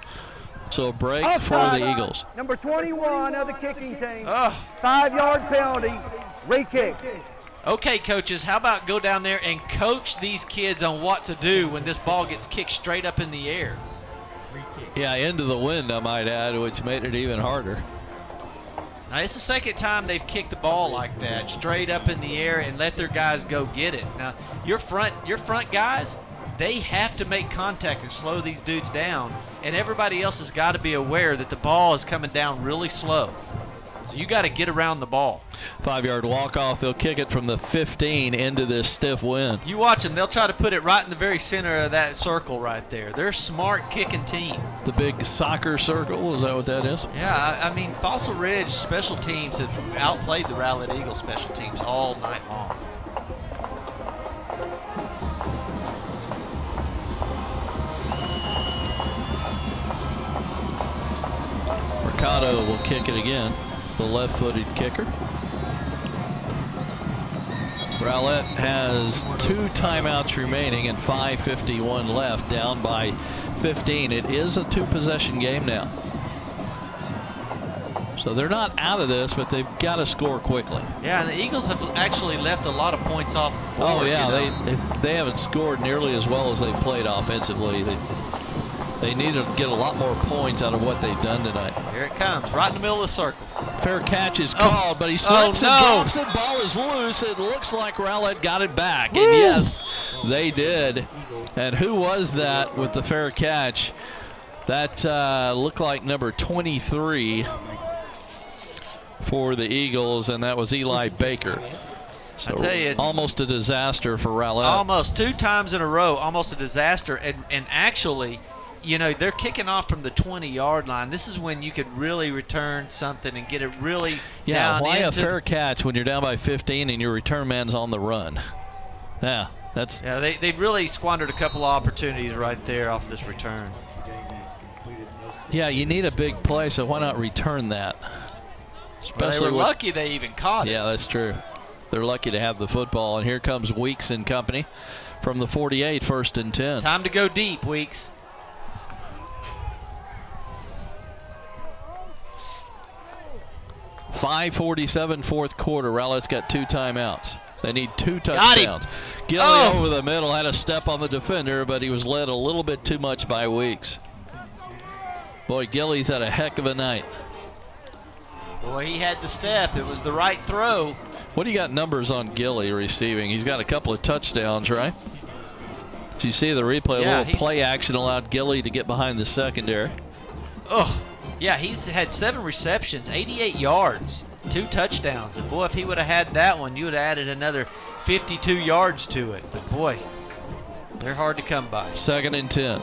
So a break Offside. for the Eagles. Number 21 of the kicking team. Ugh. 5-yard penalty. Re-kick. Okay, coaches, how about go down there and coach these kids on what to do when this ball gets kicked straight up in the air? Yeah, into the wind, I might add, which made it even harder. Now, it's the second time they've kicked the ball like that, straight up in the air and let their guys go get it. Now, your front guys, they have to make contact and slow these dudes down, and everybody else has got to be aware that the ball is coming down really slow. So you got to get around the ball. 5-yard walk-off. They'll kick it from the 15 into this stiff wind. You watch them. They'll try to put it right in the very center of that circle right there. They're a smart kicking team. The big soccer circle, is that what that is? Yeah, I mean, Fossil Ridge special teams have outplayed the Rowlett Eagles special teams all night long. Mercado will kick it again, the left-footed kicker. Rowlett has 2 timeouts remaining and 5:51 left, down by 15. It is a 2-possession game now. So they're not out of this, but they've got to score quickly. Yeah, and the Eagles have actually left a lot of points off the board. Oh, yeah, you know? they haven't scored nearly as well as they played offensively. They need to get a lot more points out of what they've done tonight. Here it comes, right in the middle of the circle. Fair catch is called, but he slips and drops it. Ball is loose. It looks like Rowlett got it back. Woo! And yes, they did. And who was that with the fair catch? That looked like number 23 for the Eagles, and that was Eli Baker. So I tell you, it's almost a disaster for Rowlett. almost 2 times in a row, almost a disaster. And actually, you know, they're kicking off from the 20-yard line. This is when you could really return something and get it really down why into a fair catch when you're down by 15 and your return man's on the run? Yeah, that's Yeah, they've really squandered a couple of opportunities right there off this return. yeah. You need a big play, so why not return that? Well, they were with- lucky they even caught it. Yeah, that's true. They're lucky to have the football, and here comes Weeks and company from the 48, 1st and 10. Time to go deep, Weeks. .547 fourth quarter. Rowlett's got 2 timeouts. They need 2 Got him. touchdowns. Gilly over the middle had a step on the defender, but he was led a little bit too much by Weeks. Boy, Gilly's had a heck of a night. Boy, he had the step. It was the right throw. What do you got numbers on Gilly receiving? He's got a couple of touchdowns, right? Did you see the replay? Yeah, a little play action allowed Gilly to get behind the secondary. Oh, yeah, he's had 7 receptions, 88 yards, 2 touchdowns. And, boy, if he would have had that one, you would have added another 52 yards to it. But, boy, they're hard to come by. 2nd and 10.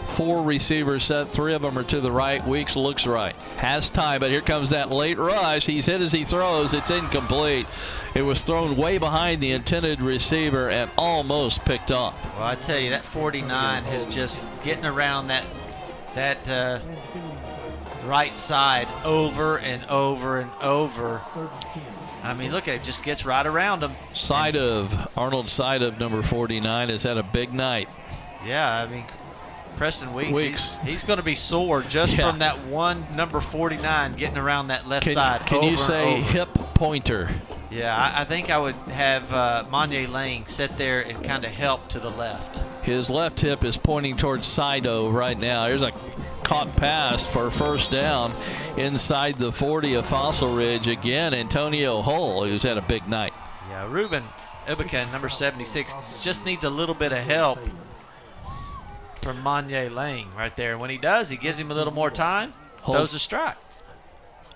4 receivers set. 3 of them are to the right. Weeks looks right. Has time, but here comes that late rush. He's hit as he throws. It's incomplete. It was thrown way behind the intended receiver and almost picked off. Well, I tell you, that 49 is just getting around that right side over and over and over. I mean, look at it. Just gets right around him. Arnold Side number 49 has had a big night. Yeah, I mean, Preston Weeks. He's going to be sore just Yeah. from that one number 49 getting around that left side. Can over you and say over. hip pointer? Yeah, I think I would have Monye Lang sit there and kind of help to the left. His left hip is pointing towards Sido right now. Here's a caught pass for 1st down inside the 40 of Fossil Ridge. Again, Antonio Hull, who's had a big night. Yeah, Ruben Ibuka, number 76, just needs a little bit of help from Monye Lang right there. And when he does, he gives him a little more time, throws a strike.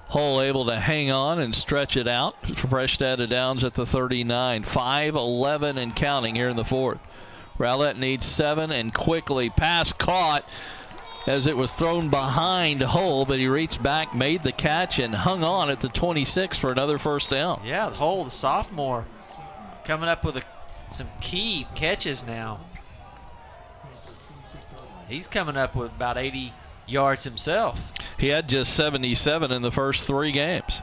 Hull able to hang on and stretch it out. Fresh out of downs at the 39. 5-11 and counting here in the fourth. Rowlett needs 7 and quickly. Pass caught as it was thrown behind Hull, but he reached back, made the catch, and hung on at the 26 for another first down. Yeah, Hull, the sophomore, coming up with some key catches now. He's coming up with about 80 yards himself. He had just 77 in the first 3 games.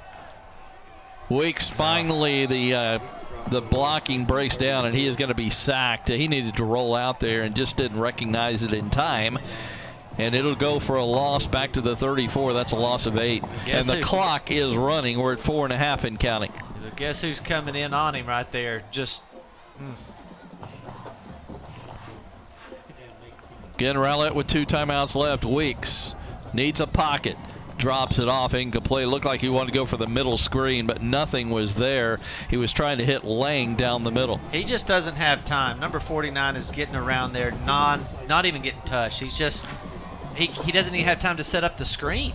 Weeks finally the blocking breaks down, and he is going to be sacked. He needed to roll out there and just didn't recognize it in time. And it'll go for a loss back to the 34. That's a loss of 8. And the clock is running. We're at 4.5 and counting. Guess who's coming in on him right there? Again, Rowlett with 2 timeouts left. Weeks needs a pocket. Drops it off, incomplete. Looked like he wanted to go for the middle screen, but nothing was there. He was trying to hit Lang down the middle. He just doesn't have time. Number 49 is getting around there, not even getting touched. He's just, he doesn't even have time to set up the screen.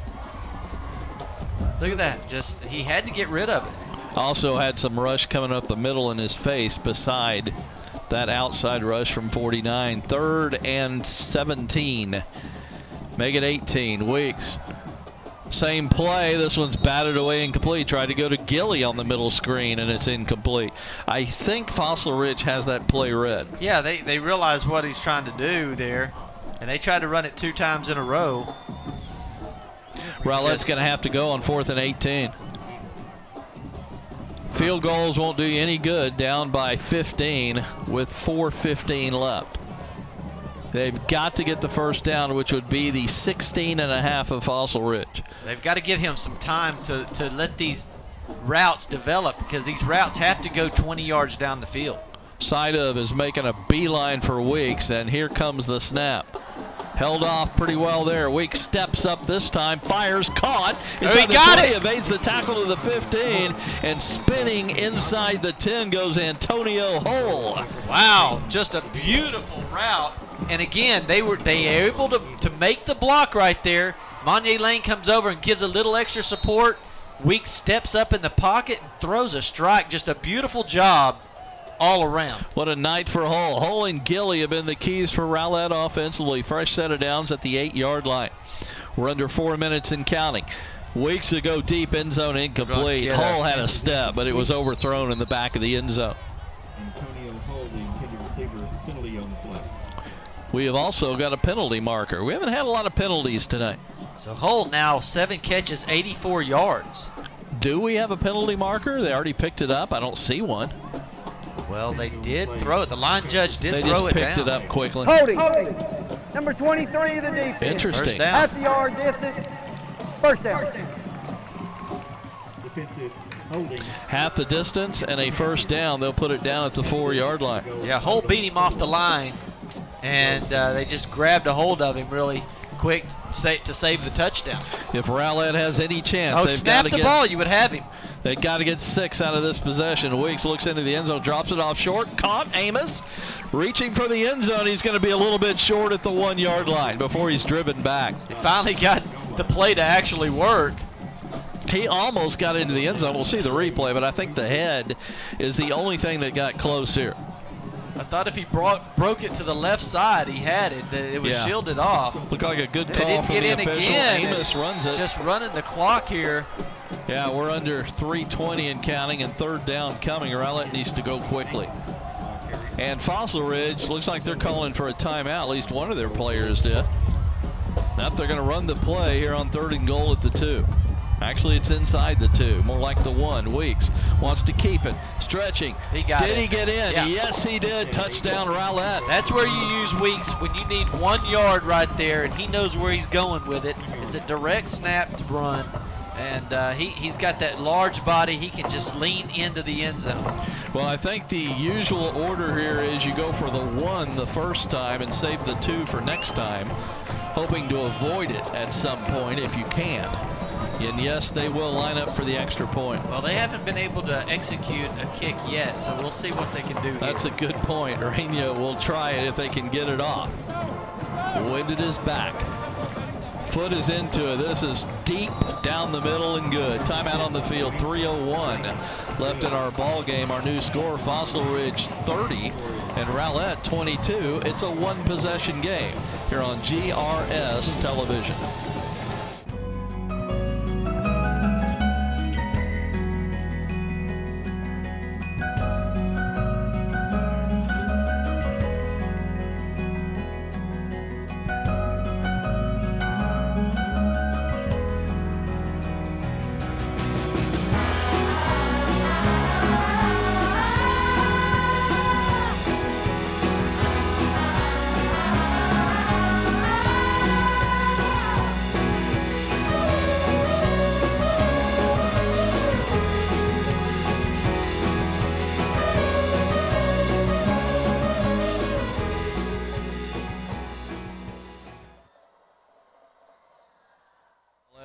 Look at that. Just, he had to get rid of it. Also had some rush coming up the middle in his face beside that outside rush from 49. 3rd and 17. Make it 18. Weeks. Same play. This one's batted away incomplete. Tried to go to Gilly on the middle screen, and it's incomplete. I think Fossil Ridge has that play read. Yeah, they realize what he's trying to do there, and they tried to run it 2 times in a row. Rowlett's going to have to go on 4th and 18. Field goals won't do you any good, down by 15 with 4:15 left. They've got to get the first down, which would be the 16.5 of Fossil Ridge. They've got to give him some time to let these routes develop, because these routes have to go 20 yards down the field. Side of is making a beeline for Weeks, and here comes the snap. Held off pretty well there. Weeks steps up this time, fires, caught. He got it. Evades the tackle to the 15, and spinning inside the 10 goes Antonio Hull. Wow, just a beautiful route. And again, they were able to make the block right there. Monye Lane comes over and gives a little extra support. Weeks steps up in the pocket and throws a strike. Just a beautiful job all around. What a night for Hull. Hull and Gilly have been the keys for Rowlett offensively. Fresh set of downs at the 8-yard line. We're under 4 minutes and counting. Weeks to go deep, end zone incomplete. Hull had a step, but it was overthrown in the back of the end zone. Antonio Hull, the intended receiver, penalty on the play. We have also got a penalty marker. We haven't had a lot of penalties tonight. So Hull now 7 catches, 84 yards. Do we have a penalty marker? They already picked it up. I don't see one. Well, they did throw it. The line judge did they throw just it picked down. it up quickly. Holding. Number 23 of the defense. Interesting. First down. Half the yard distance. First down. Defensive holding. Half the distance and a first down. They'll put it down at the 4-yard line. Yeah, Hull beat him off the line, and they just grabbed a hold of him really quick to save the touchdown. If Rowlett has any chance, they've snap got to the ball, you would have him. They've got to get 6 out of this possession. Weeks looks into the end zone, drops it off short. Caught Amos. Reaching for the end zone. He's going to be a little bit short at the 1-yard line before he's driven back. They finally got the play to actually work. He almost got into the end zone. We'll see the replay, but I think the head is the only thing that got close here. I thought if he broke it to the left side, he had it. It was shielded off. Looked like a good They call didn't from get the in official. again. Amos runs it. Just running the clock here. Yeah, we're under 3:20 and counting, and 3rd down coming. Rowlett needs to go quickly. And Fossil Ridge looks like they're calling for a timeout. At least one of their players did. Now they're going to run the play here on 3rd and goal at the 2. Actually, it's inside the 2, more like the 1. Weeks wants to keep it. Stretching. He got Did it. he get in? Yeah. Yes, he did. Touchdown, Rowlett. That's where you use Weeks when you need 1 yard right there, and he knows where he's going with it. It's a direct snap to run, and he's got that large body. He can just lean into the end zone. Well, I think the usual order here is you go for the 1 the first time and save the 2 for next time, hoping to avoid it at some point if you can. And yes, they will line up for the extra point. Well, they haven't been able to execute a kick yet, so we'll see what they can do here. That's a good point. Rainha will try it if they can get it off. Winded is back. foot is into it. This is deep down the middle and good. Timeout on the field, 3:01 left in our ball game. Our new score, Fossil Ridge 30 and Rowlett 22. It's a one-possession game here on GRS Television.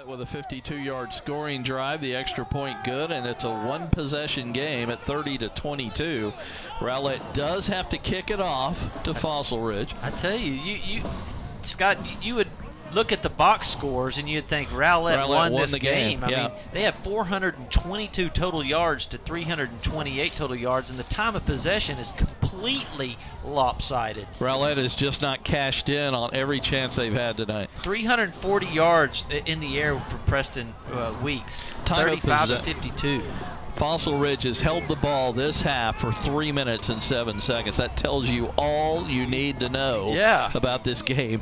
With a 52-yard scoring drive, the extra point good, and it's a one-possession game at 30-22. Rowlett does have to kick it off to Fossil Ridge. I tell you, Scott, you would look at the box scores and you'd think Rowlett won this the game. I mean, they have 422 total yards to 328 total yards, and the time of possession is completely lopsided. Rowlett has just not cashed in on every chance they've had tonight. 340 yards in the air for Preston Weeks, 35-52. Fossil Ridge has held the ball this half for 3 minutes and 7 seconds. That tells you all you need to know about this game.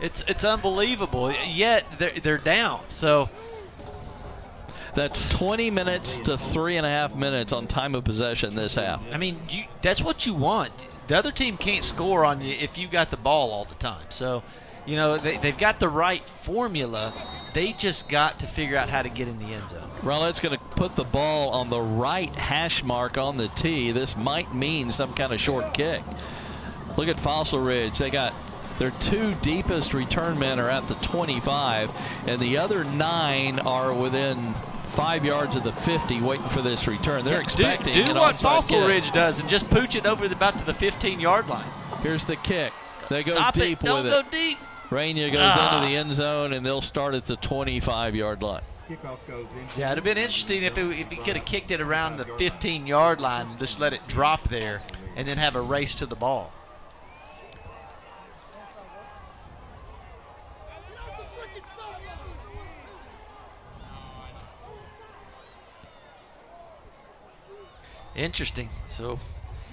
It's unbelievable. Yet they're down. So that's 20 minutes to 3.5 minutes on time of possession this half. I mean, that's what you want. The other team can't score on you if you got the ball all the time. So, you know, they've got the right formula. They just got to figure out how to get in the end zone. Rowlett's going to put the ball on the right hash mark on the tee. This might mean some kind of short kick. Look at Fossil Ridge. They got their two deepest return men are at the 25, and the other 9 are within 5 yards of the 50 waiting for this return. They're expecting do an what onside Fossil kick. Ridge does and just pooch it over about to the 15-yard line. Here's the kick. They go Stop deep it. Don't with go it. deep. Rainier goes into the end zone, and they'll start at the 25-yard line. Kickoff goes in. Yeah, it'd have been interesting if he could have kicked it around the 15-yard line and just let it drop there and then have a race to the ball. Interesting. So,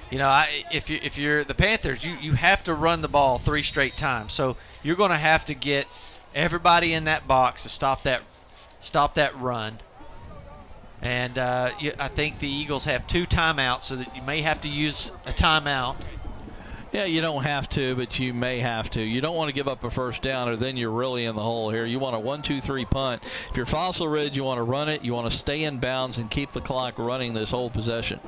you know, if you're the Panthers, you have to run the ball 3 straight times. So you're going to have to get everybody in that box to stop that run. And I think the Eagles have 2 timeouts, so that you may have to use a timeout. Yeah, you don't have to, but you may have to. You don't want to give up a first down, or then you're really in the hole here. You want a 1-2-3 punt. If you're Fossil Ridge, you want to run it. You want to stay in bounds and keep the clock running this whole possession.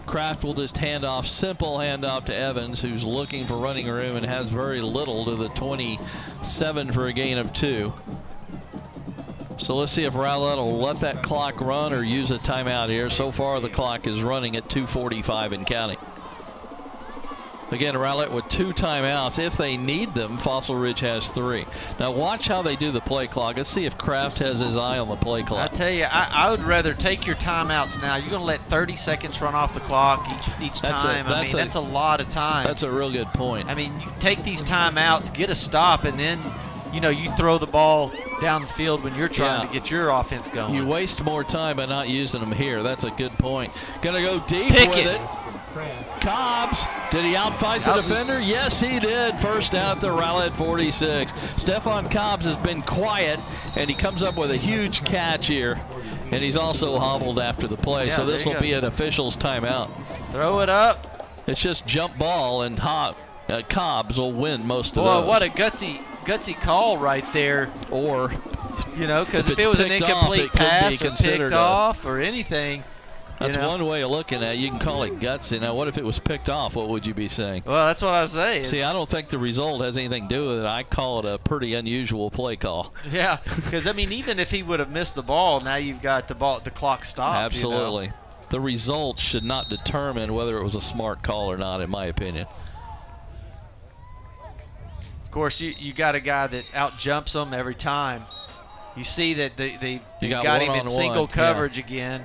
Kraft will just simple handoff to Evans, who's looking for running room and has very little, to the 27 for a gain of 2. So let's see if Rowlett will let that clock run or use a timeout here. So far, the clock is running at 2:45 and counting. Again, Rowlett with 2 timeouts. If they need them, Fossil Ridge has 3. Now watch how they do the play clock. Let's see if Kraft has his eye on the play clock. I tell you, I would rather take your timeouts now. You're going to let 30 seconds run off the clock each time. That's a lot of time. That's a real good point. I mean, you take these timeouts, get a stop, and then, you know, you throw the ball down the field when you're trying to get your offense going. You waste more time by not using them here. That's a good point. Going to go deep Pickett. with it. Cobbs, did he outfight the defender? Yes, he did. First down at the Rowlett 46. Stephon Cobbs has been quiet, and he comes up with a huge catch here, and he's also hobbled after the play. Yeah, so this will there you be an official's timeout. Throw it up. It's just jump ball, and Cobbs will win most of those. Boy, what a gutsy call right there. Or, you know, because if it's it was an picked incomplete off, it could be pass or considered picked off or anything. That's one way of looking at it. You can call it gutsy. Now, what if it was picked off? What would you be saying? Well, that's what I was saying. See, I don't think the result has anything to do with it. I call it a pretty unusual play call. Yeah, because, I mean, even if he would have missed the ball, now you've got the clock stopped. Absolutely. You know? The result should not determine whether it was a smart call or not, in my opinion. Of course, you got a guy that out jumps them every time. You see that they got him in single coverage again.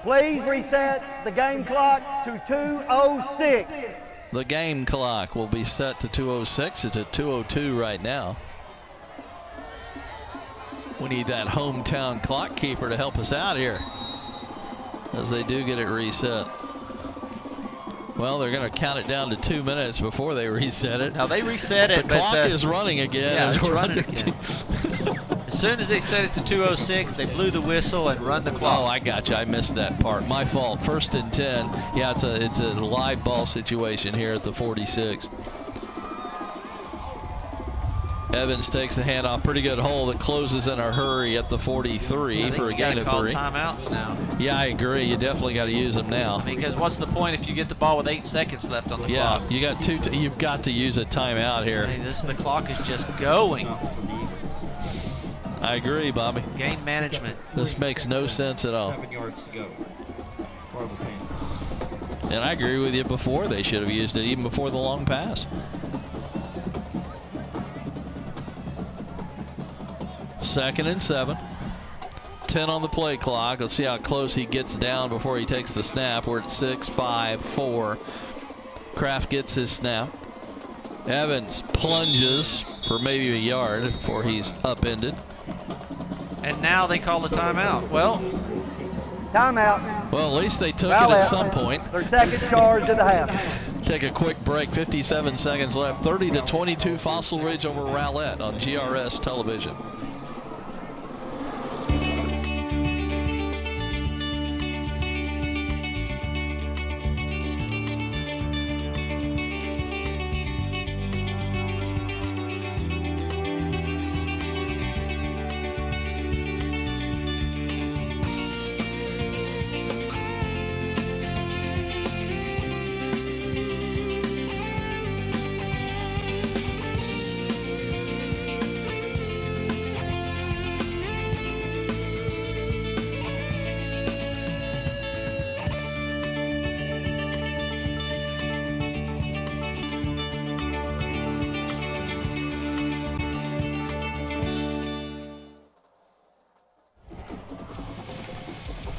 Please reset the game clock to 2:06. The game clock will be set to 2:06. It's at 2:02 right now. We need that hometown clock keeper to help us out here, as they do get it reset. Well, they're going to count it down to 2 minutes before they reset it. Now they reset it. The clock is running again. Yeah, it's running again. As soon as they set it to 2:06, they blew the whistle and run the clock. Oh, I got you. I missed that part. My fault. 1st and 10. Yeah, it's a live ball situation here at the 46. Evans takes the handoff. Pretty good hole that closes in a hurry at the 43 for a gain of 3. Timeouts now. Yeah, I agree. You definitely got to use them now. Because what's the point if you get the ball with 8 seconds left on the clock? Yeah, you got you've got to use a timeout here. Hey, the clock is just going. I agree, Bobby. Game management. This makes no sense at all. 7 yards to go for the Panthers. And I agree with you before. They should have used it even before the long pass. 2nd and 7. 10 on the play clock. Let's see how close he gets down before he takes the snap. We're at 6, 5, 4. Kraft gets his snap. Evans plunges for maybe a yard before he's upended. And now they call the timeout. Well, Timeout. Well, at least they took it at some point. Their second charge of the half. Take a quick break. 57 seconds left. 30-22 Fossil Ridge over Rowlett on GRS television.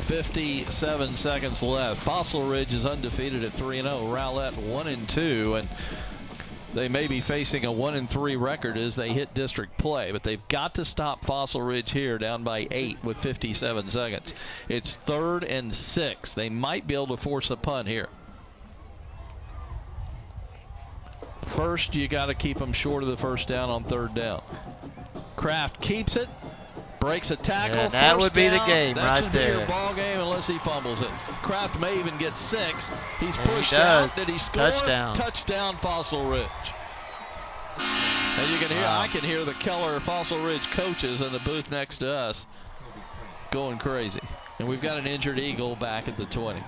.57 seconds left. Fossil Ridge is undefeated at 3-0. Rowlett 1-2, and they may be facing a 1-3 record as they hit district play, but they've got to stop Fossil Ridge here down by 8 with 57 seconds. It's 3rd and 6. They might be able to force a punt here. First, you got to keep them short of the first down on 3rd down. Kraft keeps it. Breaks a tackle. Yeah, that would be down. the game that right should there. Be your ball game unless he fumbles it. Kraft may even get 6. He's pushed he out. does. Did he score? Touchdown. Touchdown, Fossil Ridge. And you can hear, I can hear the Keller Fossil Ridge coaches in the booth next to us going crazy. And we've got an injured Eagle back at the 20.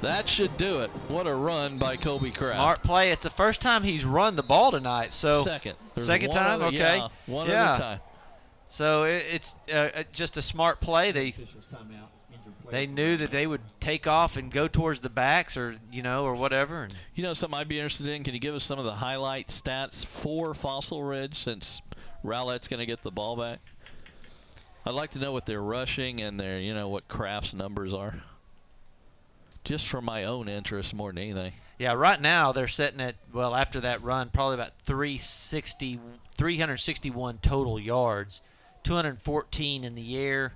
That should do it. What a run by Kobe Kraft. Smart play. It's the first time he's run the ball tonight. So Second. There's second one time? other, Okay. Yeah, one other time. So it's just a smart play. They knew that they would take off and go towards the backs, or or whatever. And you know, something I'd be interested in. Can you give us some of the highlight stats for Fossil Ridge, since Rowlett's going to get the ball back? I'd like to know what they're rushing and their, what Kraft's numbers are. Just for my own interest more than anything. Yeah, right now they're sitting at, well, after that run, probably about 361 total yards. 214 in the air.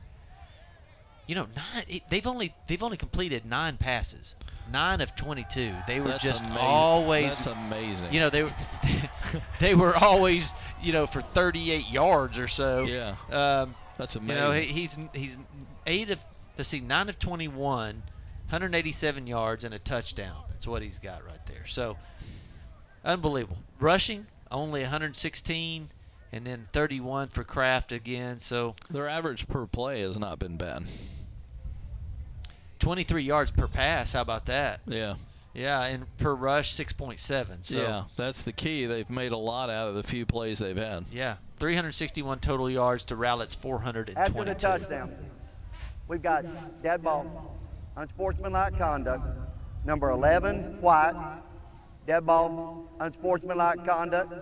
They've only completed 9 passes. 9 of 22. They were always. That's amazing. They were always for 38 yards or so. Yeah. That's amazing. He's 9 of 21, 187 yards and a touchdown. That's what he's got right there. So unbelievable. Rushing only 116. And then 31 for Kraft again. So their average per play has not been bad. 23 yards per pass. How about that? Yeah. Yeah, and per rush 6.7. So yeah, that's the key. They've made a lot out of the few plays they've had. Yeah, 361 total yards to Rowlett's 422. After the touchdown, we've got dead ball, unsportsmanlike conduct, number 11 White, dead ball, unsportsmanlike conduct.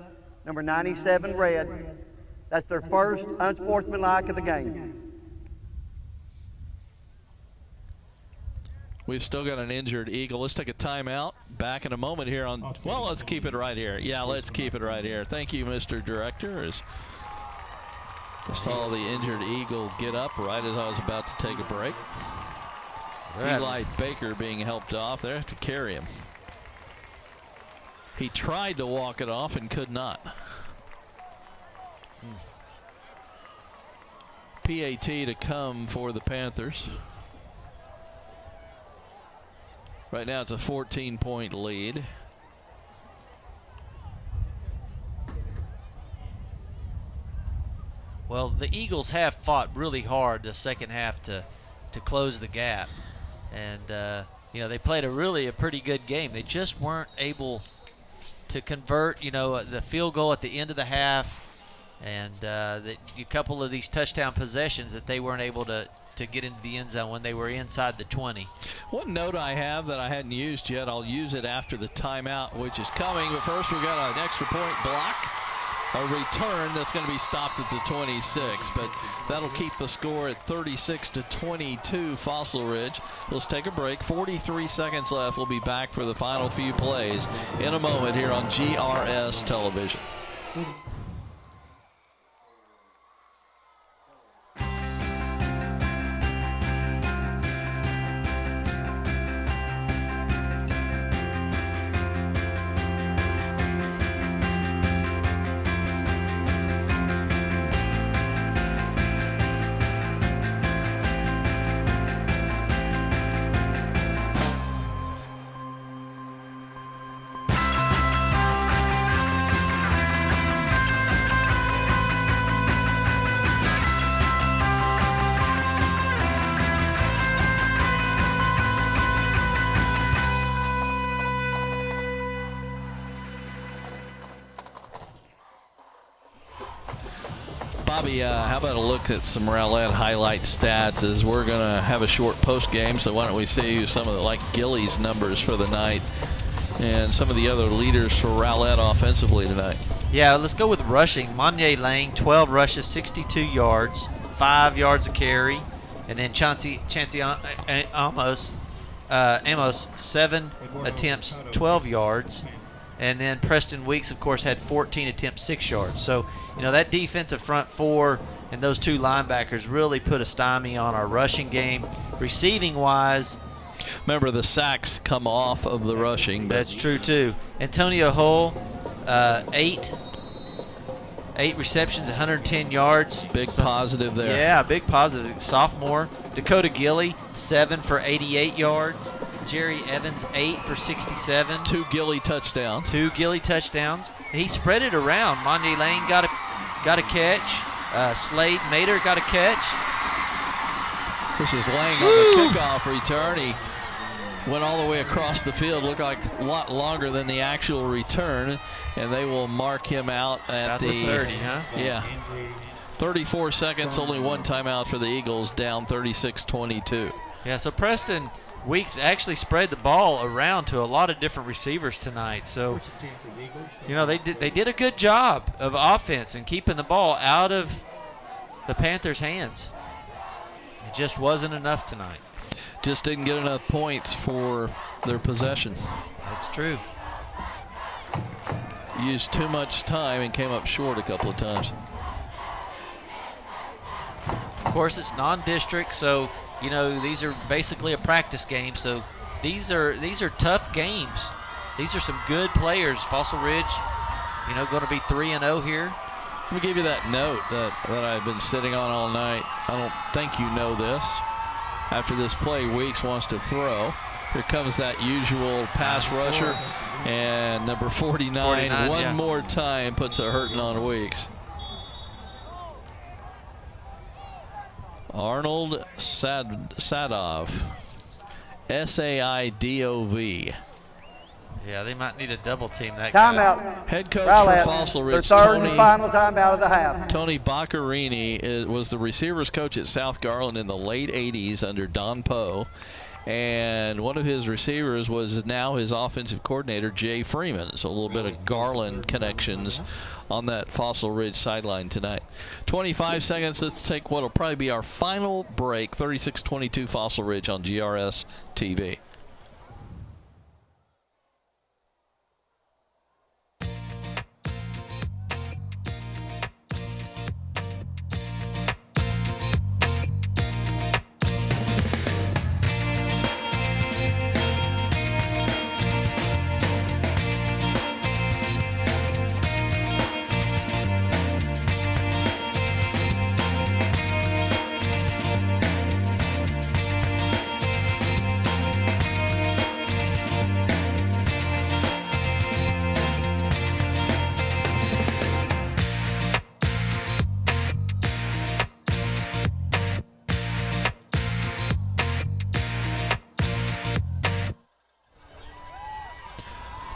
Number 97, red. That's their first unsportsmanlike of the game. We've still got an injured Eagle. Let's take a timeout. Back in a moment here on, well, let's keep it right here. Yeah, let's keep it right here. Thank you, Mr. Director. As I saw the injured Eagle get up right as I was about to take a break. Eli Baker being helped off there to carry him. He tried to walk it off and could not. PAT to come for the Panthers. Right now it's a 14-point lead. Well, the Eagles have fought really hard the second half to close the gap. And, you know, they played a pretty good game. They just weren't able to convert, you know, the field goal at the end of the half and a couple of these touchdown possessions that they weren't able to get into the end zone when they were inside the 20. One note I have that I hadn't used yet, I'll use it after the timeout, which is coming. But first, we've got an extra point block, a return that's going to be stopped at the 26. But that'll keep the score at 36-22, Fossil Ridge. Let's take a break. 43 seconds left. We'll be back for the final few plays in a moment here on GRS Television. Bobby, how about a look at some Rowlett highlight stats as we're going to have a short post game. So why don't we see some of the, like Gilly's numbers for the night and some of the other leaders for Rowlett offensively tonight. Yeah, let's go with rushing. Monye Lang, 12 rushes, 62 yards, 5 yards a carry. And then Chancey Amos, 7 attempts, 12 yards. And then Preston Weeks, of course, had 14 attempts, 6 yards. So, you know, that defensive front four and those two linebackers really put a stymie on our rushing game. Receiving-wise, remember the sacks come off of the rushing. That's true, too. Antonio Hull, 8 receptions, 110 yards. Big positive there. Yeah, big positive. Sophomore. Dakota Gilly, 7 for 88 yards. Jerry Evans, 8 for 67. 2 Gilly touchdowns. 2 Gilly touchdowns. He spread it around. Monye Lane got a catch. Slade Mater got a catch. This is Lang on the kickoff return. He went all the way across the field. Looked like a lot longer than the actual return, and they will mark him out at the 30, huh? Yeah. 34 seconds, only one timeout for the Eagles, down 36-22. Yeah, so Preston Weeks actually spread the ball around to a lot of different receivers tonight. So, you know, they did a good job of offense and keeping the ball out of the Panthers' hands. It just wasn't enough tonight. Just didn't get enough points for their possession. That's true. Used too much time and came up short a couple of times. Of course, it's non-district, so you know these are basically a practice game. So these are tough games. These are some good players. Fossil Ridge, you know, going to be 3-0 here. Let me give you that note that I've been sitting on all night. I don't think you know this. After this play, Weeks wants to throw. Here comes that usual pass rusher, and number 49 one more time puts a hurting on Weeks. Arnold Sadov, S-A-I-D-O-V. Yeah, they might need a double team that Timeout. guy. Head coach Rowlett, for Fossil their Ridge, third and final timeout of the half. Tony Boccarini was the receivers coach at South Garland in the late 80s under Don Poe. And one of his receivers was now his offensive coordinator, Jay Freeman. So a little bit of Garland connections on that Fossil Ridge sideline tonight. 25 seconds. Let's take what will probably be our final break. 36-22 Fossil Ridge on GRS TV.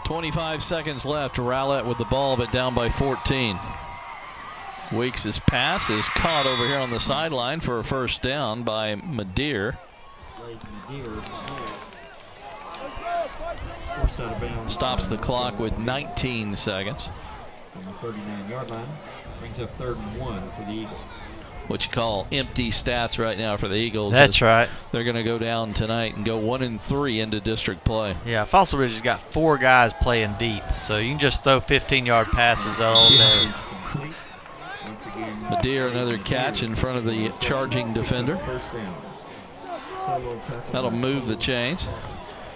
.25 seconds left. Rowlett with the ball, but down by 14. Weeks' pass is caught over here on the sideline for a first down by Madeir. Stops the clock with 19 seconds. From the 39-yard line, brings up 3rd and 1 for the Eagles. What you call empty stats right now for the Eagles. That's right. They're going to go down tonight and go 1-3 into district play. Yeah, Fossil Ridge has got 4 guys playing deep, so you can just throw 15-yard passes all day. Madeir, another catch in front of the charging defender. That'll move the chains.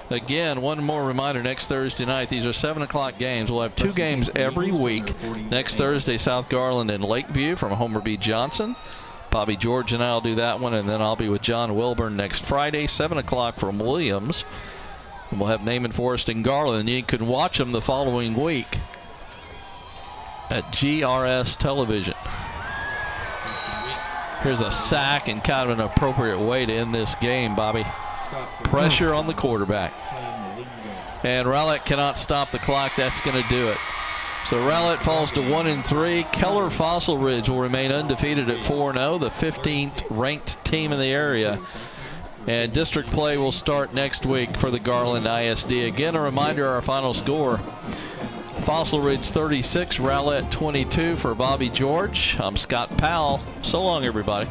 Again, one more reminder, next Thursday night, these are 7 o'clock games. We'll have 2 games every week. Next Thursday, South Garland and Lakeview from Homer B. Johnson. Bobby George and I will do that one, and then I'll be with John Wilburn next Friday, 7 o'clock from Williams. And we'll have Naaman Forest and Garland. You can watch them the following week at GRS Television. Here's a sack and kind of an appropriate way to end this game, Bobby. Pressure on the quarterback. And Rowlett cannot stop the clock. That's going to do it. So Rowlett falls to 1-3. Keller Fossil Ridge will remain undefeated at 4-0, the 15th ranked team in the area. And district play will start next week for the Garland ISD. Again, a reminder, our final score. Fossil Ridge 36, Rowlett 22 for Bobby George. I'm Scott Powell. So long, everybody.